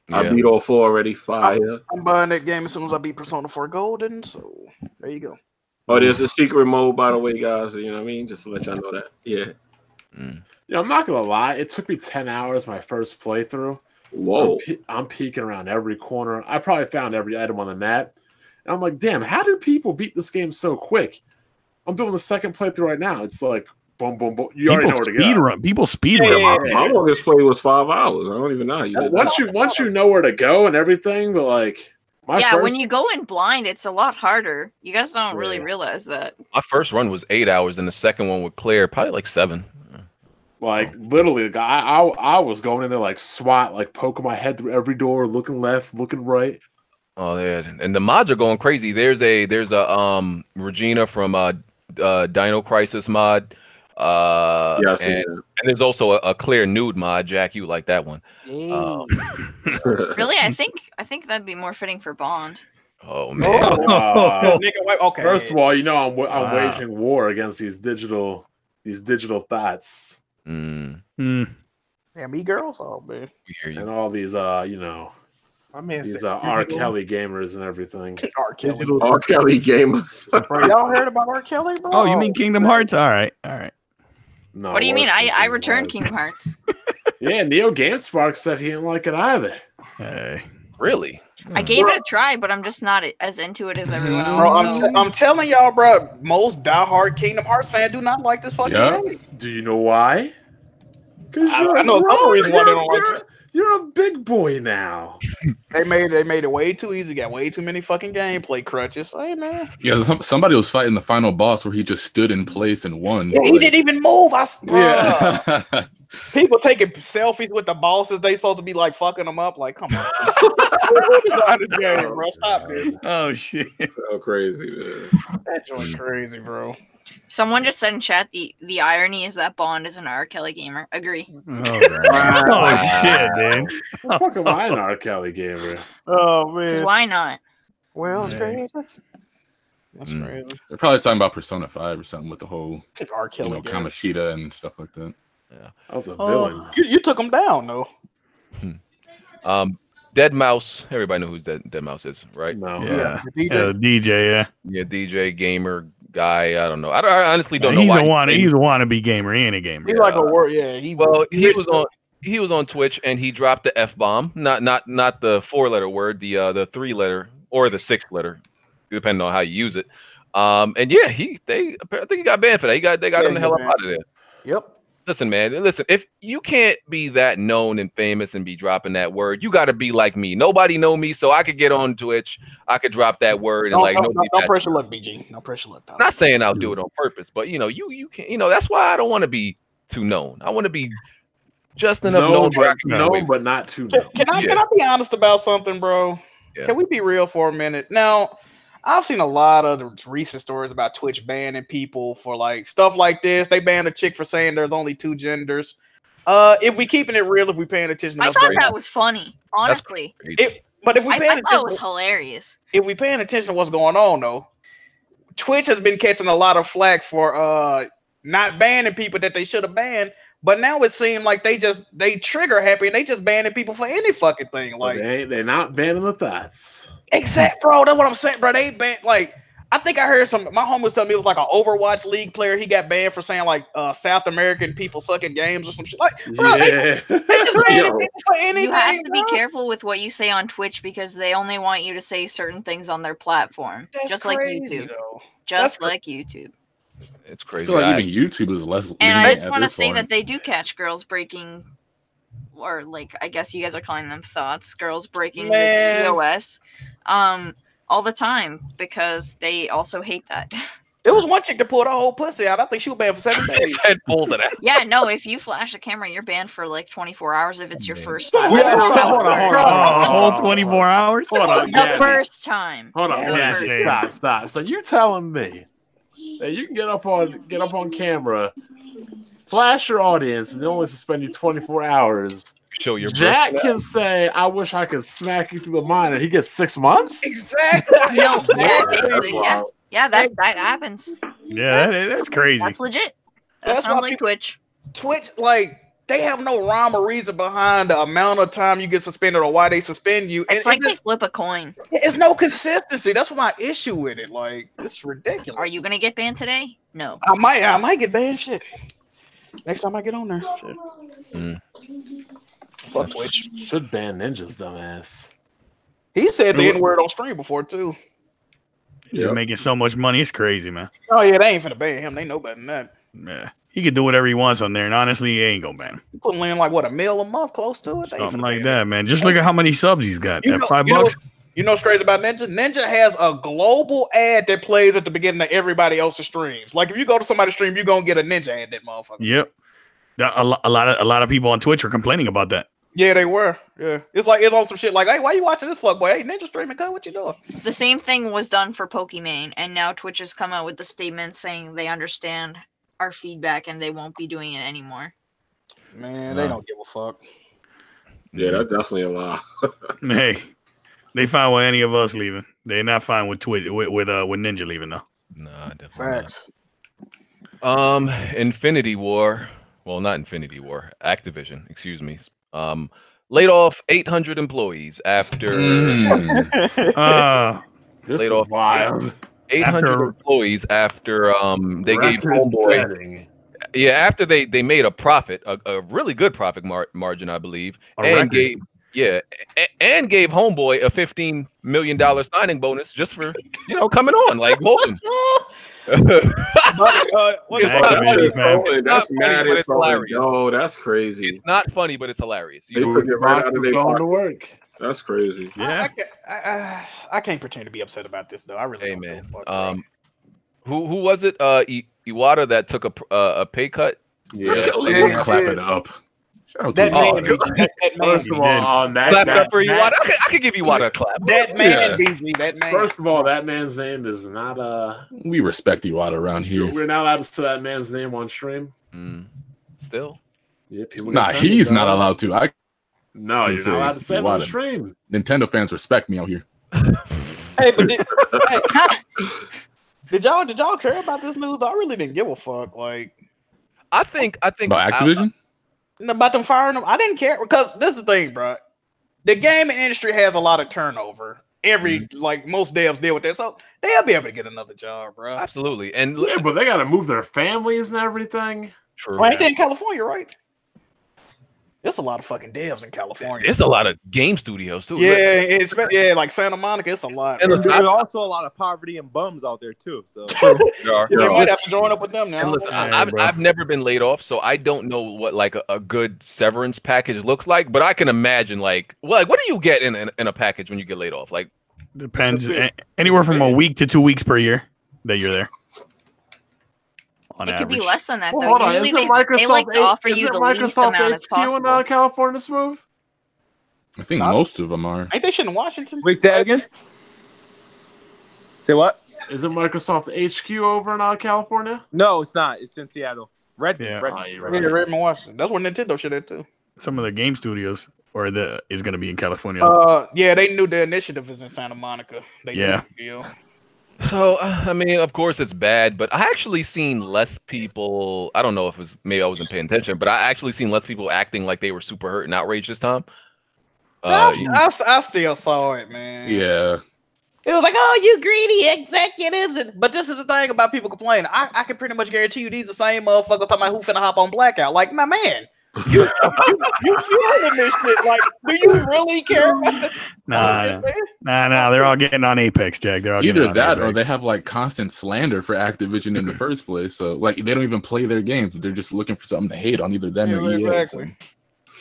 Yeah. I beat all 4 already. Fire. I'm buying that game as soon as I beat Persona 4 Golden. So there you go. Oh, there's a secret mode, by the way, guys. You know what I mean? Just to let y'all know that. Yeah. Yeah, I'm not gonna lie. It took me 10 hours my first playthrough. Whoa. I'm peeking around every corner. I probably found every item on the map. And I'm like, damn, how do people beat this game so quick? I'm doing the second playthrough right now. It's like boom, boom, boom. You already know where to go. People speed run. My longest play was 5 hours. I don't even know how you did that. Once you know where to go and everything, but like when you go in blind, it's a lot harder. You guys don't really realize that. My first run was 8 hours, and the second one with Claire probably like 7. Like literally, I was going in there like SWAT, like poking my head through every door, looking left, looking right. Oh yeah, and the mods are going crazy. There's a Regina from Dino Crisis mod. And there's also a clear nude mod. Jack, you like that one? Really, I think that'd be more fitting for Bond. Oh man! Okay. First of all, you know I'm waging war against these digital thoughts. Damn, girls, oh man, and all these my man these R. Kelly gamers and everything. R. Kelly gamers. Y'all heard about R. Kelly, bro? Oh, you mean Kingdom Hearts? All right. No, what do you mean? I returned Kingdom Hearts. Yeah, Neo GameSpark said he didn't like it either. Really? I gave it a try, but I'm just not as into it as everyone else. Bro, I'm telling y'all, bro, most diehard Kingdom Hearts fan do not like this fucking game. Do you know why? Because I know a couple reasons why they don't like it. You're a big boy now. They made it way too easy. Got way too many fucking gameplay crutches. Hey man. Yeah, somebody was fighting the final boss where he just stood in place and won. Yeah, he didn't even move. People taking selfies with the bosses. They supposed to be like fucking them up. Like, come on. Who designed this game, bro? Stop this. Oh shit. So crazy, man. That joint's crazy, bro. Someone just said in chat the irony is that Bond is an R. Kelly gamer. Agree. Oh shit, man. What the fuck am I an R. Kelly gamer? Oh man. Because why not? Well, it's crazy. That's crazy. They're probably talking about Persona 5 or something with the whole R. Kelly Kamoshida and stuff like that. Yeah, that was a villain. You took him down though. Dead Mouse. Everybody know who Dead Mouse is, right? No. Yeah. DJ. Yeah, DJ gamer guy. I don't know. I honestly don't know. He's a wannabe gamer. He ain't a gamer. He's like a word. Yeah. He was on Twitch and he dropped the F-bomb. Not the 4-letter word. The 3-letter or the 6-letter, depending on how you use it. And yeah, I think he got banned for that. They got him the hell out of there. Yep. Listen, man. Listen, if you can't be that known and famous and be dropping that word, you got to be like me. Nobody know me, so I could get on Twitch. I could drop that word and no pressure, look, BG. No pressure, look. Not saying I'll do it on purpose, but you can't. That's why I don't want to be too known. I want to be just enough known, but not too known. Can I be honest about something, bro? Yeah. Can we be real for a minute? Now, I've seen a lot of recent stories about Twitch banning people for like stuff like this. They banned a chick for saying there's only 2 genders. If we keeping it real, if we paying attention, I thought that was funny, honestly. But if we paying attention, that was hilarious. If we paying attention to what's going on, though, Twitch has been catching a lot of flack for not banning people that they should have banned. But now it seems like they trigger happy and they just banning people for any fucking thing. Like they're not banning the thoughts. Exact, bro. That's what I'm saying, bro. They banned like I think I heard my homie was telling me it was like an Overwatch League player. He got banned for saying like South American people sucking games or some shit. Like, bro, they just banning people for anything. You have to be careful with what you say on Twitch because they only want you to say certain things on their platform, just like YouTube. Just like YouTube. It's crazy. I feel like even YouTube is less. And I just want to say that they do catch girls breaking, or like I guess you guys are calling them thoughts, girls breaking the DOS, all the time because they also hate that. There was one chick that pulled her whole pussy out. I think she was banned for 7 days. Yeah, no. If you flash a camera, you're banned for like 24 hours if it's your first time. Hold on. Whole 24 hours. Hold on. The first time. Hold on. Stop. So you telling me that you can get up on camera, flash your audience, and they only suspend you 24 hours. Show your Jack can say, "I wish I could smack you through the mind," and he gets 6 months. Exactly. No. Yeah. Basically. Yeah. Yeah. That happens. Yeah. That's crazy. That's legit. That sounds like Twitch. Twitch, like. They have no rhyme or reason behind the amount of time you get suspended or why they suspend you. It's like they flip a coin. It's no consistency. That's my issue with it. Like, it's ridiculous. Are you gonna get banned today? No. I might get banned. Shit. Next time I get on there. Shit. Fuck Twitch. Should ban ninjas, dumbass. He said the N-word on stream before too. He's making so much money. It's crazy, man. Oh yeah, they ain't finna ban him. They know better than that. Yeah, he can do whatever he wants on there, and honestly, he ain't gonna ban him. You putting in like what, $1 million a month, close to it. Something like that, man. Just look at how many subs he's got. You At know, $5. You know what's crazy about Ninja? Ninja has a global ad that plays at the beginning of everybody else's streams. Like if you go to somebody's stream, you're gonna get a Ninja ad, that motherfucker. Yep. A lot of people on Twitch were complaining about that. Yeah, they were. Yeah, it's like it's on some shit like, hey, why you watching this fuck boy? Hey, Ninja streaming, cuz what you doing? The same thing was done for Pokimane, and now Twitch has come out with the statement saying they understand our feedback and they won't be doing it anymore. Man, they don't give a fuck. Yeah, that's definitely a lie. Hey, they fine with any of us leaving. They're not fine with Twitch with Ninja leaving though. Nah, definitely Facts. not. Infinity War. Well, not Infinity War. Activision, excuse me. Laid off 800 employees after laid off wild 800 employees after they gave Homeboy. Yeah, after they made a profit, a really good profit margin, I believe, and gave Homeboy a $15 million signing bonus just for coming on. Like, welcome. That's mad. It's hilarious. No, that's crazy. It's not funny, but it's hilarious. They forget right out of their going to work. That's crazy. Yeah, I can't pretend to be upset about this though. I really. Hey man, who was it? Iwata that took a pay cut. Yeah, let's clap it up. That man, first of all, clap up for Iwata. I could give Iwata a clap. That man, BG, that man. First of all, that man's name is not We respect Iwata around here. We're not allowed to say that man's name on stream. Still. Yeah, nah, he's not allowed to. No, you're not allowed to say it on stream. Nintendo fans respect me out here. Hey, but did y'all care about this news? I really didn't give a fuck. Like, I think about Activision. About them firing them, I didn't care because this is the thing, bro. The gaming industry has a lot of turnover. Like most devs deal with that, so they'll be able to get another job, bro. Absolutely, and yeah, but they got to move their families and everything. True. Well, ain't they in California, right? There's a lot of fucking devs in California. There's a lot of game studios too. Yeah, like Santa Monica, it's a lot. And there's also a lot of poverty and bums out there too. So they might have to join up with them now. And listen, I've never been laid off, so I don't know what like a good severance package looks like. But I can imagine like what do you get in a package when you get laid off? Like depends, anywhere from a week to 2 weeks per year that you're there. It could be less than that, though. Usually they like to offer you the least amount as possible. In California Smooth? I think most of them are. Ain't they shit in Washington? Wait, say that again? Say what? Is it Microsoft HQ over in California? No, it's not. It's in Seattle. Redmond, Redmond, Washington. That's where Nintendo shit at, too. Some of the game studios is going to be in California. Yeah, they knew the initiative is in Santa Monica. So, I mean, of course it's bad, but I actually seen less people. I don't know if it was maybe I wasn't paying attention, but I actually seen less people acting like they were super hurt and outraged this time. I still saw it, man. Yeah. It was like, oh, you greedy executives. But this is the thing about people complaining. I can pretty much guarantee you these the same motherfuckers talking about who finna hop on Blackout. Like, my man. You feeling this shit? Like, do you really care about this? Nah. They're all getting on Apex, Jack. They're all either that or they have like constant slander for Activision in the first place. So like they don't even play their games. They're just looking for something to hate on either them or EA. Exactly.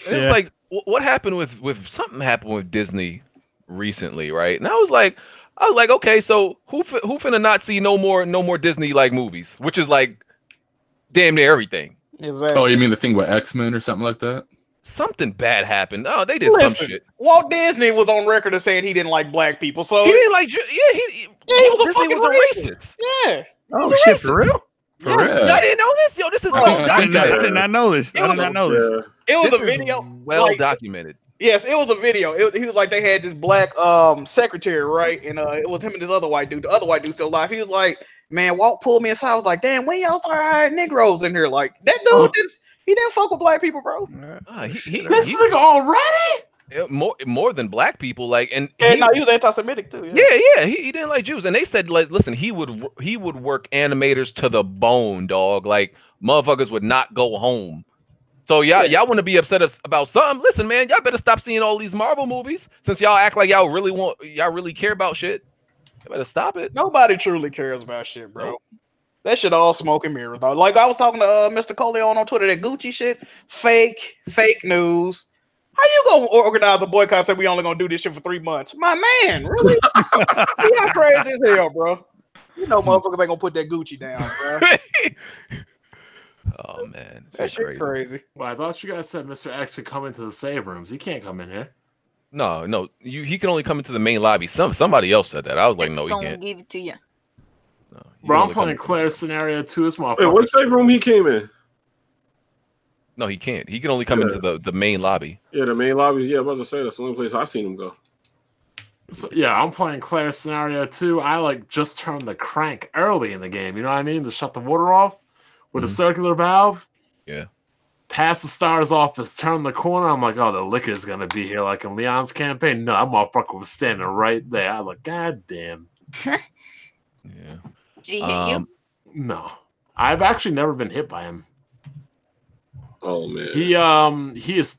So. It's like what happened with something happened with Disney recently, right? And I was like, okay, so who finna not see no more Disney like movies, which is like damn near everything. Exactly. Oh, you mean the thing with X-Men or something like that? Something bad happened. Oh, they did some shit. Walt Disney was on record as saying he didn't like black people. So he didn't like. He was a fucking racist. Yeah. Oh shit, for real? For real? I didn't know this. Yo, this is. I did not know this. I did not know this. It was a video. Well documented. Yes, it was a video. He was like, they had this black secretary, right? And it was him and this other white dude. The other white dude still alive. He was like, man, Walt pulled me aside. I was like, damn, when y'all start hiring Negroes in here? Like, that dude didn't fuck with black people, bro. This nigga already? More than black people, like, and he was anti-Semitic too. Yeah, he didn't like Jews, and they said, like, listen, he would work animators to the bone, dog. Like, motherfuckers would not go home. So y'all want to be upset about something? Listen, man, y'all better stop seeing all these Marvel movies since y'all act like y'all really care about shit. You better stop it. Nobody truly cares about shit, bro. That shit all smoke and mirrors, though. Like I was talking to Mr. Coleon on Twitter, that Gucci shit, fake news. How you gonna organize a boycott and say we only gonna do this shit for 3 months? My man, really? You crazy as hell, bro. You know motherfuckers ain't gonna put that Gucci down, bro. Oh man, that shit crazy. Well, I thought you guys said Mr. X could come into the save rooms. He can't come in here. No, he can only come into the main lobby. Somebody else said that. I was like, no, he can't. Give it to you. No, bro, I'm playing Claire scenario 2. This motherfucker. Wait, what save room he came in? No, he can't. He can only come into the main lobby. Yeah, the main lobby. Yeah, I was about to say that's the only place I seen him go. So, yeah, I'm playing Claire scenario 2. I like just turned the crank early in the game. You know what I mean? To shut the water off with a circular valve. Yeah. Past the Star's office, turn the corner. I'm like, oh, the liquor's gonna be here, like in Leon's campaign. No, that motherfucker was standing right there. I was like, God damn. Yeah. Did he hit you? No, I've actually never been hit by him. Oh man. He is.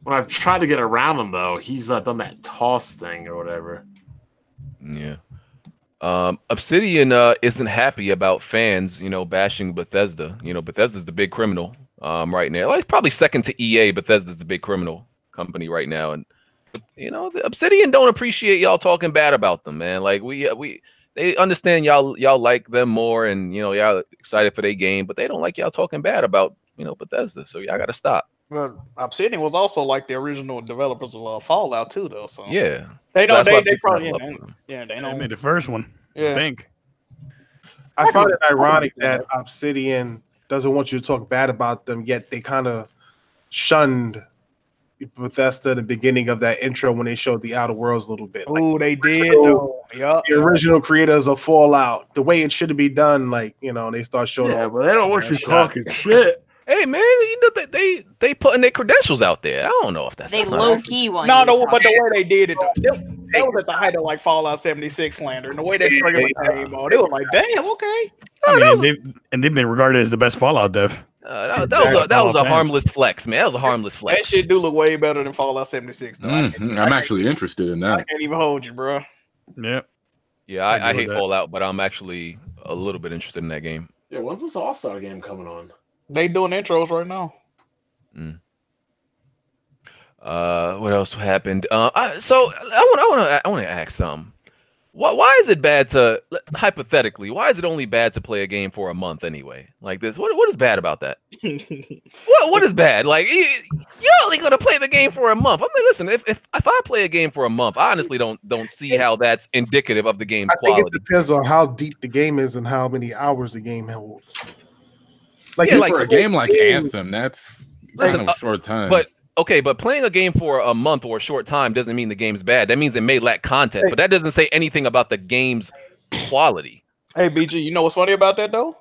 When I've tried to get around him though, he's done that toss thing or whatever. Yeah. Obsidian isn't happy about fans, bashing Bethesda. Bethesda's the big criminal right now. Like probably second to EA. Bethesda's the big criminal company right now, and the Obsidian don't appreciate y'all talking bad about them, man. Like they understand y'all like them more, and y'all excited for their game, but they don't like y'all talking bad about Bethesda. So y'all got to stop. Well, Obsidian was also like the original developers of Fallout too, though. So yeah, they don't. So they probably they made the first one. Yeah. I think. I find it ironic that Obsidian doesn't want you to talk bad about them, yet they kind of shunned Bethesda at the beginning of that intro when they showed the Outer Worlds a little bit. Oh, they did. The original creators of Fallout, the way it should be done, they start showing. Yeah, but they don't want you talking shit. Hey man, they putting their credentials out there. I don't know if that's they low key one. No, but the way they did it, they was at the height of like Fallout 76 slander, and the way they triggered the game on, they were like, damn, okay. I mean, they've been regarded as the best Fallout dev. That was a harmless flex, man. That was a harmless flex. That shit do look way better than Fallout 76, though. I'm actually interested in that. I can't even hold you, bro. Yep. Yeah, I hate Fallout, but I'm actually a little bit interested in that game. Yeah, when's this All-Star game coming on? They doing intros right now. What else happened? So I want to ask why is it bad to hypothetically? Why is it only bad to play a game for a month anyway? Like this, what is bad about that? what is bad? Like you're only gonna play the game for a month. I mean, listen, if I play a game for a month, I honestly don't see how that's indicative of the game's quality. I think it depends on how deep the game is and how many hours the game holds. Like for a game like Anthem, that's kind of a short time. But playing a game for a month or a short time doesn't mean the game's bad. That means it may lack content, but that doesn't say anything about the game's quality. Hey, BG, you know what's funny about that though?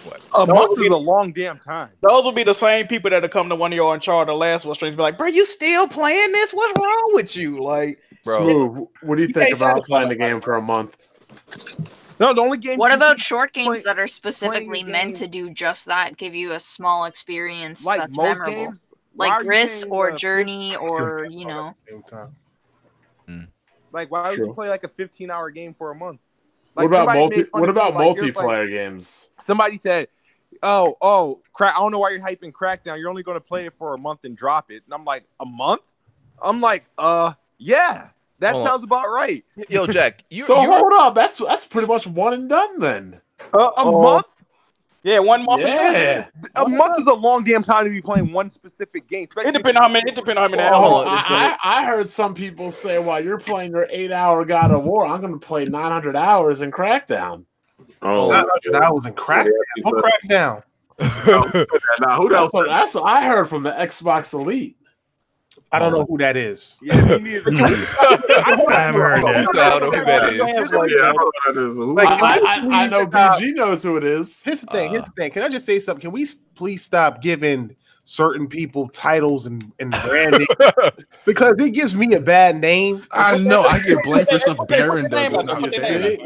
What? A month is a long damn time. Those will be the same people that will come to one of your Uncharted last one streams, be like, "Bro, you still playing this? What's wrong with you?" Like, bro, Smooth, what do you think about playing the game for a month? No, the only game. What about short games that are specifically meant to do just that? Give you a small experience that's memorable, games? Like Gris or Journey, or Like, why would you play like a 15-hour game for a month? Like, what about multiplayer games? Somebody said, "Oh, I don't know why you're hyping Crackdown. You're only going to play it for a month and drop it." And I'm like, "A month?" I'm like, yeah. That sounds about right. Yo, Jack. Hold up. That's pretty much one and done then. A month? Yeah, 1 month. Yeah. A month is a long damn time to be playing one specific game. It depends on how many hours. I heard some people say, while you're playing your 8-hour God of War, I'm going to play 900 hours in Crackdown. Oh, 900 hours in Crackdown? Who Crackdown? That's what I heard from the Xbox Elite. I don't know who that is. Yeah, me neither. I haven't heard that. I don't know who that is. I know BG knows who it is. Here's the thing. Can I just say something? Can we please stop giving certain people titles and branding? Because it gives me a bad name. I know. I get blamed for stuff Baron does.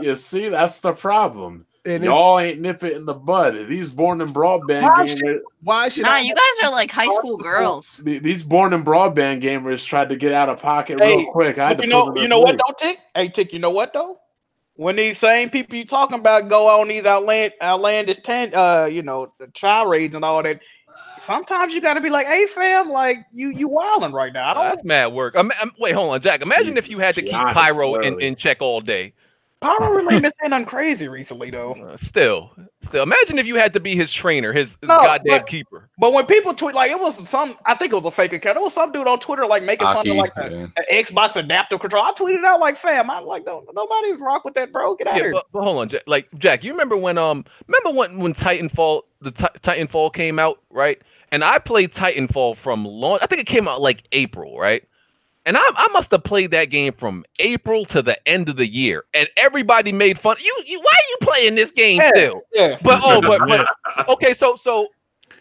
You see, that's the problem. And y'all ain't nip it in the bud. These Born in Broadband gamers. You guys are like high school girls. These Born in Broadband gamers tried to get out of pocket real quick. I had to you know what though, Tick? Hey, Tick, you know what though? when these same people you talking about go on these outlandish trial raids and all that, sometimes you got to be like, hey fam, like you wilding right now. That's mad work. Wait, hold on, Jack. Imagine if you had to keep Pyro in check all day. Pyro really been saying nothing crazy recently though. Still, imagine if you had to be his trainer, his goddamn keeper. But when people tweet, like it was I think it was a fake account. It was some dude on Twitter like making fun of like an Xbox adaptive control. I tweeted out like, fam, I'm like, nobody rock with that, bro. Get out of here. But hold on, Jack. Like Jack, you remember when when Titanfall Titanfall came out, right? And I played Titanfall from launch. I think it came out like April, right? And I must have played that game from April to the end of the year, and everybody made fun. You why are you playing this game still? Yeah. But okay, so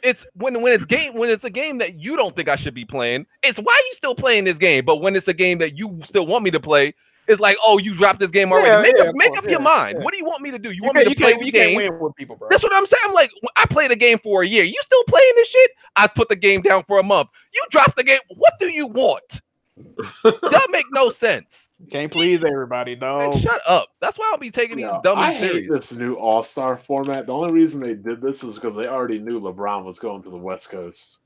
it's when it's a game that you don't think I should be playing, it's why are you still playing this game? But when it's a game that you still want me to play, it's like, oh, you dropped this game already. Make up your mind. Yeah. What do you want me to do? You want me to play the game? Win with people, bro. That's what I'm saying. I'm like, I played the game for a year. You still playing this shit? I put the game down for a month. You dropped the game. What do you want? That make no sense. Can't please everybody, dog. Man, shut up. That's why I'll be taking these dummies serious. I hate this new All-Star format. The only reason they did this is because they already knew LeBron was going to the West Coast.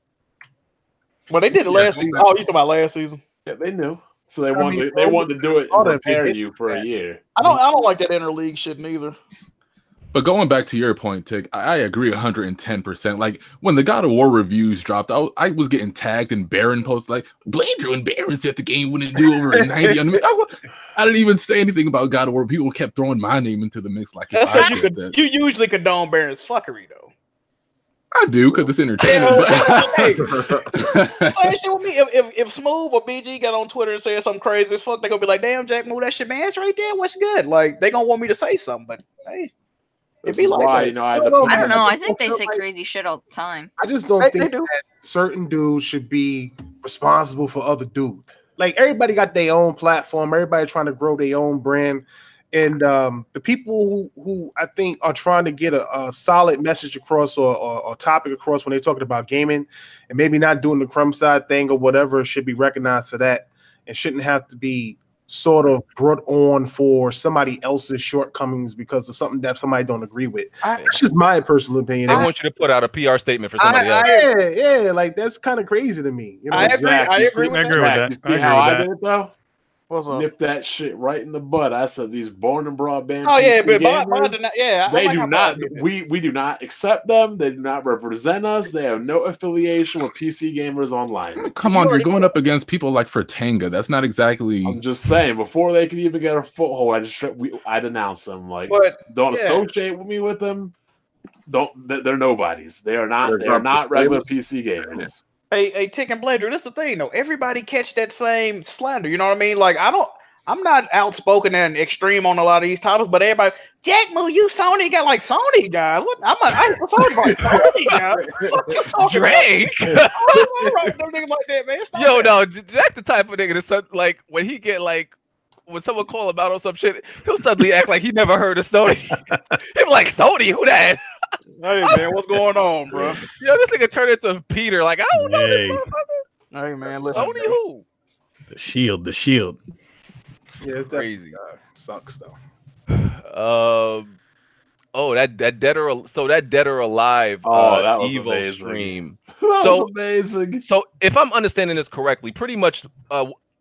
Well, they did it last season. Oh, you talking about last season? Yeah, they knew. So they wanted to do it and prepare you for a year. I don't like that interleague shit neither. But going back to your point, Tick, I agree 110%. Like when the God of War reviews dropped, I was getting tagged in Baron posts like Blandrew and Baron said the game wouldn't do over a 90 on me. I didn't even say anything about God of War. People kept throwing my name into the mix. Like you usually condone Baron's fuckery though. I do because it's entertaining. If Smooth or BG got on Twitter and said something crazy as fuck, they're gonna be like, "Damn, Jack, move that shit, man. It's right there. What's good?" Like they gonna want me to say something, but hey. It'd be like why, I don't know. I think they say crazy shit all the time. I just don't think that certain dudes should be responsible for other dudes. Like everybody got their own platform. Everybody trying to grow their own brand. And the people who I think are trying to get a solid message across or topic across when they're talking about gaming and maybe not doing the crumb side thing or whatever should be recognized for that and shouldn't have to be sort of brought on for somebody else's shortcomings because of something that somebody don't agree with. That's just my personal opinion. They want you to put out a PR statement for somebody else. Yeah, like that's kind of crazy to me. You know? I agree with that. You see how I did it though? Nip that shit right in the butt. I said these born and broadband. Oh yeah, but they do not. We do not accept them. They do not represent us. They have no affiliation with PC gamers online. Come on, you're going up against people like Fratanga. That's not exactly. I'm just saying. Before they could even get a foothold, I denounced them. Like, don't associate with me with them. They're nobodies. They are not. They are not regular PC gamers. Hey, Tick and Blandrew, this is the thing, though. Everybody catch that same slander. You know what I mean? Like, I'm not outspoken and extreme on a lot of these topics, but everybody, Jack Moo, you Sony guy, like Sony guys. What? I talking about Sony guys. Fuck you talking Drake. About? Them niggas like that, man. Yo, no, Jack the type of nigga that's like when he get like when someone call him out on some shit, he'll suddenly act like he never heard of Sony. He'll be like, Sony, who that? Hey man, what's going on, bro? Yo, this nigga turned into Peter. Like, I don't know this motherfucker. Hey man, listen. Sony who? The shield. Yeah, it's crazy. Sucks though. That Dead or Alive that was Evo amazing. stream. That was amazing. So if I'm understanding this correctly, pretty much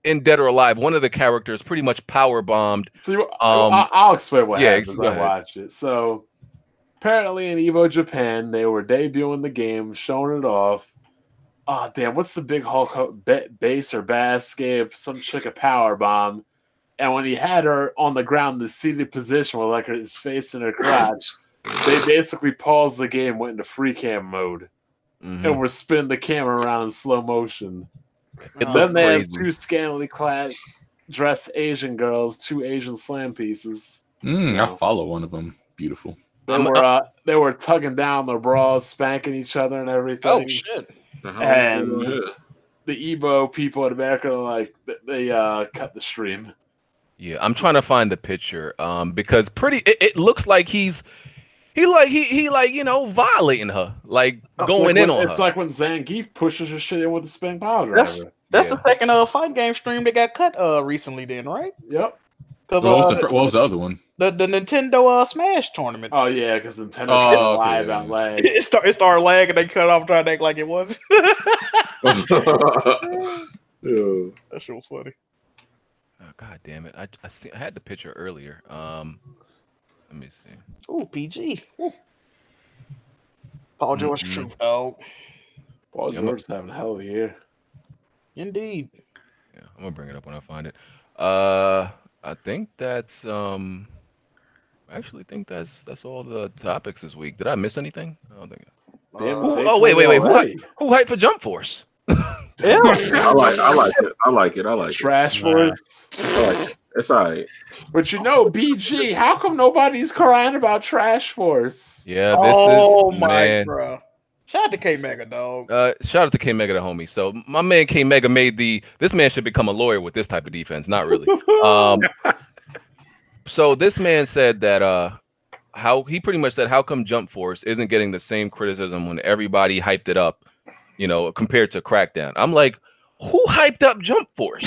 in Dead or Alive, one of the characters pretty much power bombed. So I'll explain what happened. Go ahead. Watch it. So apparently in Evo Japan, they were debuting the game, showing it off. Oh damn! What's the big Hulk bass or bass gave some chick a power bomb, and when he had her on the ground in the seated position with like his face in her crotch, they basically paused the game, went into free cam mode, and were spinning the camera around in slow motion. And then they have two scantily clad, dressed Asian girls, two Asian slam pieces. I follow one of them. Beautiful. They were tugging down their bras, spanking each other, and everything. Oh shit! And the Evo people in America they cut the stream. Yeah, I'm trying to find the picture because it looks like he violating her, like going in on her. It's like when Zangief pushes her shit in with the spin power driver. That's the second fight game stream that got cut recently then, right? Yep. What was the other one? The Nintendo Smash tournament. Oh yeah, because Nintendo lie about lag. It started lagging. They cut off trying to act like it wasn't. That shit was funny. Oh, God damn it! I had the picture earlier. Let me see. Ooh, PG. Ooh. Paul George, true dog. Paul George is having a hell of a year. Indeed. Yeah, I'm gonna bring it up when I find it. I think that's I actually think that's all the topics this week. Did I miss anything? I don't think. Oh wait. Who hyped for Jump Force? Yeah, I like it. Trash Force. I like it. It's all right. But BG, how come nobody's crying about Trash Force? Yeah, this my bro. Shout out to K Mega, dog. Shout out to K Mega, the homie. So my man K Mega made this man should become a lawyer with this type of defense. Not really. So this man said that how come Jump Force isn't getting the same criticism when everybody hyped it up, compared to Crackdown. I'm like, who hyped up Jump Force?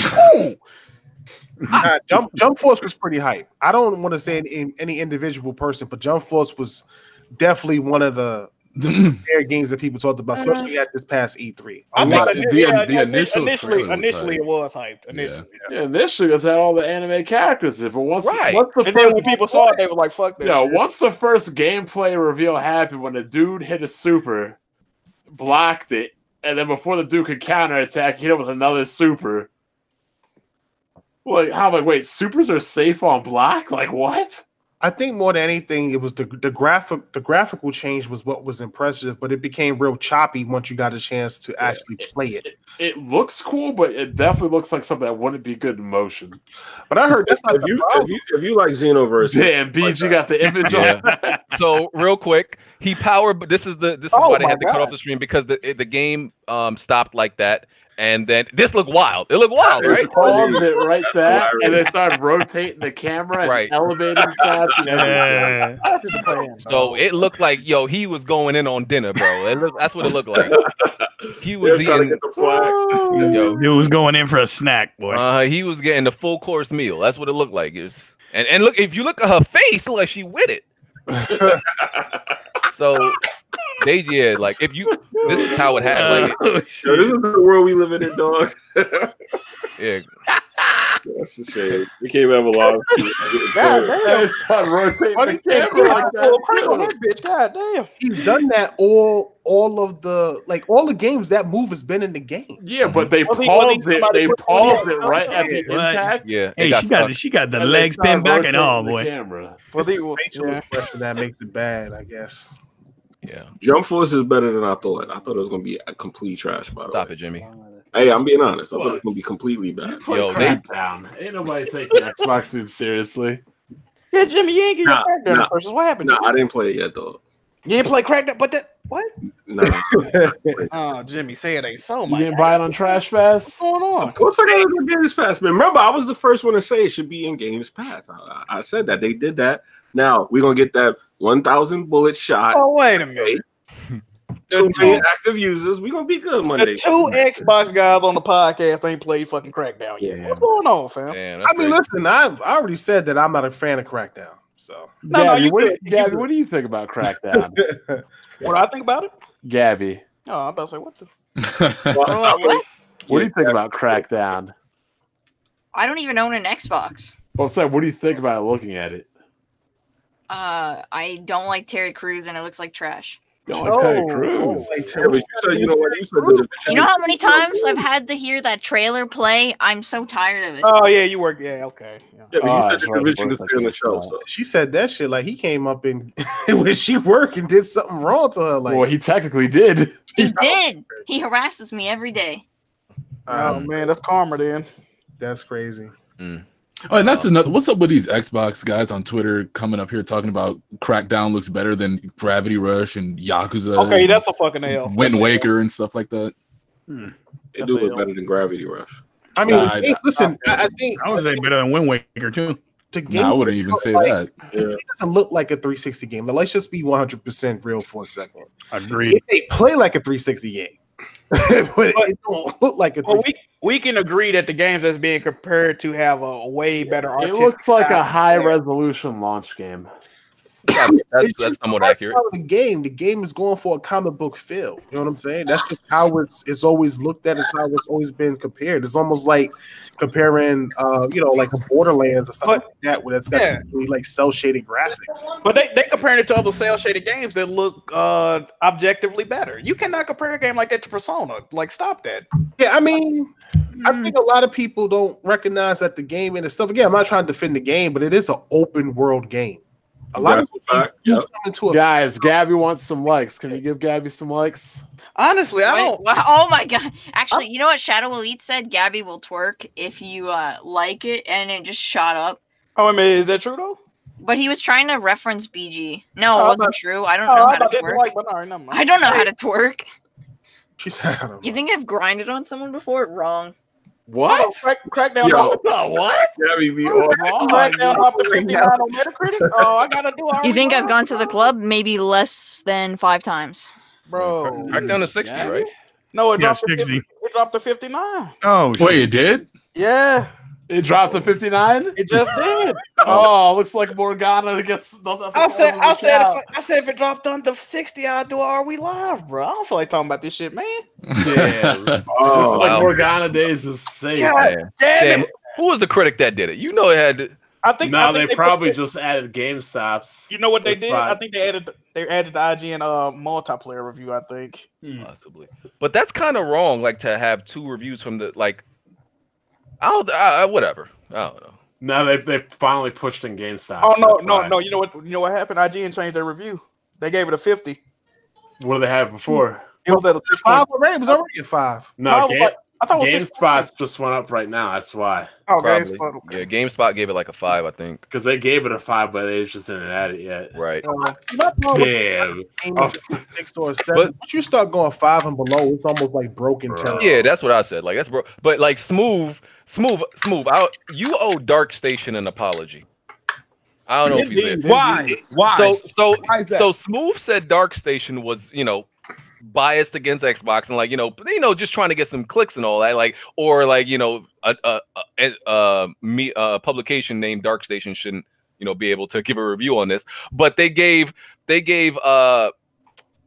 Jump Force was pretty hype. I don't want to say any individual person, but Jump Force was definitely one of the fair games that people talked about, especially at this past E3. Initially it was hyped. Initially it had all the anime characters. Once the first when people saw it, they were like, "Fuck this." Yeah, once the first gameplay reveal happened, when the dude hit a super, blocked it, and then before the dude could counterattack, he hit it with another super. Wait, supers are safe on block? Like what? I think more than anything, it was the graphical change was what was impressive, but it became real choppy once you got a chance to actually play it. It looks cool, but it definitely looks like something that wouldn't be good in motion. But I heard that's not if you like Xenoverse. Damn, BG got the image on. So real quick, he powered, but this is why they had to cut off the stream, because the game stopped like that. And then this looked wild. It looked wild, right? Paused it right there, and they started rotating the camera and elevating shots. So it looked like he was going in on dinner, bro. That's what it looked like. He was trying to get the flag. He was going in for a snack, boy. He was getting the full course meal. That's what it looked like. And look, if you look at her face, it looked like she with it. So. This is how it happened. This is the world we live in, dog. Yeah. That's a shame. We can't have a lot of God damn. He's done that all of the games that move has been in the game. Yeah, but they paused it. They paused it right at the impact. Yeah. Hey, she got the legs pinned back and all, boy. That makes it bad, I guess. Yeah. Jump Force is better than I thought. I thought it was going to be a complete trash, by the way. Stop it, Jimmy. Hey, I'm being honest. I thought it was going to be completely bad. Crackdown. Ain't nobody taking Xbox dude seriously. Yeah, Jimmy, you ain't get your Crackdown versus. What happened? No, I didn't play it yet, though. You didn't play Crackdown? But what? No. Oh, Jimmy, say it ain't so much. You didn't buy it on Trash Pass? What's going on? Of course I got it on Games Pass, man. Remember, I was the first one to say it should be in Games Pass. I said that. They did that. Now, we're going to get that 1,000 bullet shot. Oh, wait a minute. 2 million active users. We're gonna be good Monday. The 2 Xbox guys on the podcast ain't played fucking Crackdown yet. What's going on, fam? Damn, I mean, listen, I already said that I'm not a fan of Crackdown. So, Gabby, what do you think about Crackdown? What do I think about it? Gabby. Oh, I'm about to say what the. What do you think about Crackdown? I don't even own an Xbox. Well, what do you think about looking at it? I don't like Terry Crews, and it looks like trash. You know how many times I've had to hear that trailer play? I'm so tired of it. Oh yeah, you work. Yeah, okay. Yeah, but you said the division is still in the show. So she said that shit like he came up and when she worked and did something wrong to her. Like, well, he technically did. He did. He harasses me every day. Oh man, that's karma then. That's crazy. Oh, and that's another. What's up with these Xbox guys on Twitter coming up here talking about Crackdown looks better than Gravity Rush and Yakuza? Okay, that's a fucking L. Wind Waker and stuff like that. It do look better than Gravity Rush. I mean, listen, I think I would say better than Wind Waker too. I wouldn't even say that. It doesn't look like a 360 game. Now, let's just be 100% real for a second. Agreed. If they play like a 360 game, but it don't look like a. Well, we can agree that the games that's being compared to have a way better. It looks like a high resolution launch game. Yeah, that's somewhat accurate. The game is going for a comic book feel. You know what I'm saying? That's just how it's always looked at. It's how it's always been compared. It's almost like comparing, like a Borderlands or something like that, where it's got really like cell shaded graphics. But they comparing it to other cell shaded games that look objectively better. You cannot compare a game like that to Persona. Like, stop that. Yeah, I mean, I think a lot of people don't recognize that the game and stuff. Again, I'm not trying to defend the game, but it is an open world game. A lot of people into guys, Gabby wants some likes. Can you give Gabby some likes? Honestly, I don't. Oh my god! Actually, you know what Shadow Elite said? Gabby will twerk if you like it, and it just shot up. Oh, I mean, is that true though? But he was trying to reference BG. No, it wasn't true. I don't know how to twerk. I don't know how to twerk. You think I've grinded on someone before? Wrong. What? Oh, Crackdown. What? Crackdown off the 59 on Metacritic. Oh, I gotta do. You think I've gone to the club maybe less than 5 times, bro? Crackdown to 60, right? No, it dropped to 60. It dropped to 59. Oh, wait, it did? Yeah. It dropped to 59? It just did. Oh, looks like Morgana gets. I said if it dropped under 60, I'd do Are We Live, bro. I don't feel like talking about this shit, man. Yeah. Looks like Morgana Days is safe. Damn. Who was the critic that did it? You know it had to... I think they probably just added GameStops. You know what they did? I think they added the IGN multiplayer review, I think. Possibly. But that's kind of wrong, like to have 2 reviews from the whatever. I don't know. No, they finally pushed in GameStop. Oh no! You know what happened? IGN changed their review. They gave it a 50. What did they have before? It was at a 5 already. It was already a 5. No, I thought GameSpot just went up right now. That's why. Oh, GameSpot. Yeah, GameSpot gave it like a 5, I think. Because they gave it a 5, but they just didn't add it yet. Right. Damn. 6 or 7. But you start going 5 and below, it's almost like broken territory. Yeah, that's what I said. Like that's but like Smooth. You owe Dark Station an apology. I don't know if you did. Why? So Smooth said Dark Station was, biased against Xbox and just trying to get some clicks and all that, a publication named Dark Station shouldn't, be able to give a review on this. But they gave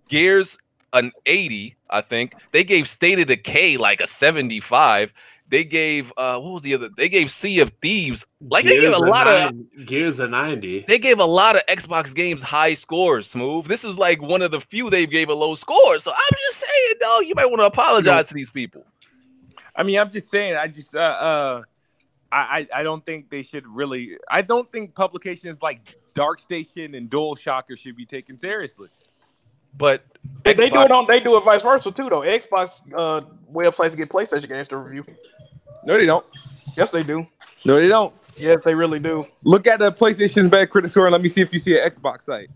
Gears an 80, I think. They gave State of Decay like a 75. They gave what was the other? They gave Sea of Thieves. Like they gave a lot of Gears a 90. They gave a lot of Xbox games high scores. Smooth. This is like one of the few they gave a low score. So I'm just saying, dog, you might want to apologize to these people. I mean, I'm just saying. I don't think they should really. I don't think publications like Dark Station and DualShocker should be taken seriously. But they do it vice versa too, though. Xbox websites get PlayStation games to review. No, they don't. Yes, they do. No, they don't. Yes, they really do. Look at the PlayStation's bad critic score and let me see if you see an Xbox site.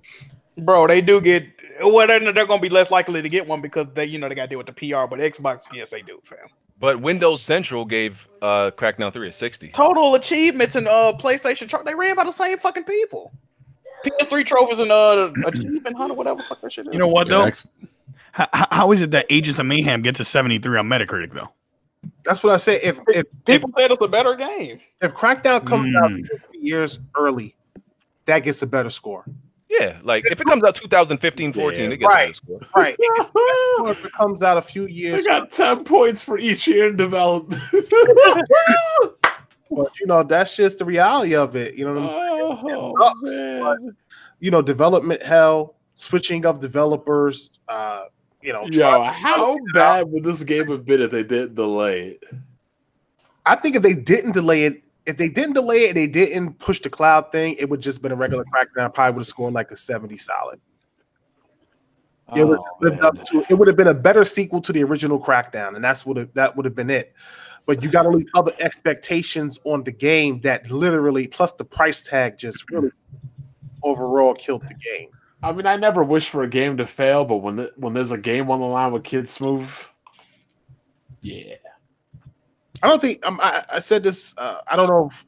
Bro, they do get. Well, they're going to be less likely to get one because they got to deal with the PR. But Xbox, yes, they do, fam. But Windows Central gave Crackdown 3 a 60. Total achievements and PlayStation they ran by the same fucking people. PS3 trophies and achievement hunt or whatever fuck that shit is. You know what though? How is it that Agents of Mayhem gets a 73 on Metacritic though? That's what I say. If people said it's a better game, if Crackdown comes out 50 years early, that gets a better score. Yeah, like if it comes out 2015, 14, it gets a better score. Right. If it comes out a few years, I got 10 points for each year in development. But that's just the reality of it. You know what I'm saying? It sucks. But, development hell, switching of developers. How bad would this game have been if they didn't delay it? I think if they didn't delay it and they didn't push the cloud thing, it would just been a regular Crackdown. Probably would have scored like a 70 solid. It would have been a better sequel to the original Crackdown, and that would have been it. But you got all these other expectations on the game that literally, plus the price tag, just really overall killed the game. I mean, I never wish for a game to fail, but when there's a game on the line with Kids Smooth, yeah. I don't think I said this. I don't know if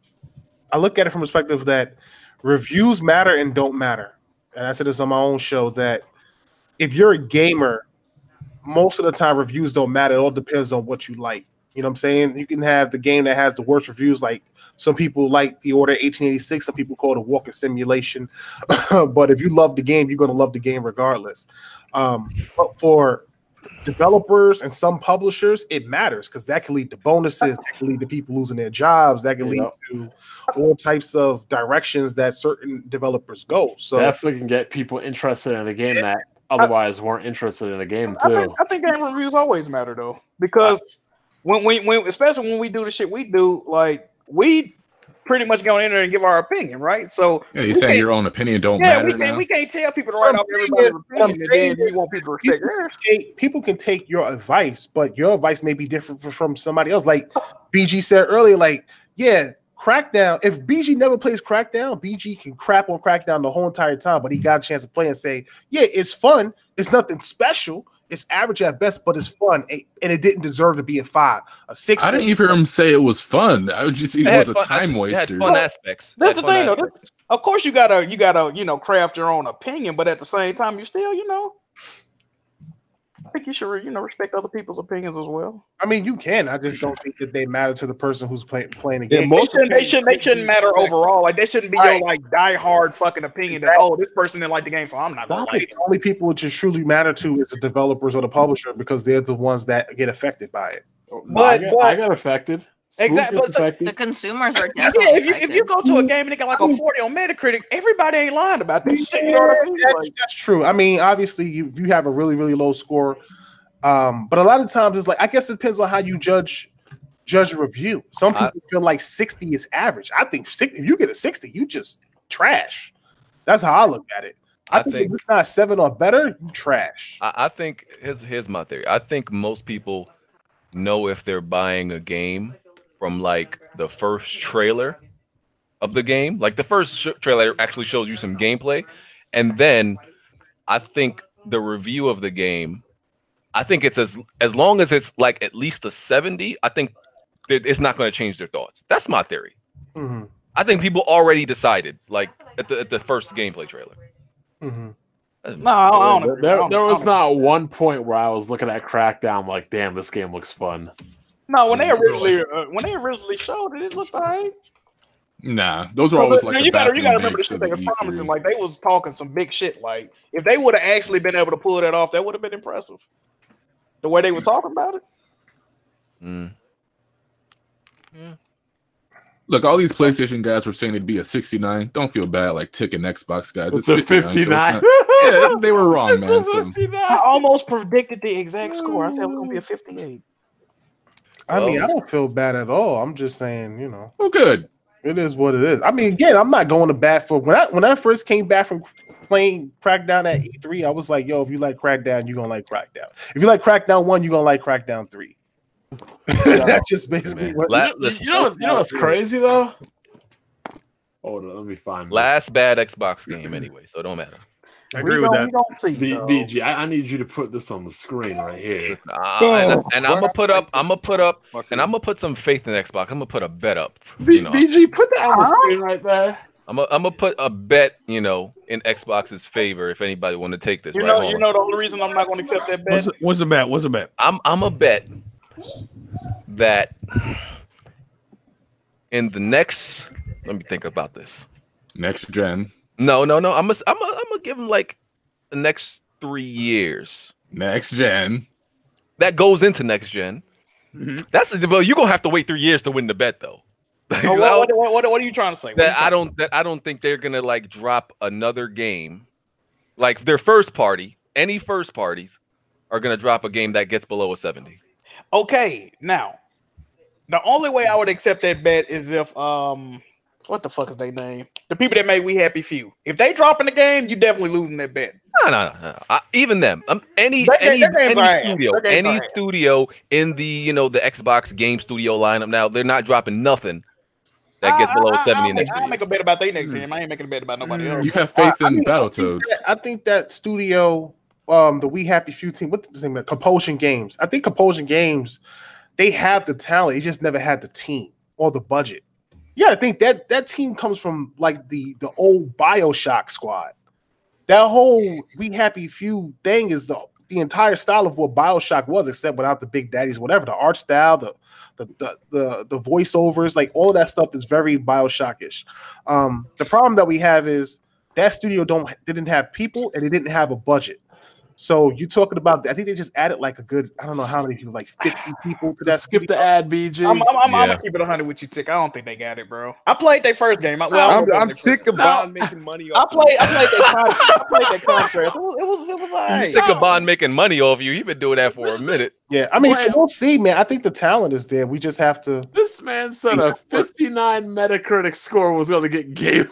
I look at it from the perspective that reviews matter and don't matter. And I said this on my own show that if you're a gamer, most of the time reviews don't matter. It all depends on what you like. You know what I'm saying? You can have the game that has the worst reviews, like some people like The Order 1886, some people call it a walking simulation. But if you love the game, you're going to love the game regardless. But for developers and some publishers, it matters because that can lead to bonuses, that can lead to people losing their jobs, that can lead to all types of directions that certain developers go. So definitely can get people interested in a game that otherwise weren't interested in a game too. I think game reviews always matter though, because when especially when we do the shit we do, like we pretty much go in there and give our opinion, right? So yeah, you're saying your own opinion don't matter. We can't tell people to write off everybody's opinion, and then we want people to respect theirs. People can take your advice, but your advice may be different from somebody else. Like BG said earlier, like, yeah, Crackdown. If BG never plays Crackdown, BG can crap on Crackdown the whole entire time, but he got a chance to play and say, yeah, it's fun. It's nothing special. It's average at best, but it's fun, and it didn't deserve to be a 5, a 6. I didn't even hear him say it was fun. I would just see it was a time waster. It had fun aspects. That's the thing, though. Of course, you gotta craft your own opinion, but at the same time, you still, I think you should, respect other people's opinions as well. I mean, you can. I just don't think that they matter to the person who's playing the game. They shouldn't matter overall. Like, they shouldn't be your diehard fucking opinion that this person didn't like the game, so I'm not gonna like it. The only people which should truly matter to is the developers or the publisher, because they're the ones that get affected by it. But I got affected. Exactly. The consumers are definitely if you go to a game and they got like a 40 on Metacritic, everybody ain't lying about this shit. You know what I mean? That's true. I mean, obviously, you have a really, really low score, but a lot of times it's like, I guess it depends on how you judge a review. Some people feel like 60 is average. I think 60, if you get a 60, you just trash. That's how I look at it. I think if it's not 7 or better, you trash. I think here's my theory. I think most people know if they're buying a game from like the first trailer of the game. Like the first trailer actually shows you some gameplay, and then I think the review of the game, I think it's as long as it's like at least a 70, I think it's not going to change their thoughts. That's my theory. Mm-hmm. I think people already decided, like at the first gameplay trailer. Mm-hmm. No, I don't agree. There was not one point where I was looking at Crackdown like, damn, this game looks fun. No, when they originally showed it, it looked alright. Nah, those are always like you gotta remember the shit they were promising. Like, they was talking some big shit. Like, if they would have actually been able to pull that off, that would have been impressive. The way they was talking about it. Yeah. Look, all these PlayStation guys were saying it'd be a 69. Don't feel bad, like ticking Xbox guys. It's a 59. Yeah, they were wrong, man. So. I almost predicted the exact score. I said it was gonna be a 58. I mean, I don't feel bad at all. I'm just saying, Oh, good. It is what it is. I mean, again, I'm not going to bat for when I first came back from playing Crackdown at E3. I was like, yo, if you like Crackdown, you're gonna like Crackdown. If you like Crackdown 1, you're gonna like Crackdown 3. That's just basically what. You know what's crazy though? Hold on, let me find last bad Xbox game anyway, so it don't matter. I agree with that. BG, I need you to put this on the screen right here. And I'm gonna put some faith in Xbox. I'm gonna put a bet up. BG, put that on the screen right there. I'm gonna put a bet, in Xbox's favor if anybody want to take this. You know the only reason I'm not going to accept that bet. What's the bet? What's the bet? I'm a bet that in the next. Let me think about this. Next gen. No. I'm gonna give him like the next 3 years. Next gen. That goes into next gen. Mm-hmm. Well, you're gonna have to wait 3 years to win the bet, though. What are you trying to say? I don't think they're gonna like drop another game, like their first party. Any first parties are gonna drop a game that gets below a 70. Okay, now the only way I would accept that bet is if what the fuck is their name? The people that made We Happy Few. If they dropping the game, you definitely losing that bet. No. Even them. Any studio in the the Xbox game studio lineup now, they're not dropping nothing that gets below 70 next year. I'll make a bet about their next game. I ain't making a bet about nobody else. You have faith in Battletoads. I think that studio, the We Happy Few team, what's the name? Compulsion Games. I think Compulsion Games, they have the talent. They just never had the team or the budget. Yeah, I think that team comes from like the old BioShock squad. That whole We Happy Few thing is the entire style of what BioShock was, except without the big daddies, whatever. The art style, the voiceovers, like all of that stuff is very BioShock-ish. The problem that we have is that studio didn't have people and they didn't have a budget. So you talking about? I think they just added like a good, I don't know how many people, like 50 people to that. Skip the ad, BG. I'm gonna keep it 100 with you, Tick. I don't think they got it, bro. I played their first game. I'm sick of Bond making money. I played their contract. It was alright. I'm sick of Bond making money off you. You've been doing that for a minute. Yeah, I mean, so we'll see, man. I think the talent is there. We just have to. This man said a 59 Metacritic score was going to get game.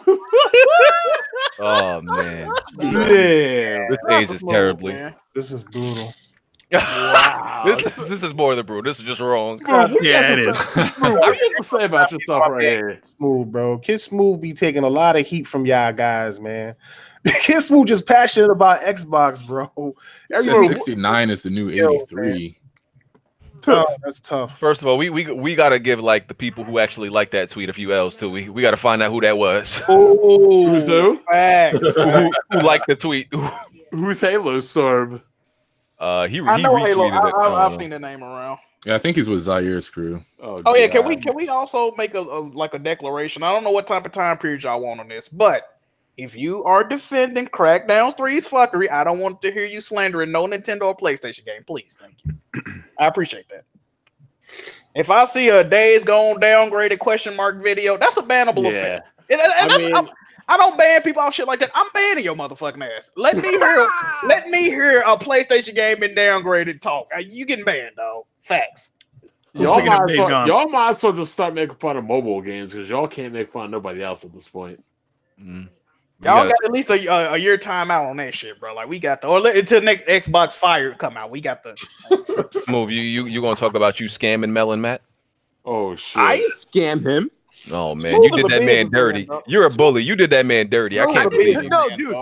Oh man, yeah, this ages terribly. Man. This is brutal. Wow, this is more than brutal. This is just wrong. Yeah, it is. What do you have to say about yourself right here? Smooth, bro. Kid Smooth be taking a lot of heat from y'all guys, man. Kid Smooth just passionate about Xbox, bro. 69 is the new 83. Oh, that's tough. First of all, we gotta give like the people who actually like that tweet a few L's too. We gotta find out who that was. Oh, who's who? Who liked the tweet? Who's Halo Storm? I know Halo. I've seen the name around. Yeah, I think he's with Zaire's crew. Oh yeah, can we also make a declaration? I don't know what type of time period y'all want on this, but if you are defending Crackdown 3's fuckery, I don't want to hear you slandering no Nintendo or PlayStation game. Please, thank you. I appreciate that. If I see a Days Gone downgraded question mark video, that's a bannable offense. I don't ban people off shit like that. I'm banning your motherfucking ass. Let me hear a PlayStation game been downgraded talk. You getting banned, dog. Facts. Y'all might as well just start making fun of mobile games because y'all can't make fun of nobody else at this point. Y'all got at least a year time out on that shit, bro. Like we got until next Xbox Fire come out. We got the Smooth. You gonna talk about you scamming Melon Matt? Oh shit! I scam him. Oh man, you did that man dirty. You're a bully. You did that man dirty. I can't believe you. No, dude.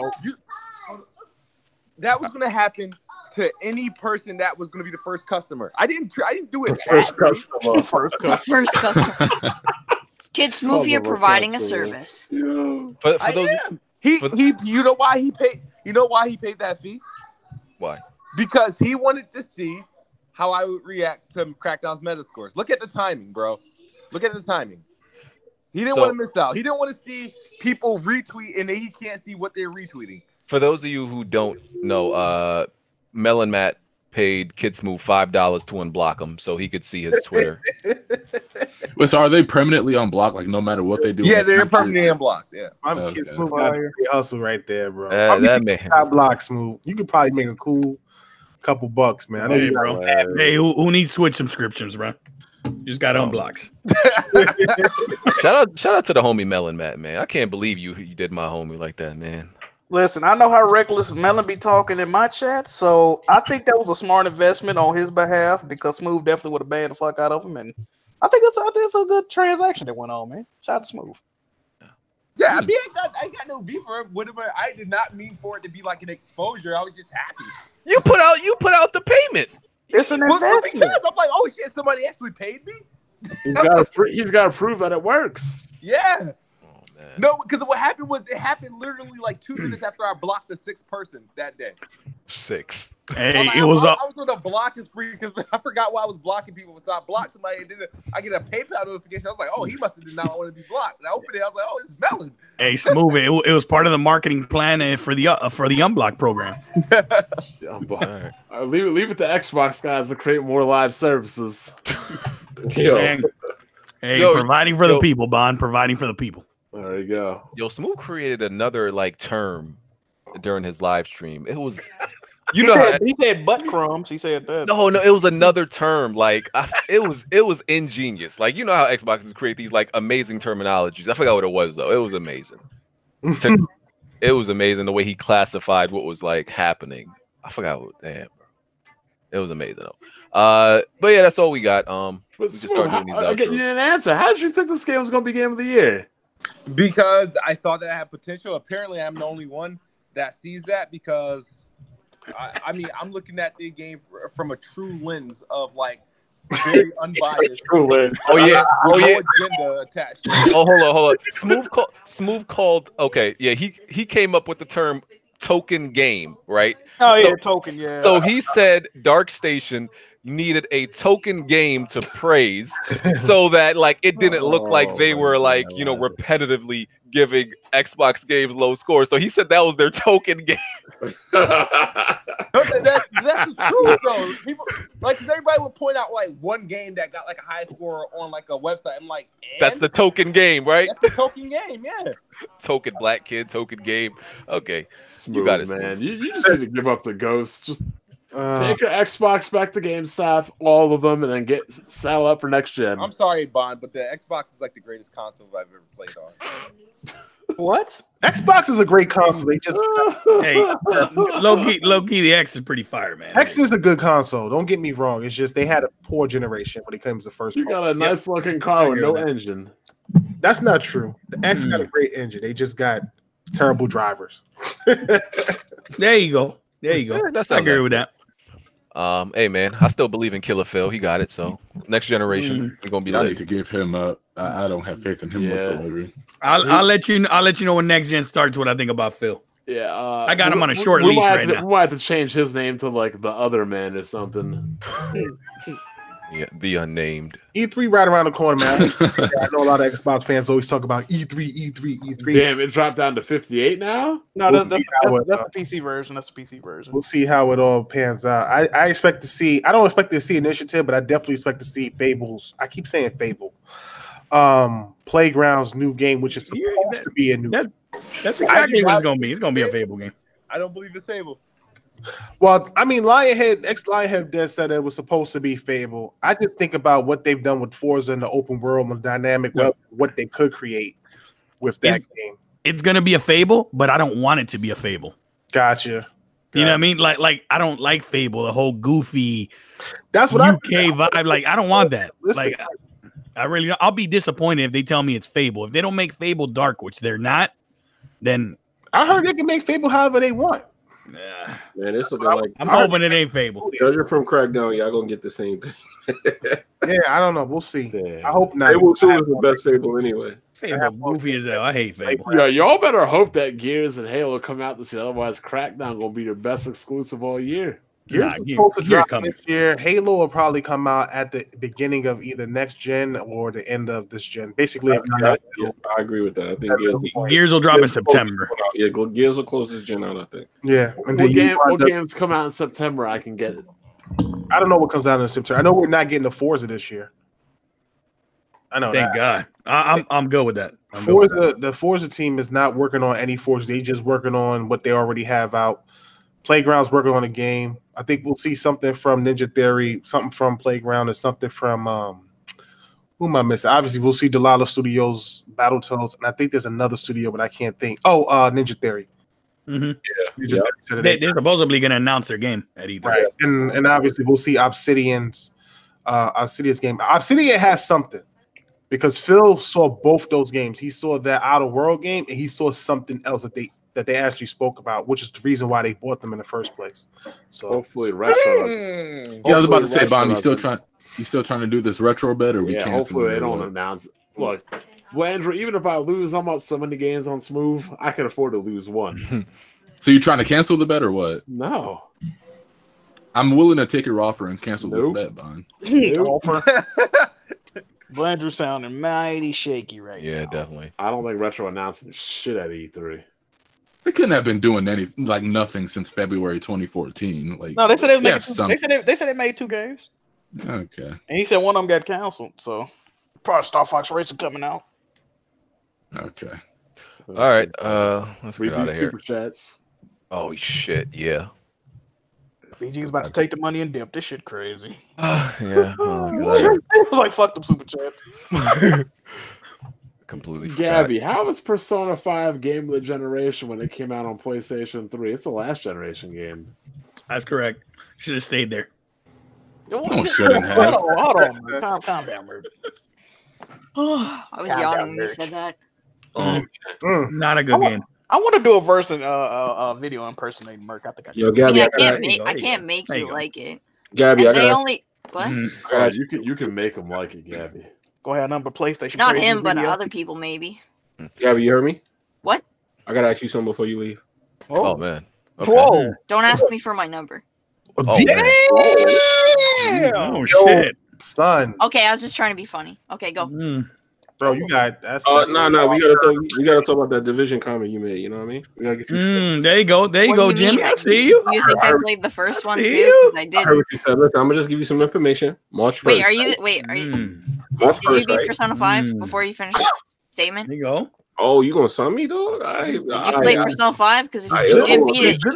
That was gonna happen to any person that was gonna be the first customer. I didn't do it. First customer. First customer. Kid Smooth, you're providing a service. Yeah. For those, you know why he paid? You know why he paid that fee? Why? Because he wanted to see how I would react to Crackdown's Metascores. Look at the timing, bro. Look at the timing. He didn't want to miss out. He didn't want to see people retweet and then he can't see what they're retweeting. For those of you who don't know, Melon Matt paid Kid Smooth $5 to unblock him so he could see his Twitter. Wait, so are they permanently unblocked? Like no matter what they do? Yeah, they're permanently unblocked. Yeah, I'm Kid Smooth. Hustle right there, bro. That man. Block Smooth. You could probably make a cool couple bucks, man. Hey, bro. Hey, who needs Switch subscriptions, bro? You just got unblocks. Shout out to the homie Melon Matt, man. I can't believe you did my homie like that, man. Listen, I know how reckless Melon be talking in my chat, so I think that was a smart investment on his behalf because Smooth definitely would have banned the fuck out of him, and I think it's a good transaction that went on, man. Shout out to Smooth. Yeah, I mean, I got no beef for it. Whatever. I did not mean for it to be like an exposure. I was just happy. You put out the payment. It's an investment. Because I'm like, oh shit, somebody actually paid me. He's got to prove that it works. Yeah. No, because what happened was it happened literally like 2 minutes after I blocked the 6th person that day. 6. Hey, I was on a blocking spree because I forgot why I was blocking people. So I blocked somebody and I get a PayPal notification. I was like, oh, he must have did not want to be blocked. And I opened it. I was like, oh, it's Melon. Hey, Smooth. It was part of the marketing plan for the unblock program. Leave it to Xbox guys to create more live services. Hey, providing for the people, Bond. Providing for the people. There you go. Yo, Smooth created another term during his live stream. It was, he said butt crumbs. He said that. No, it was another term. It was ingenious. Like, you know how Xboxes create these amazing terminologies. I forgot what it was though. It was amazing. It was amazing the way he classified what was happening. I forgot what. Damn, bro. It was amazing though. But yeah, that's all we got. We just start doing these. You didn't answer. How did you think this game was going to be Game of the Year? Because I saw that I had potential. Apparently, I'm the only one that sees that because, I mean, I'm looking at the game from a true lens of very unbiased. True lens. Oh yeah. Agenda attached. Oh, hold on. Smooth called. Okay, yeah, he came up with the term token game, right? Oh yeah, token. Yeah. So he said Dark Station needed a token game to praise so that like it didn't look like they were like, you know, repetitively giving Xbox games low scores. So he said that was their token game. That's the truth though. People like, cause everybody would point out like one game that got like a high score on like a website. I'm like, that's the token game, right? That's the token game, yeah. Token black kid, token game. Okay, Smooth, you got it, man. You just need to give up the ghost. Just take your Xbox back to GameStop, all of them, and then saddle up for next gen. I'm sorry, Bond, but the Xbox is like the greatest console I've ever played on. What? Xbox is a great console. They just hey, low key, the X is pretty fire, man. X is a good console. Don't get me wrong. It's just they had a poor generation when it comes to first. You got a nice looking car with no engine. That's not true. The X got a great engine. They just got terrible drivers. There you go. There you go. Yeah, I agree with that. Hey man, I still believe in Killer Phil. He got it. So next generation, we're gonna be I late. need to give him up. I don't have faith in him whatsoever. I'll let you know when next gen starts what I think about Phil. Yeah, I got him on a short leash right now. We might have to change his name to like the other man or something. Yeah, the unnamed. E3 right around the corner, man. I know a lot of Xbox fans always talk about E3. Damn, it dropped down to 58 now? No, that's the PC version. That's the PC version. We'll see how it all pans out. I expect to see. I don't expect to see Initiative, but I definitely expect to see Fables. I keep saying Fable. Playground's new game, which is supposed to be a new. That's exactly what it's gonna be. It's gonna be a Fable game. I don't believe it's Fable. Well, I mean, Lionhead did said it was supposed to be Fable. I just think about what they've done with Forza in the open world and the dynamic web, what they could create with that game. It's gonna be a Fable, but I don't want it to be a Fable. Gotcha. You know what I mean? Like I don't like Fable, the whole goofy. That's what UK vibe. Like I don't want that. Listen, like I'll be disappointed if they tell me it's Fable. If they don't make Fable dark, which they're not, then I heard they can make Fable however they want. Yeah. Man, it's looking like I'm hoping it ain't Fable. Judging from Crackdown, y'all gonna get the same thing. Yeah, I don't know. We'll see. Yeah. I hope not. Fable 2 is the best Fable anyway. Fable goofy as hell. I hate Fable. Yeah, y'all better hope that Gears and Halo come out this year. Otherwise, Crackdown gonna be their best exclusive all year. Gears supposed to drop next year. Halo will probably come out at the beginning of either next gen or the end of this gen. Basically, I agree with that. I think Gears will drop in September. Yeah, Gears will close this gen out, I think. Yeah. And what games come out in September? I can get it. I don't know what comes out in September. I know we're not getting the Forza this year. I know. Thank God. I'm good with that. The Forza team is not working on any Forza. They just working on what they already have out. Playground's working on a game. I think we'll see something from Ninja Theory, something from Playground, and something from who am I missing? Obviously, we'll see Delilah Studios, Battletoads, and I think there's another studio, but I can't think. Oh, Ninja Theory. Mm-hmm. Yeah, they're supposedly going to announce their game at E3, right? And obviously, we'll see Obsidian's game. Obsidian has something because Phil saw both those games. He saw that Outer World game, and he saw something else that they actually spoke about, which is the reason why they bought them in the first place. So hopefully retro. Yeah, I was about to say, Bond, you still trying to do this retro bet, or we can't? Hopefully they don't announce it. Look, Landry, even if I lose, I'm up so many games on Smooth, I can afford to lose one. So you're trying to cancel the bet or what? No. I'm willing to take your offer and cancel this bet, Bond. Landry sounding mighty shaky right now. Yeah, definitely. I don't think retro announcing shit at E3. They couldn't have been doing nothing since February 2014. Like, no, they said they made they made 2 games. Okay. And he said one of them got canceled. So probably Star Fox Racing coming out. Okay. All right. Let's get out of here. Super chats. Oh shit! Yeah. BG's about to take the money and dip. This shit crazy. Yeah. Oh, it was like fuck them super chats. Completely. Gabby, how was Persona 5 game of the generation when it came out on PlayStation 3? It's a last generation game. That's correct. Should have stayed there. Shouldn't have. Hold on. Calm down, Murphy. I was young when you said that. Not a good game. I want to do a verse and video impersonating Merc. I think Yo, Gabby, I can't make you like it. Gabby, and they only what? You can make them like it, Gabby. Go ahead, number PlayStation. Not him, but other people maybe. Gabby, you heard me? What? I gotta ask you something before you leave. Oh man. Okay. Whoa! Don't ask me for my number. Oh shit, son. Okay, I was just trying to be funny. Okay, go. Bro, you got that's. No, we gotta talk about that division comment you made. You know what I mean? We gotta get you. There you go, Jimmy. I see you. You think I played the first one too? Because I did. I heard what you said. Listen, I'm gonna just give you some information. March 1st. Wait, are you? Did you beat Persona 5 before you finished the statement? There you go. Oh, you gonna sum me though? Did you play Persona 5? Because if you didn't beat it, you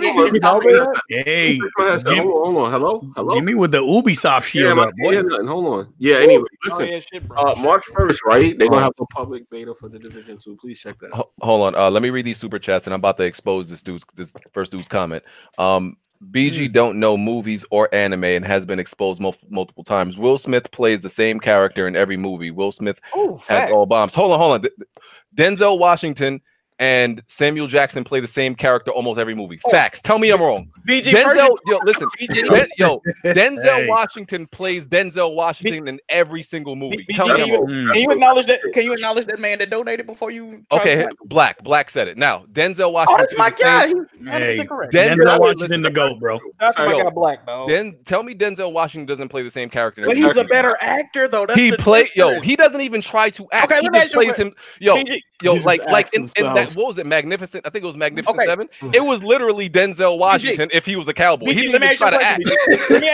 get Hey, hold on. Hello. Jimmy with the Ubisoft shield up, boy. Hold on. Yeah. Anyway, listen. March 1st, right? They're gonna have a public beta for the Division 2. Please check that out. Hold on. Let me read these super chats, and I'm about to expose this first dude's comment. BG don't know movies or anime and has been exposed multiple times. Will Smith plays the same character in every movie. Will Smith has all bombs. Hold on. Denzel Washington and Samuel Jackson play the same character almost every movie. Facts. Tell me I'm wrong. BG, Denzel Washington plays Denzel Washington in every single movie. Tell me I'm wrong. Can you acknowledge that? Can you acknowledge that man that donated before you? Okay, Black said it. Now Denzel Washington. Oh, that's my guy. Denzel Washington the GOAT, bro. That's my guy, Black, though. Then tell me Denzel Washington doesn't play the same character. But he's a better actor, though. He doesn't even try to act. Okay, he just plays him. Like in that. What was it? Magnificent. I think it was Magnificent 7. It was literally Denzel Washington if he was a cowboy. He didn't even try to act. Let me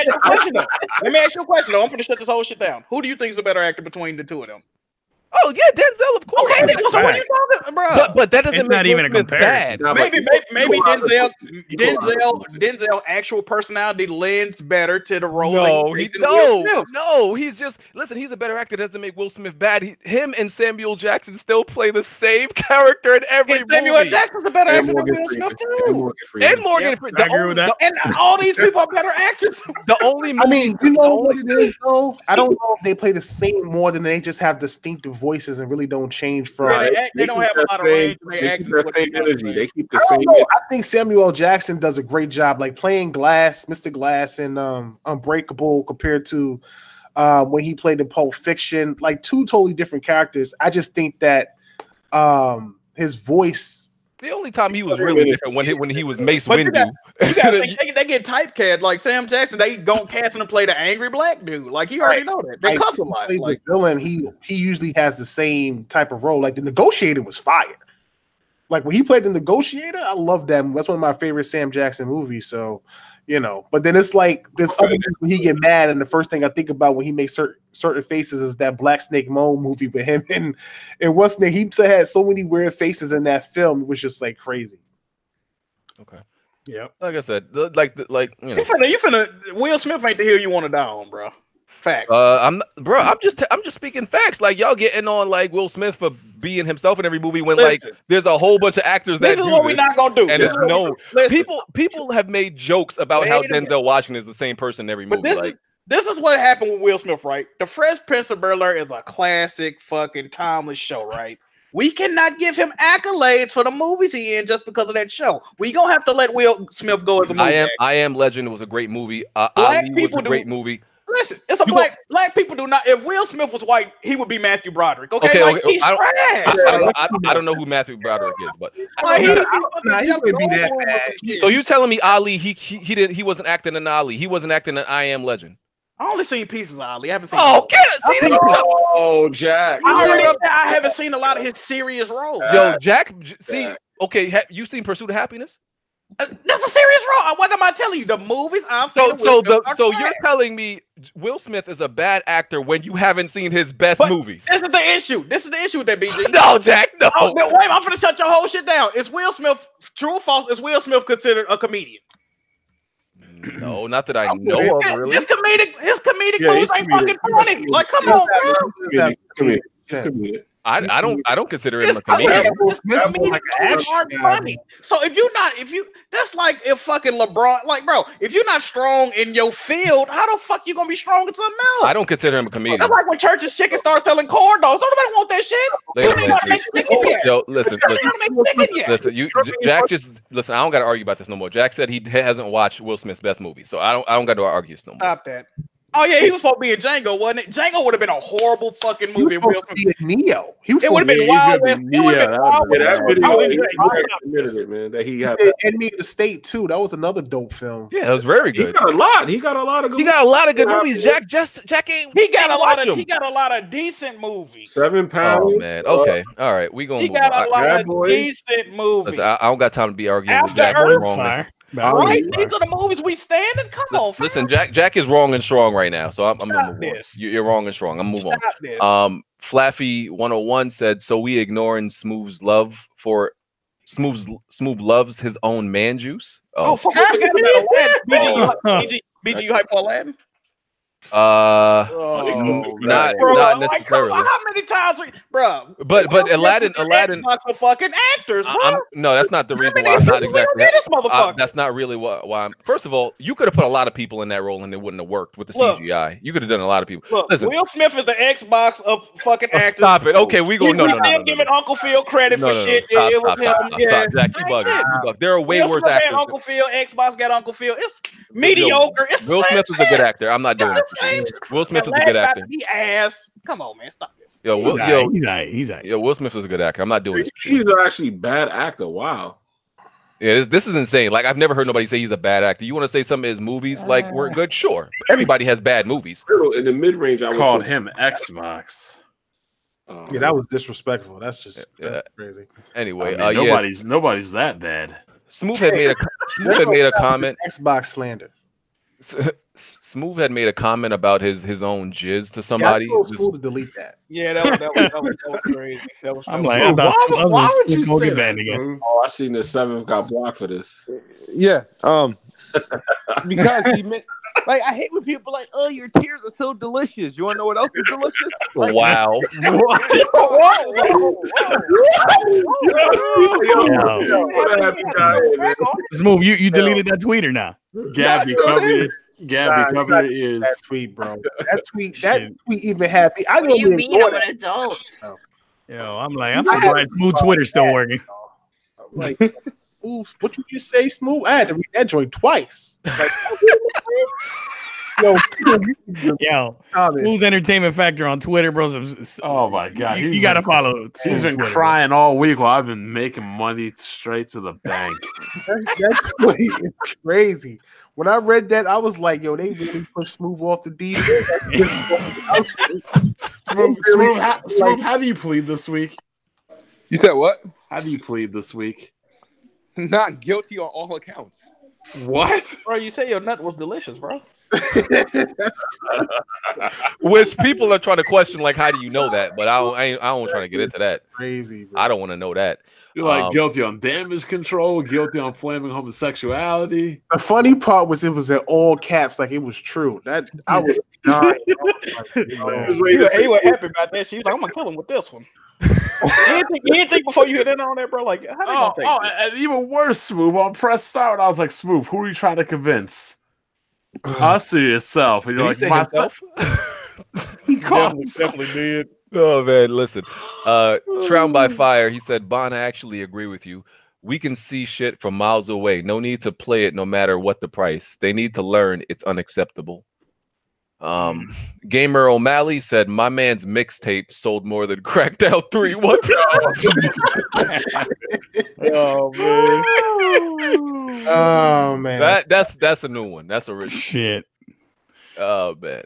ask you a question, though. I'm going to shut this whole shit down. Who do you think is a better actor between the two of them? Oh yeah, Denzel, of course. Okay, so what are you talking about, But that doesn't it's make not even a comparison. Maybe Denzel actual personality lends better to the role. No, he's just he's a better actor. Doesn't make Will Smith bad. Him and Samuel Jackson still play the same character in every movie. Samuel Jackson's a better actor than Will Smith too. And Morgan Freeman. I agree with that. And all these people are better actors. The only movie, I mean, you know what it is though? I don't know if they play the same more than they just have distinctive voices and really don't change from. They don't have a lot of range. They keep the same energy. They keep the same. energy. I think Samuel L. Jackson does a great job, like playing Glass, Mr. Glass, and Unbreakable compared to when he played in Pulp Fiction. Like two totally different characters. I just think that his voice. The only time he was really different when he was Mace Windu. They get typecast like Sam Jackson. They don't cast him to play the angry black dude. Like you already know that. They cuss a lot. Like villain, he usually has the same type of role. Like the Negotiator was fire. Like when he played the Negotiator, I love that. That's one of my favorite Sam Jackson movies. So, but then it's like this other movies when he get mad, and the first thing I think about when he makes certain faces is that Black Snake Moan movie with him and what's name. He had so many weird faces in that film. It was just like crazy. Okay. Yeah. Like I said, you finna Will Smith ain't the hill you want to die on, bro. Facts. I'm just speaking facts. Like y'all getting on like Will Smith for being himself in every movie when there's a whole bunch of actors that this is what we're not gonna do. And it's known. People have made jokes about how Denzel Washington is the same person in every movie. This is what happened with Will Smith, right? The Fresh Prince of Bel-Air is a classic, fucking timeless show, right? We cannot give him accolades for the movies he in just because of that show. We gonna have to let Will Smith go as a movie. I Am Legend was a great movie. Ali was a great movie. Listen, it's a black people do not. If Will Smith was white, he would be Matthew Broderick. Okay. He's trash. I don't know who Matthew Broderick is, but he would be that bad. So you telling me Ali? He wasn't acting in Ali. He wasn't acting in I Am Legend. I only seen pieces of Ali. I haven't seen. Jack. I haven't seen a lot of his serious roles. Yo, Jack. See, okay, you seen Pursuit of Happiness? That's a serious role. What am I telling you? The movies I've seen. So you're telling me Will Smith is a bad actor when you haven't seen his best movies? This is the issue. This is the issue with that, BG. No, Jack. No. Wait, I'm gonna shut your whole shit down. Is Will Smith true or false? Is Will Smith considered a comedian? No, not that I know of. Really, his comedic movies ain't fucking funny. Like, come on, bro. I don't consider him a comedian. So that's like if fucking LeBron, like, bro, if you're not strong in your field, how the fuck you gonna be strong in something else? I don't consider him a comedian. That's like when Church's Chicken starts selling corn dogs. Don't nobody want that shit. Yo, listen. Jack just listen. I don't got to argue about this no more. Jack said he hasn't watched Will Smith's best movie, so I don't got to argue this no more. Stop that. Oh yeah, he was supposed to be in Django, wasn't it? Django would have been a horrible fucking movie. He was supposed to be Neo. It would have been Wild West. It would have been Wild West. Man, that he had Enemy of the State too. That was another dope film. Yeah, that was very good. He got a lot. He got a lot of good. He got a lot of good movies. Jack ain't. He got a lot of decent movies. 7 pounds. Oh man. Okay. All right. We gonna. He got a lot of decent movies. Listen, I don't got time to be arguing with Jack. Right? These are the movies we stand in. Come on, listen. Jack is wrong and strong right now, so I'm gonna move on. You're wrong and strong. I'm gonna move on. Flaffy 101 said, "So we ignoring Smooth's love for Smooth loves his own man juice." Oh fuck! I forgot about Aladdin. BG, you hype for Aladdin? Not necessarily. How many times, bro? But Aladdin Xbox for fucking actors, bro. No, that's not the reason why I'm not exactly. That's not really why I'm. First of all, you could have put a lot of people in that role and it wouldn't have worked with the CGI. You could have done a lot of people. Look, listen, Will Smith is the Xbox of fucking actors. Stop it. Okay, we go. No. Still giving Uncle Phil credit for shit. Stop, Jack, you bug. There are way worse actors. Uncle Phil, Xbox got Uncle Phil. It's mediocre. Will Smith is a good actor. I'm not doing it. Will Smith is a good actor. Come on, man, stop this. He's Will Smith is a good actor. I'm not doing this. He's actually a bad actor. Wow. Yeah, this is insane. Like I've never heard nobody say he's a bad actor. You want to say some of his movies like we're good? Sure. Everybody has bad movies. In the mid range, I called him Xbox. Yeah, that was disrespectful. That's just crazy. Anyway, nobody's that bad. Smooth had made a comment. Xbox slander. Smooth had made a comment about his own jizz to somebody. I told Smooth to delete that. Yeah, that was crazy. I'm like, why would you say that again? Oh, I seen the 7th got blocked for this. Yeah, because he meant. Like, I hate when people are like, oh, your tears are so delicious. You want to know what else is delicious? Like, wow. Smooth, you deleted that tweet or not? Gabby covered it is that tweet, bro. That tweet even had me. What do you mean I'm an adult? Yo, I'm surprised Smooth Twitter's still working. Like, what you just say, Smooth? I had to read that joint twice. Like, Smooth's entertainment factor on Twitter, bro. Oh my god, you gotta follow. He's been Twitter, crying all week while I've been making money straight to the bank. That tweet is crazy. When I read that, I was like, "Yo, they really pushed Smooth off the D." Smooth, how do you plead this week? You said what? How do you plead this week? Not guilty on all accounts. What? Bro, you say your nut was delicious, bro. Which people are trying to question, like, how do you know that? But I don't try to get into that. Crazy, bro. I don't want to know that. You're like guilty on damage control, guilty on flaming homosexuality. The funny part was it was in all caps, like it was true. That I was dying. He was happy about that. She was like, "I'm gonna kill him with this one." You didn't think before you hit in on that, bro? Like, how they gonna take and even worse, Smooth. On press start, I was like, "Smooth, who are you trying to convince? Us or yourself?" And you're like, "Myself." He definitely did. Oh man, listen. Drowned by Fire, he said, Bon, I actually agree with you. We can see shit from miles away. No need to play it no matter what the price. They need to learn it's unacceptable. Gamer O'Malley said, my man's mixtape sold more than Crackdown 3. What? Oh man. Oh man. That's a new one. That's original. Shit. Oh man.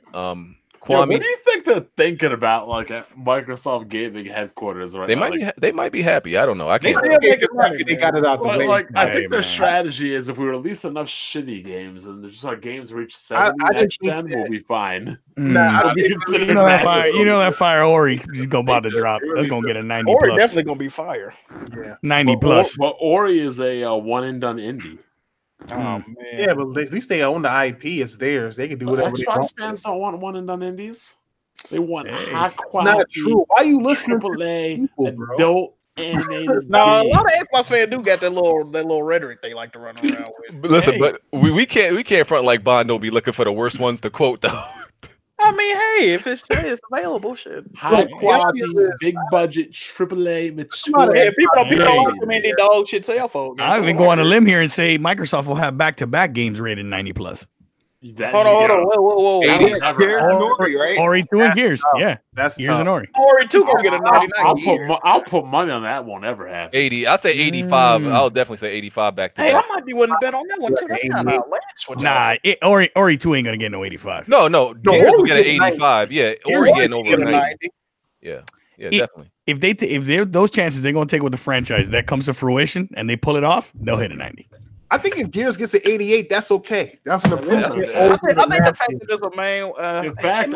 Kwame, what do you think they're thinking about, like at Microsoft Gaming headquarters right now? They might be happy. I don't know. I can't. They got it out the way. Like, I think their strategy is if we release enough shitty games and just our games reach 70 next gen, we'll be fine. You know that fire Ori is gonna about to drop. That's gonna get a 90. Ori definitely gonna be fire. Yeah, 90 plus. But Ori is a one and done indie. Oh man. Yeah, but at least they own the IP. It's theirs. They can do whatever they want. Xbox fans don't want one and done indies. They want high quality. It's not true. Why are you listening to adult animated? No, a lot of Xbox fans do got that little rhetoric they like to run around with. But listen, but we can't front like Bond don't be looking for the worst ones to quote though. I mean, hey, if it's available, shit. High quality, big budget, AAA, mature. Yeah, people don't recommend the dog shit cell phone. I've been going on a limb here and say Microsoft will have back-to-back games rated 90 plus. Hold on. Whoa. Ori, right? Ori 2 and Gears. Yeah, that's Gears and Ori. Ori 2 gonna get a 99. I'll put money on that won't ever happen. 80. I'll say 85. I'll definitely say 85 back to Hey, back. I might be willing to bet on that one too. That's kind of outlandish. Nah, Ori 2 ain't gonna get no 85. No, Gears will get an 85. Yeah, Ori getting over 90. Yeah, definitely. If they're those chances they're gonna take with the franchise that comes to fruition and they pull it off, they'll hit a 90. I think if Gears gets an 88, that's okay. That's an improvement. I think the fact that there's a man. In fact,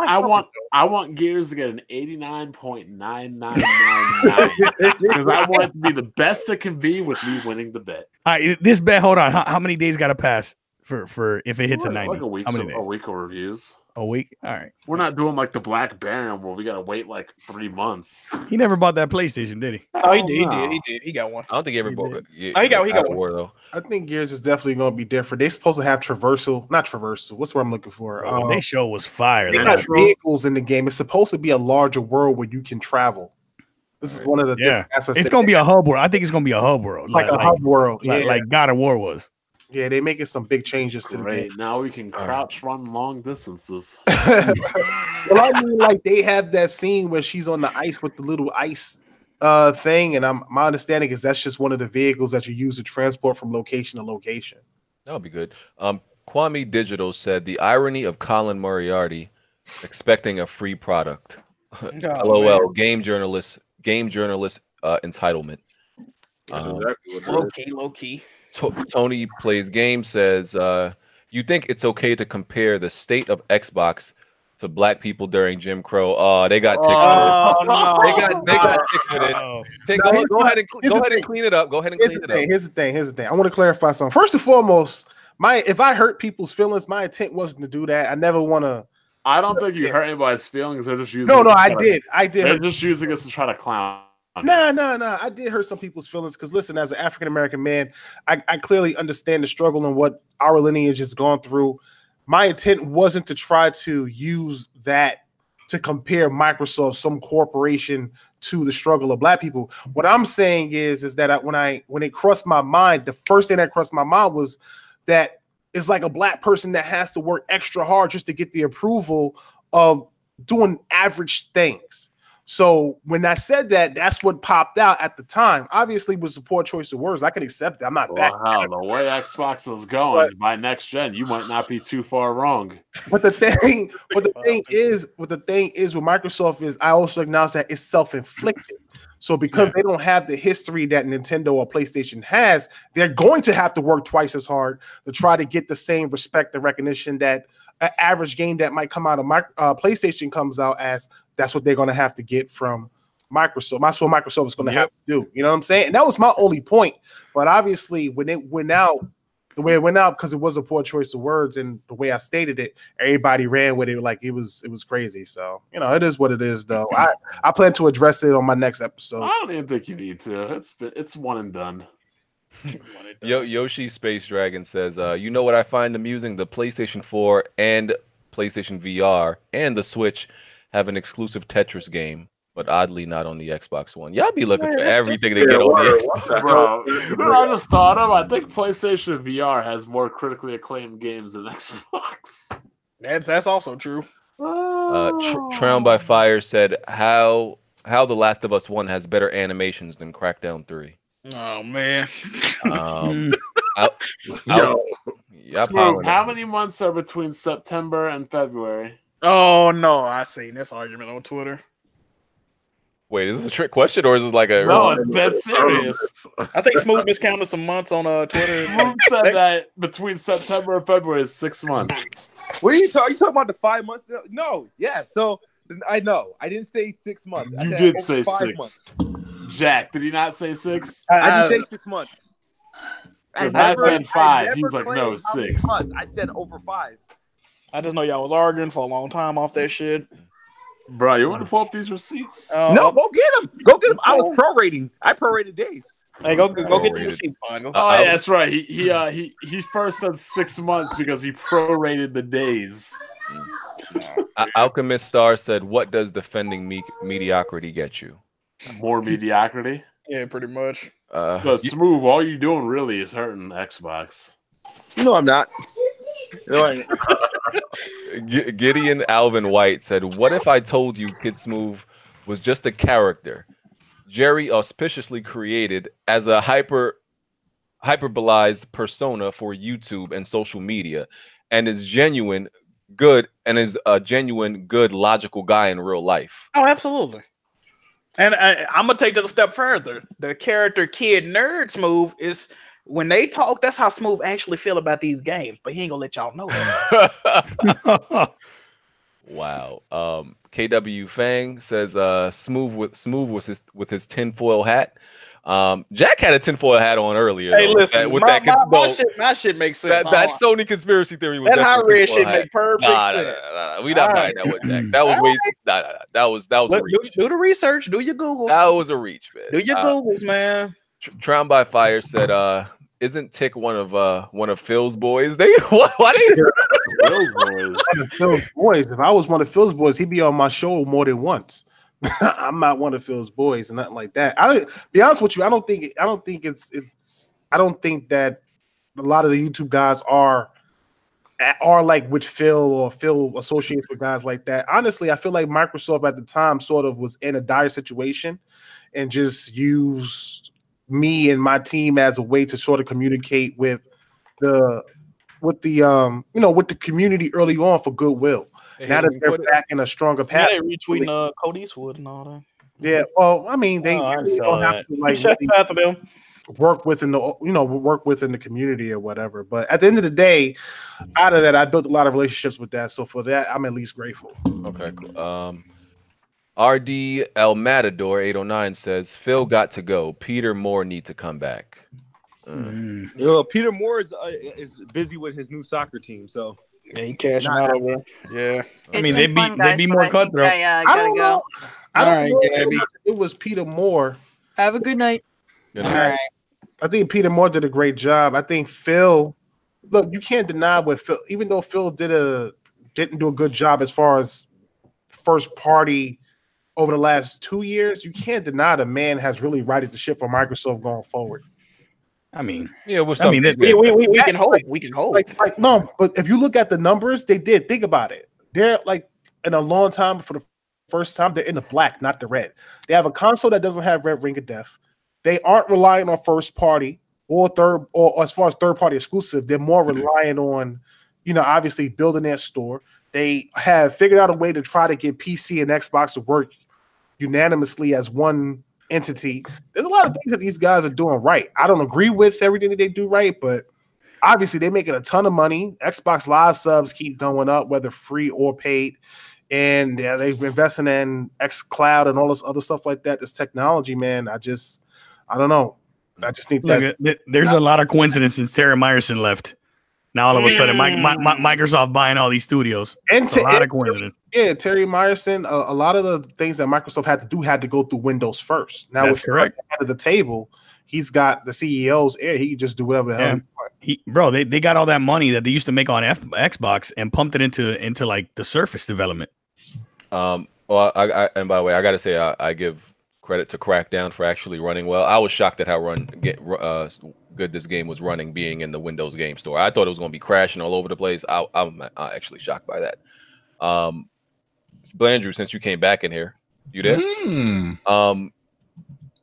I want Gears to get an 89.9999 because I want it to be the best it can be with me winning the bet. All right, this bet. Hold on. How many days got to pass for if it hits a 90? Like a week. How many days? A week of reviews. A week. All right. We're not doing like the Black Baron where we gotta wait like 3 months. He never bought that PlayStation, did he? Oh, he did. He got one. I don't think he ever bought it. He got one. War, though. I think Gears is definitely going to be different. They're supposed to have not traversal. What's what I'm looking for? They show was fire. They got vehicles in the game. It's supposed to be a larger world where you can travel. This is one of the aspects. It's going to be a hub world. I think it's going to be a hub world. It's like a hub world. Like God of War was. Yeah, they're making some big changes to the game. Now we can crouch run long distances. Well, I mean, like they have that scene where she's on the ice with the little ice thing, and my understanding is that's just one of the vehicles that you use to transport from location to location. That would be good. Kwame Digital said the irony of Colin Moriarty expecting a free product. LOL. Game journalist entitlement. That's exactly what low key. Tony Plays Game says, you think it's okay to compare the state of Xbox to black people during Jim Crow? Oh, they got ticked for it. They got ticked for it. Go ahead and clean it up. Go ahead and clean it up. Here's the thing. I want to clarify something. First and foremost, if I hurt people's feelings, my intent wasn't to do that. I never want to. I don't think you hurt anybody's feelings. They're just using. No, I did. They're just using us to try to clown. No. I did hurt some people's feelings because, listen, as an African-American man, I clearly understand the struggle and what our lineage has gone through. My intent wasn't to try to use that to compare Microsoft, some corporation, to the struggle of black people. What I'm saying is that when it crossed my mind, the first thing that crossed my mind was that it's like a black person that has to work extra hard just to get the approval of doing average things. So when I said that, that's what popped out at the time. Obviously, it was a poor choice of words. I can accept it. I'm not back. Wow, the way Xbox is going, by next gen, you might not be too far wrong. But the thing is with Microsoft is I also acknowledge that it's self-inflicted. So because they don't have the history that Nintendo or PlayStation has, they're going to have to work twice as hard to try to get the same respect and recognition that an average game that might come out of PlayStation comes out as. That's what they're going to have to get from Microsoft. That's what Microsoft is going to have to do. You know what I'm saying? And that was my only point. But obviously, when it went out, the way it went out, because it was a poor choice of words and the way I stated it, everybody ran with it like it was crazy. So, it is what it is, though. I plan to address it on my next episode. I don't even think you need to. It's one and done. Yoshi Space Dragon says, you know what I find amusing? The PlayStation 4 and PlayStation VR and the Switch have an exclusive Tetris game, but oddly not on the Xbox One. Y'all be looking for everything they get on the Xbox. Bro, you know what I just thought of? I think PlayStation VR has more critically acclaimed games than Xbox. That's also true. Drowned by Fire said, how The Last of Us 1 has better animations than Crackdown 3. Oh, man. How many months are between September and February? Oh no, I seen this argument on Twitter. Wait, is this a trick question or is this like a? No, it's dead serious. I think Smooth miscounted some months on Twitter. Smooth said that between September and February is 6 months. What are you talking? You talking about the 5 months? No, yeah. So I know I didn't say 6 months. You did say 6 months. Jack, did he not say 6? I didn't say 6 months. I said 5. He was like, no, 6. I said over 5. I just know y'all was arguing for a long time off that shit. Bro, you want to pull up these receipts? No, go get them. Go get them. I was prorating. I prorated days. Hey, go get the receipt. Oh, yeah, that's right. He first said 6 months because he prorated the days. Alchemist Star said, "What does defending mediocrity get you?" More mediocrity. Yeah, pretty much. Smooth. All you doing really is hurting Xbox. No, I'm not. Gideon Alvin White said, "What if I told you Kid Smooth was just a character Jerry auspiciously created as a hyperbolized persona for YouTube and social media, and is a genuine, good, logical guy in real life?" Oh, absolutely. And I'm gonna take it a step further. The character Kid Nerd Smooth is when they talk. That's how Smooth actually feel about these games. But he ain't gonna let y'all know that. Wow. KW Fang says Smooth with his tinfoil hat. Jack had a tinfoil hat on earlier. Hey, listen, my shit makes sense. That Sony conspiracy theory was that high red shit make perfect sense. We not buying that with Jack. That was way. That was a reach. Do the research. Do your Googles. That was a reach, man. Do your Googles, man. Drowned by Fire said, "Isn't Tick one of Phil's boys?" Why they Phil's boys? Phil's boys. If I was one of Phil's boys, he'd be on my show more than once. I'm not one of Phil's boys and nothing like that. Be honest with you, I don't think that a lot of the YouTube guys are like with Phil, or Phil associates with guys like that. Honestly, I feel like Microsoft at the time sort of was in a dire situation and just used me and my team as a way to sort of communicate with the community early on for goodwill. Now that they're back in a stronger path, they retweeting Code Eastwood and all that. Yeah, well, I mean, they don't have to like really work within the community or whatever. But at the end of the day, out of that, I built a lot of relationships with that. So for that, I'm at least grateful. Okay, cool. RD El Matador 809 says Phil got to go. Peter Moore need to come back. Peter Moore is busy with his new soccer team, so. Yeah, he cashing out over there. Yeah. I mean, they'd be more cutthroat. I gotta go. I don't know if it was Peter Moore. Have a good night. Good All right. I think Peter Moore did a great job. I think Phil, look, you can't deny what Phil, even though Phil didn't do a good job as far as first party over the last 2 years, you can't deny the man has really righted the ship for Microsoft going forward. I mean, yeah, we can hope. We can hope. Like no, but if you look at the numbers, they did. Think about it. They're like in a long time for the first time, they're in the black, not the red. They have a console that doesn't have Red Ring of Death. They aren't relying on first party or as far as third party exclusive. They're more relying on, obviously building their store. They have figured out a way to try to get PC and Xbox to work unanimously as one entity. There's a lot of things that these guys are doing right. I don't agree with everything that they do right, but obviously they're making a ton of money. Xbox Live subs keep going up, whether free or paid. And they've been investing in xCloud and all this other stuff like that. This technology, man, I don't know. I just think there's a lot of coincidence since Terry Myerson left. Now all of a sudden, Microsoft buying all these studios. And a lot of coincidence. Yeah, Terry Myerson. A lot of the things that Microsoft had to do had to go through Windows first. Now, that's correct. At the table, he's got the CEO's ear. He can just do whatever the hell. They got all that money that they used to make on Xbox and pumped it into like the Surface development. Well, and by the way, I got to say, I give credit to Crackdown for actually running well. I was shocked at how good this game was running, being in the Windows Game Store. I thought it was going to be crashing all over the place. I'm actually shocked by that. Blandrew, since you came back in here, you there?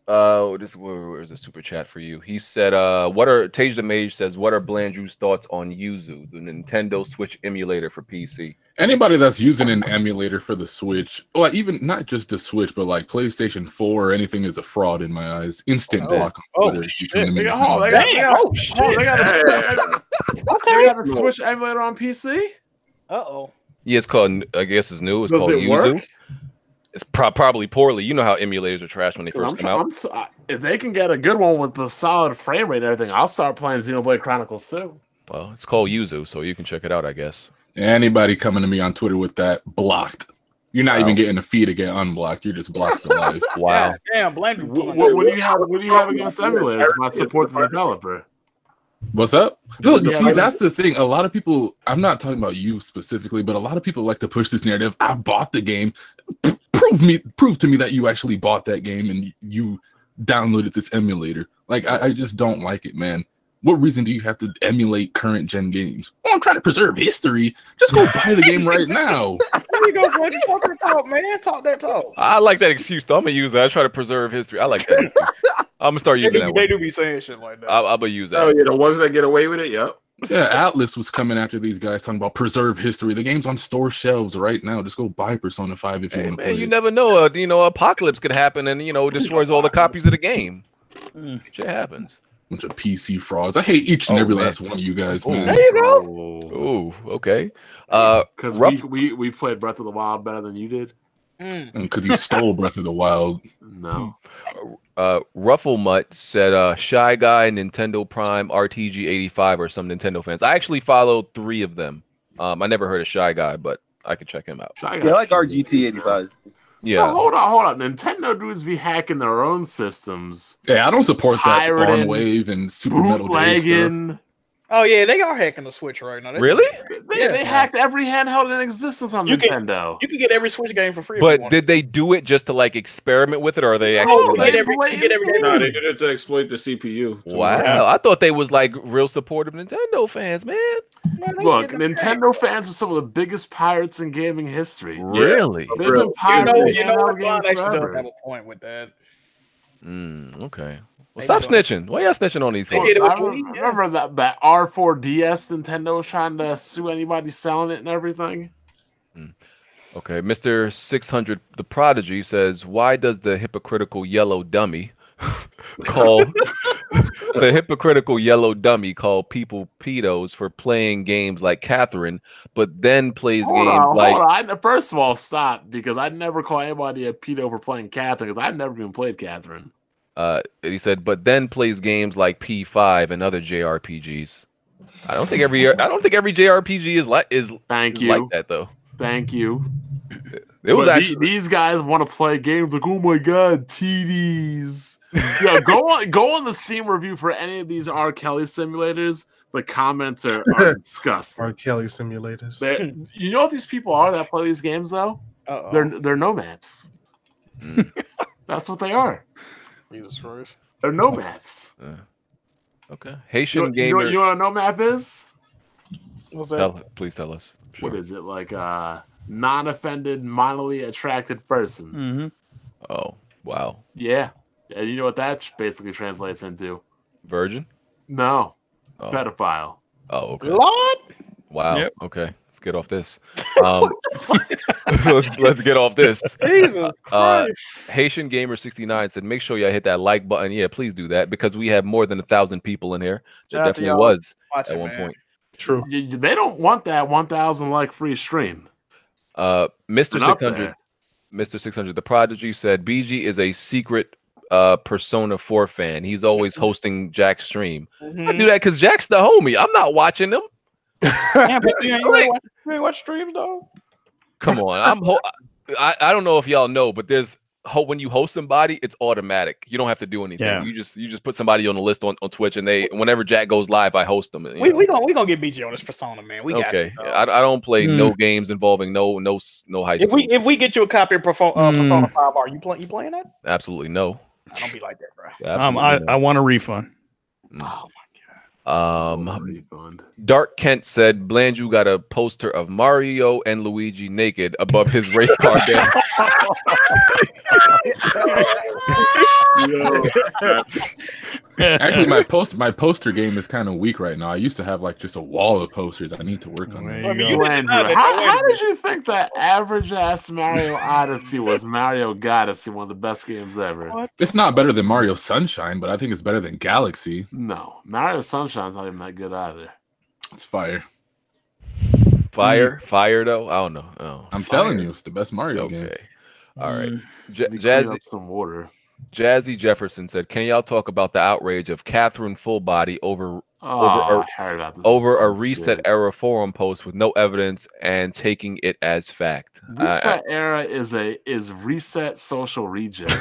Where's the super chat for you? He said, Tage the Mage says, what are Blandrew's thoughts on Yuzu, the Nintendo Switch emulator for PC? Anybody that's using an emulator for the Switch, well, even not just the Switch, but like PlayStation 4 or anything is a fraud in my eyes. Instant block on Twitter. They got a Switch emulator on PC? Uh-oh. Yeah, it's called, I guess it's new. It's Does called it Yuzu. work? It's probably poorly. You know how emulators are trash when they first come out. If they can get a good one with the solid frame rate and everything, I'll start playing Xenoblade Chronicles too. Well, it's called Yuzu, so you can check it out, I guess. Anybody coming to me on Twitter with that, blocked. You're not even getting a fee to get unblocked. You're just blocked for life. Wow. Damn, Blandrew. What do you have against emulators? Not support the developer. What's up? Look, see, that's the thing. A lot of people, I'm not talking about you specifically, but a lot of people like to push this narrative. I bought the game. Prove to me that you actually bought that game and you downloaded this emulator. Like, I just don't like it, man. What reason do you have to emulate current gen games? Oh, I'm trying to preserve history. Just go buy the game right now. There you go, boy. Talk that talk, man. Talk that talk. I like that excuse, though. I'm gonna use that. I try to preserve history. I like that. I'm gonna start using that. They do be saying shit like that. I'm gonna use that. Oh yeah, the ones that get away with it. Yep. Yeah, Atlas was coming after these guys talking about preserve history. The game's on store shelves right now. Just go buy Persona 5 if you want to play you it. never know. Apocalypse could happen and destroys all the copies of the game. Shit happens. Bunch of PC frauds. I hate each and every last one of you guys, man. There you go. Ooh, okay. Because we played Breath of the Wild better than you did. And because you stole Breath of the Wild. No. Rufflemutt said Shy Guy, Nintendo Prime, RTG 85 are some Nintendo fans. I actually followed 3 of them. I never heard of Shy Guy, but I could check him out. Yeah, I like RGT 85. Yeah. So hold on. Nintendo dudes be hacking their own systems. Yeah, I don't support that Spawn Wave and Super Metal Day stuff. Oh yeah, they are hacking the Switch right now. Really? They hacked every handheld in existence on Nintendo. You can get every Switch game for free. But did they do it just to like experiment with it, or are they actually? They did it to exploit the CPU. Wow, I thought they was like real supportive Nintendo fans, man. Look, Nintendo fans are some of the biggest pirates in gaming history. Really? They've been pirating what? Ron actually does have a point with that. Okay. Well, stop snitching. Why y'all snitching on these folks? I remember that R4DS Nintendo was trying to sue anybody selling it and everything. Okay, Mr. 600 The Prodigy says, why does the hypocritical yellow dummy call people pedos for playing games like Catherine, but then plays games like... First of all, stop, because I'd never call anybody a pedo for playing Catherine, because I've never even played Catherine. He said, but then plays games like P5 and other JRPGs. I don't think every JRPG is like that though. Thank you. It was actually these guys want to play games like, oh my god, TDs. Yeah, go on the Steam review for any of these R. Kelly simulators. The comments are disgusting. R. Kelly simulators. You know what these people are that play these games though? They're nomads. That's what they are. Jesus Christ. They're no maps. Okay. Haitian gamer. You know what a no map is? What's that? Please tell us. Sure. What is it? Like a non-offended, monolly attracted person. Mm-hmm. Oh, wow. Yeah. And you know what that basically translates into? Virgin? No. Oh. Pedophile. Oh, okay. What? Wow. Yep. Okay. Let's get off this. Let's get off this. Jesus Christ. Haitian Gamer 69 said, make sure y'all hit that like button. Yeah, please do that because we have more than 1,000 people in here. It definitely was at one point. True. They don't want that 1,000 like free stream. Mr. 600, The Prodigy said, BG is a secret Persona 4 fan. He's always hosting Jack's stream. I do that because Jack's the homie. I'm not watching him. Yeah, but you ain't watch streams though. Come on, I don't know if y'all know, but there's when you host somebody, it's automatic. You don't have to do anything. Yeah. You just put somebody on the list on Twitch, and whenever Jack goes live, I host them. We gonna get BG on this Persona, man. We got you. I don't play no games involving no high school. If we get you a copy of Persona 5, are you playing that? Absolutely no. I don't be like that, bro. I want a refund. Oh Dark Kent said Blanju got a poster of Mario and Luigi naked above his race car desk. Actually, my poster game is kind of weak right now. I used to have like just a wall of posters. I need to work on that. How did you think that average ass Mario Odyssey was Mario Odyssey, one of the best games ever? What? It's not better than Mario Sunshine, but I think it's better than Galaxy. No, Mario Sunshine's not even that good either. It's fire. Fire though. I don't know. Oh, I'm telling you, it's the best Mario game. All right, Jazzy, up some water. Jazzy Jefferson said, "Can y'all talk about the outrage of Catherine Full Body over a Reset Era forum post with no evidence and taking it as fact?" Reset Era is Reset Social Reject.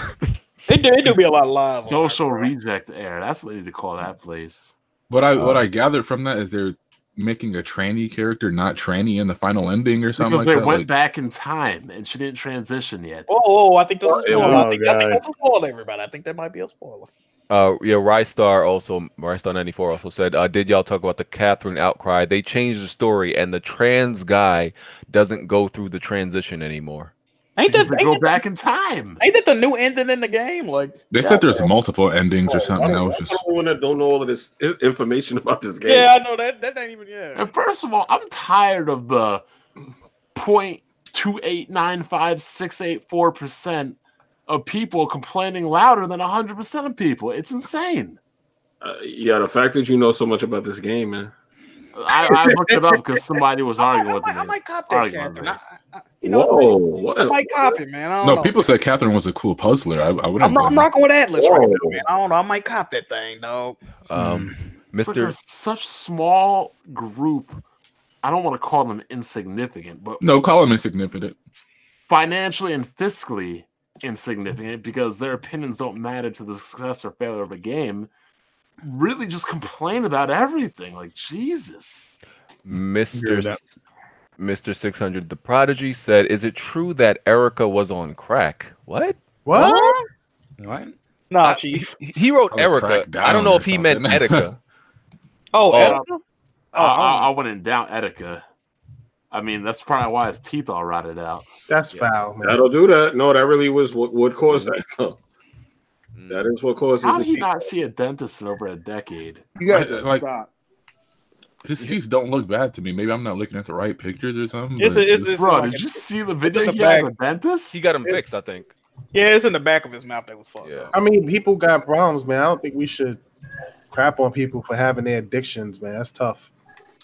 It do be a lot of lies. Social Reject Era. That's what they need to call that place. What I gathered from that is they're making a tranny character not tranny in the final ending or something because like that. They went back in time and she didn't transition yet. I think this is spoiler. I think that's a spoiler, everybody. I think that might be a spoiler. Rystar 94 also said, did y'all talk about the Catherine outcry? They changed the story, and the trans guy doesn't go through the transition anymore. Ain't that go back in time? Ain't that the new ending in the game? Like they said there's multiple endings or something. I was just one that don't know all of this information about this game. Yeah, I know that ain't even And first of all, I'm tired of the 0.2895684% of people complaining louder than 100% of people. It's insane. Yeah, the fact that you know so much about this game, man. I looked it up because somebody was arguing with me. I might cop that, Catherine. What? I might cop it, man. I don't know. People said Catherine was a cool puzzler. I wouldn't. I'm rocking with Atlas right now, man. I don't know. I might cop that thing, dog. Mr. Such small group. I don't want to call them insignificant, but no, call them insignificant. Financially and fiscally insignificant because their opinions don't matter to the success or failure of a game. Really just complain about everything. Like, Jesus. Mr. 600 The Prodigy said, is it true that Erica was on crack? What? Nah, Chief. He wrote Erica. I don't know if he meant Etika. Etika? I wouldn't doubt Etika. I mean, that's probably why his teeth all rotted out. That's foul, man. That'll do that. No, that really was what caused that. That is what caused. How did he not see a dentist in over a decade? You guys stop. His teeth don't look bad to me. Maybe I'm not looking at the right pictures or something. Bro, did you see the video? He had a dentist. He got him fixed, I think. Yeah, it's in the back of his mouth that was fucked. Yeah. I mean, people got problems, man. I don't think we should crap on people for having their addictions, man. That's tough.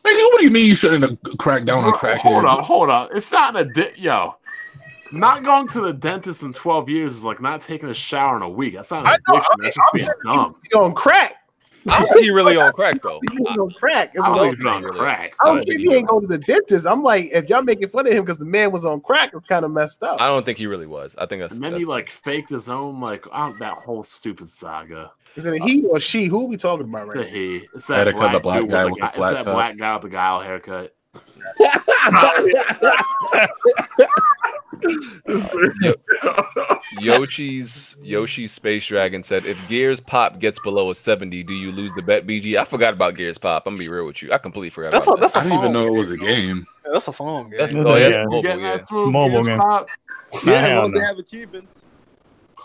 What do you mean you shouldn't crack down on crackheads? Hold on. It's not not going to the dentist in 12 years is like not taking a shower in a week. That's not an addiction. That's just being dumb. You on crack? I don't think he really on crack though. On crack. I don't think he's on crack. I don't think he ain't going to the dentist. I'm like, if y'all making fun of him because the man was on crack, it's kind of messed up. I don't think he really was. I think that's. And then he like faked his own that whole stupid saga. Is it a he or she? Who are we talking about right now? It's a he. It's that black guy with the flat top. Black guy with the guile haircut. Yoshi's Space Dragon said, if Gears Pop gets below a 70, do you lose the bet, BG? I forgot about Gears Pop. I'm gonna be real with you. I completely forgot about that. I didn't even know it was a game. Yeah, that's a phone game. That's mobile game. Yeah, they have achievements.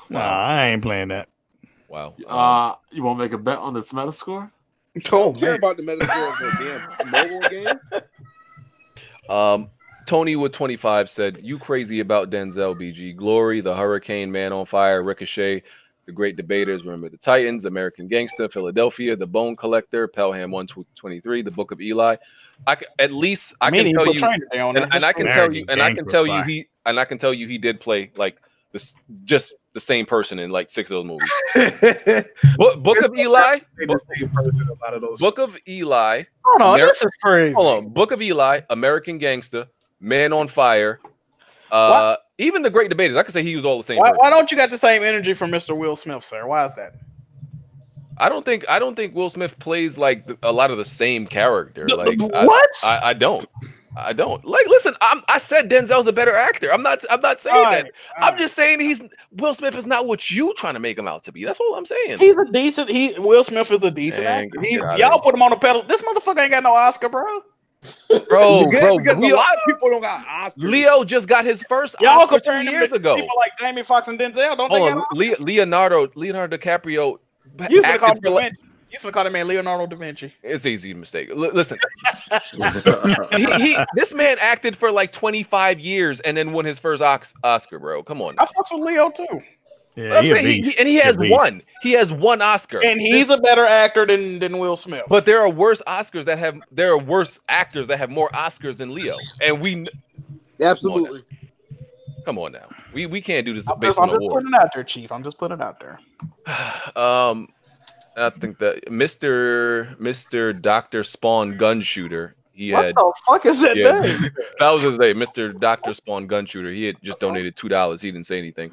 Nah, I ain't playing that. Wow. You want to make a bet on its Metascore? I don't care about the Metascore of a damn mobile game. Tony Wood 25 said, you crazy about Denzel, BG. Glory, The Hurricane, Man on Fire, Ricochet, The Great Debaters, Remember the Titans, American Gangster, Philadelphia, The Bone Collector, Pelham 123, The Book of Eli. I can tell you he did play like this, just the same person in like 6 of those movies. Book of Eli. Book of Eli. Hold on, this is crazy. Hold on. Book of Eli, American Gangster, Man on Fire. Even The Great Debaters. I could say he was all the same. Why don't you got the same energy from Mr. Will Smith, sir? Why is that? I don't think Will Smith plays like a lot of the same character. Like what? I don't. Like, listen, I said Denzel's a better actor. I'm not saying that. I'm just saying Will Smith is not what you trying to make him out to be. That's all I'm saying. Will Smith is a decent actor. Y'all put him on a pedal. This motherfucker ain't got no Oscar, bro. Bro, because a lot of people don't got Oscars. Leo just got his first Oscar 2 years ago. People like Jamie Foxx and Denzel, don't Hold on, Leonardo DiCaprio. You finna call that man Leonardo da Vinci. It's easy to mistake. Listen, this man acted for like 25 years and then won his first Oscar, bro. Come on. I fucks with Leo too. Yeah, he has one. He has one Oscar, and he's a better actor than Will Smith. But there are worse actors that have more Oscars than Leo, and we absolutely. Come on now. We can't do this I'm based just on the award. putting it out there, Chief. I'm just putting it out there. I think that Mr. Dr. Spawn Gun Shooter. What the fuck is that name? That was his name, Mr. Dr. Spawn Gun Shooter. He had just donated $2. He didn't say anything.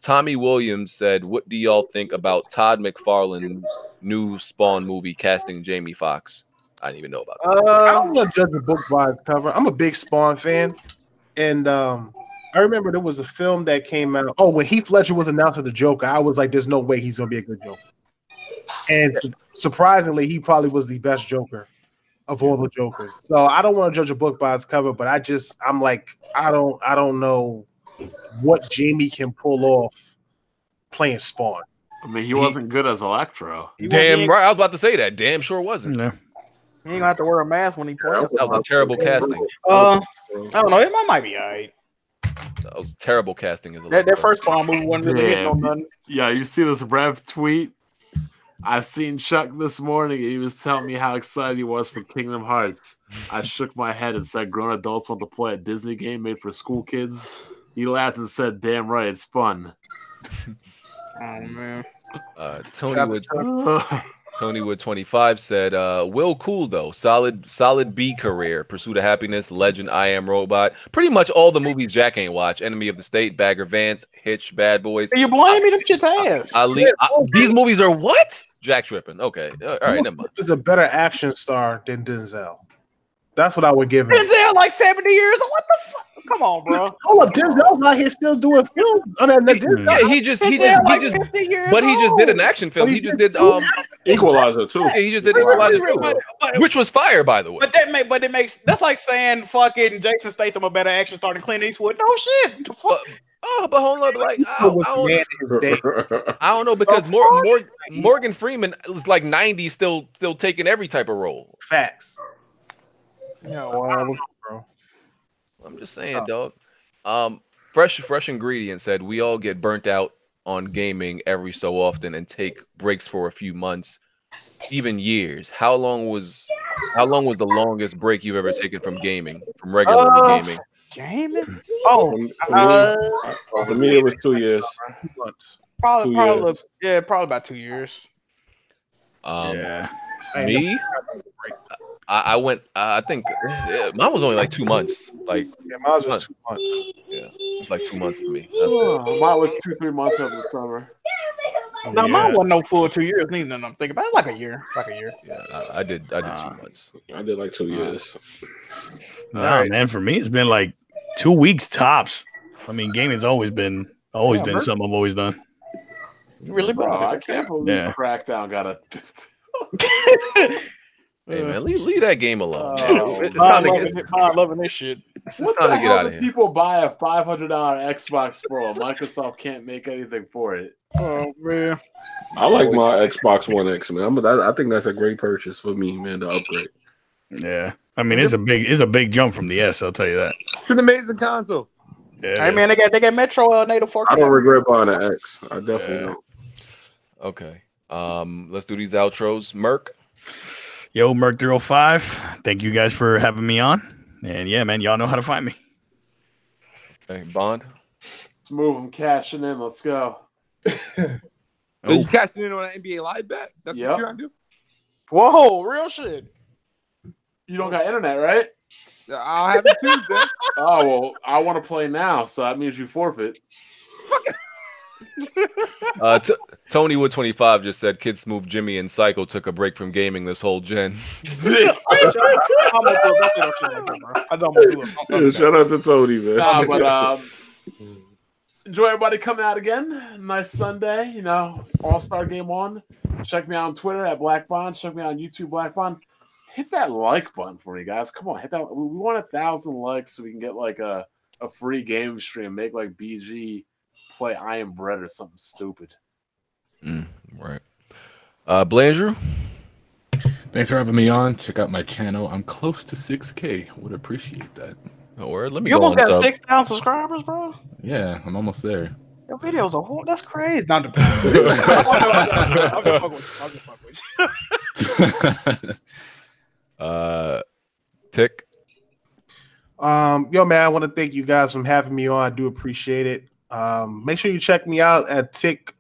Tommy Williams said, what do y'all think about Todd McFarlane's new Spawn movie casting Jamie Foxx? I didn't even know about that. I don't want to judge a book by its cover. I'm a big Spawn fan. And I remember there was a film that came out. Oh, when Heath Ledger was announced as the Joker, I was like, there's no way he's going to be a good Joker. And surprisingly, he probably was the best Joker of all the Jokers. So I don't want to judge a book by its cover, but I'm like, I don't know what Jamie can pull off playing Spawn. I mean, he wasn't good as Electro. Damn right, I was about to say that. Damn sure wasn't. He ain't gonna have to wear a mask when he plays. That was a terrible casting. I don't know. It might be all right. That was terrible casting. That first Spawn movie wasn't really hitting on nothing. Yeah, you see this Rev tweet? I seen Chuck this morning. He was telling me how excited he was for Kingdom Hearts. I shook my head and said, "Grown adults want to play a Disney game made for school kids." He laughed and said, "Damn right, it's fun." Oh man. Tony Wood 25 said, Will Cool though, solid B career, Pursuit of Happiness, Legend, I Am Robot, pretty much all the movies Jack ain't watch, Enemy of the State, Bagger Vance, Hitch, Bad Boys. You blaming them shit ass. These movies are what? Jack tripping. Okay, all right, never mind. He's a better action star than Denzel. That's what I would give him. Denzel like 70 years. What the fuck? Come on, bro. Hold up, Denzel's out here still doing films. Yeah, he just did an action film. He just did Equalizer too. Yeah, he just did Equalizer too, which was fire, by the way. But it makes that's like saying fucking Jason Statham a better action star than Clint Eastwood. No shit. But hold on, like I don't know because Morgan Freeman was like 90, still taking every type of role. Facts. Yeah, well, bro. I'm just saying, dog. Fresh Ingredient said we all get burnt out on gaming every so often and take breaks for a few months, even years. How long was the longest break you've ever taken from gaming, from regular gaming? Gaming? For me, it was 2 years. Probably about 2 years. Me? I went. I think mine was only like 2 months. Like mine was 2 months. Yeah, it was like 2 months for me. Mine was 2-3 months over the summer. No, mine wasn't no full 2 years. Neither. I'm thinking about it, like a year. Yeah, I did 2 months. I did like 2 years. Man, for me, it's been like 2 weeks tops. I mean, gaming's always been something I've always done. Really, bro? I can't believe Crackdown got a. Hey man, leave that game alone. I'm loving this shit. It's time to get out of here. People buy a $500 Xbox Pro. Microsoft can't make anything for it. Oh man, I like my Xbox One X, man. I think that's a great purchase for me, man. To upgrade. Yeah, I mean it's a big jump from the S. I'll tell you that. It's an amazing console. Yeah, hey man, they got Metro native 4K. I don't regret buying an X. I definitely don't. Okay, let's do these outros. Merc. Yo, Merc305. Thank you guys for having me on. And yeah, man, y'all know how to find me. Okay, Bond. Let's move. I'm cashing in. Let's go. So you cashing in on an NBA live bet? That's what you're trying to do? Whoa, real shit. You don't got internet, right? I'll have it Tuesday. Oh, well, I want to play now, so that means you forfeit. Tony Wood 25 just said Kid Smooth Jimmy and Psycho took a break from gaming this whole gen. Shout out to Tony, man. But enjoy everybody coming out again. Nice Sunday, All-Star Game on. Check me out on Twitter at Black Bond. Check me out on YouTube, Black Bond. Hit that like button for me, guys. Come on, hit that. We want 1,000 likes so we can get like a free game stream. Make like BG play I Am Bread or something stupid. Right. Blandrew? Thanks for having me on. Check out my channel. I'm close to 6K. Would appreciate that. No word. Let me you almost got 6,000 subscribers, bro? Yeah, I'm almost there. Your videos are whole. That's crazy. Not the Tick. Yo, man, I want to thank you guys for having me on. I do appreciate it. Make sure you check me out at Tick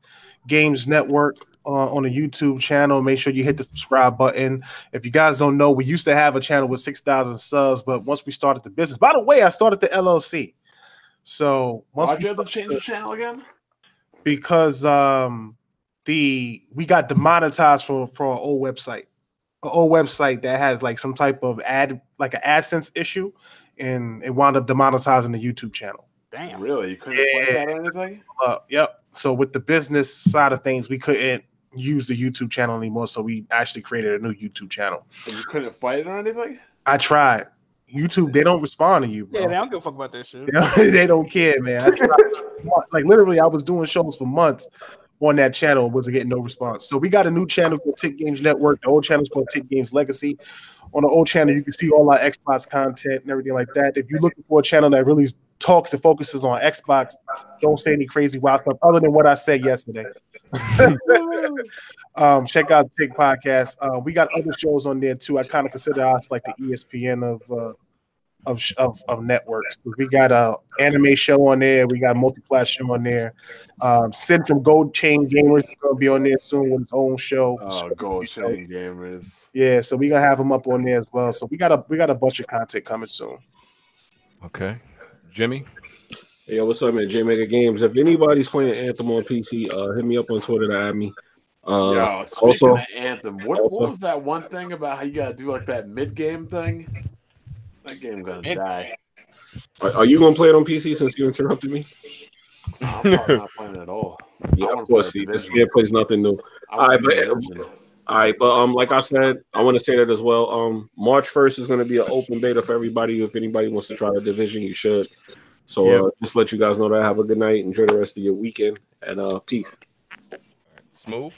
Games Network on the YouTube channel. Make sure you hit the subscribe button. If you guys don't know, we used to have a channel with 6,000 subs, but once we started the business, by the way, I started the LLC. So why'd you have to change the channel again? Because we got demonetized for our old website. An old website that has like some type of an AdSense issue, and it wound up demonetizing the YouTube channel. Damn, really? You couldn't play that or anything? Yep. So with the business side of things, we couldn't use the YouTube channel anymore, so we actually created a new YouTube channel. And you couldn't fight it or anything? I tried. YouTube, they don't respond to you, bro. Yeah, they don't give a fuck about that shit. They don't care, man. I tried. Like literally, I was doing shows for months on that channel, wasn't getting no response. So we got a new channel called Tick Games Network. The old channel is called Tick Games Legacy. On the old channel, you can see all our Xbox content and everything like that. If you're looking for a channel that really talks and focuses on Xbox, don't say any crazy wild stuff other than what I said yesterday. Check out Tick Podcast. We got other shows on there too. I kind of consider us like the ESPN of networks. We got a anime show on there. We got a multi-plat show on there. Sid from Gold Chain Gamers is gonna be on there soon with his own show. Gold Chain Gamers. Yeah, so we gonna have him up on there as well. So we got a bunch of content coming soon. Okay, Jimmy. Hey, what's up, man? J Mega Games. If anybody's playing Anthem on PC, hit me up on Twitter to add me. Speaking of Anthem, what was that one thing about how you gotta do like that mid-game thing? That game gonna die. Are you gonna play it on PC since you interrupted me? No, I'm probably not playing it at all. Yeah, of course. This man plays nothing new. All right, but like I said, I want to say that as well. March 1st is going to be an open beta for everybody. If anybody wants to try the Division, you should. So just let you guys know that. Have a good night. Enjoy the rest of your weekend, and peace. Smooth.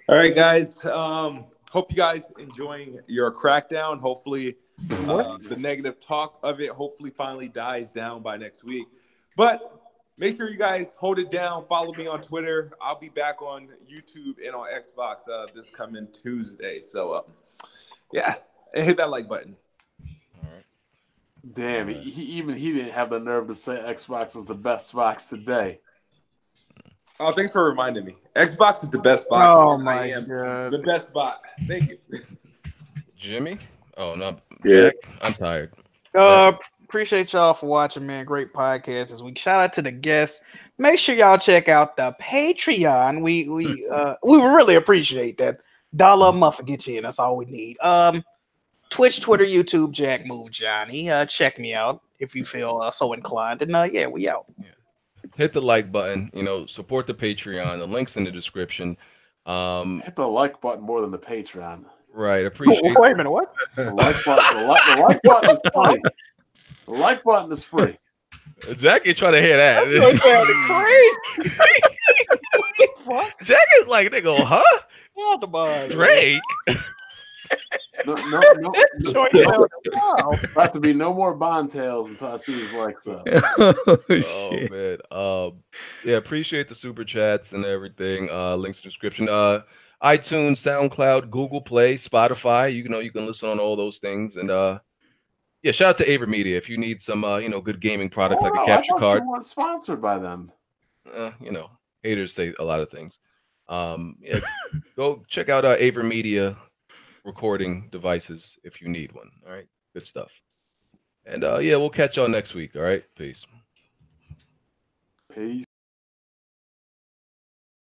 All right, guys. Hope you guys enjoying your Crackdown. Hopefully, the negative talk of it hopefully finally dies down by next week. But make sure you guys hold it down. Follow me on Twitter. I'll be back on YouTube and on Xbox this coming Tuesday. So, yeah, and hit that like button. All right. Damn, he didn't have the nerve to say Xbox is the best box today. Oh, thanks for reminding me. Xbox is the best box. Oh, my God. The best box. Thank you. Jimmy? Oh, no. Yeah. I'm tired. Appreciate y'all for watching, man. Great podcast this week. Shout out to the guests. Make sure y'all check out the Patreon. We really appreciate that. $1 a month will get you in. That's all we need. Twitch, Twitter, YouTube, Jack Move Johnny. Check me out if you feel so inclined. And yeah, we out. Yeah. Hit the like button. Support the Patreon. The link's in the description. Hit the like button more than the Patreon. Right. Appreciate. Wait a minute. What? The like button. The like button is free. The like button is free. Jack ain't trying to hear that. That sounded crazy. What the fuck? Jack is like, they go, huh? Drake. No. About to be no more Bond tales until I see his likes up. Oh man. Yeah, appreciate the super chats and everything. Links in the description. iTunes, SoundCloud, Google Play, Spotify. You can listen on all those things. And yeah, shout out to Aver Media if you need some good gaming products like a capture card. You weren't sponsored by them. Haters say a lot of things. Yeah, go check out Aver Media recording devices if you need one. All right, good stuff. And yeah, we'll catch y'all next week. All right, peace.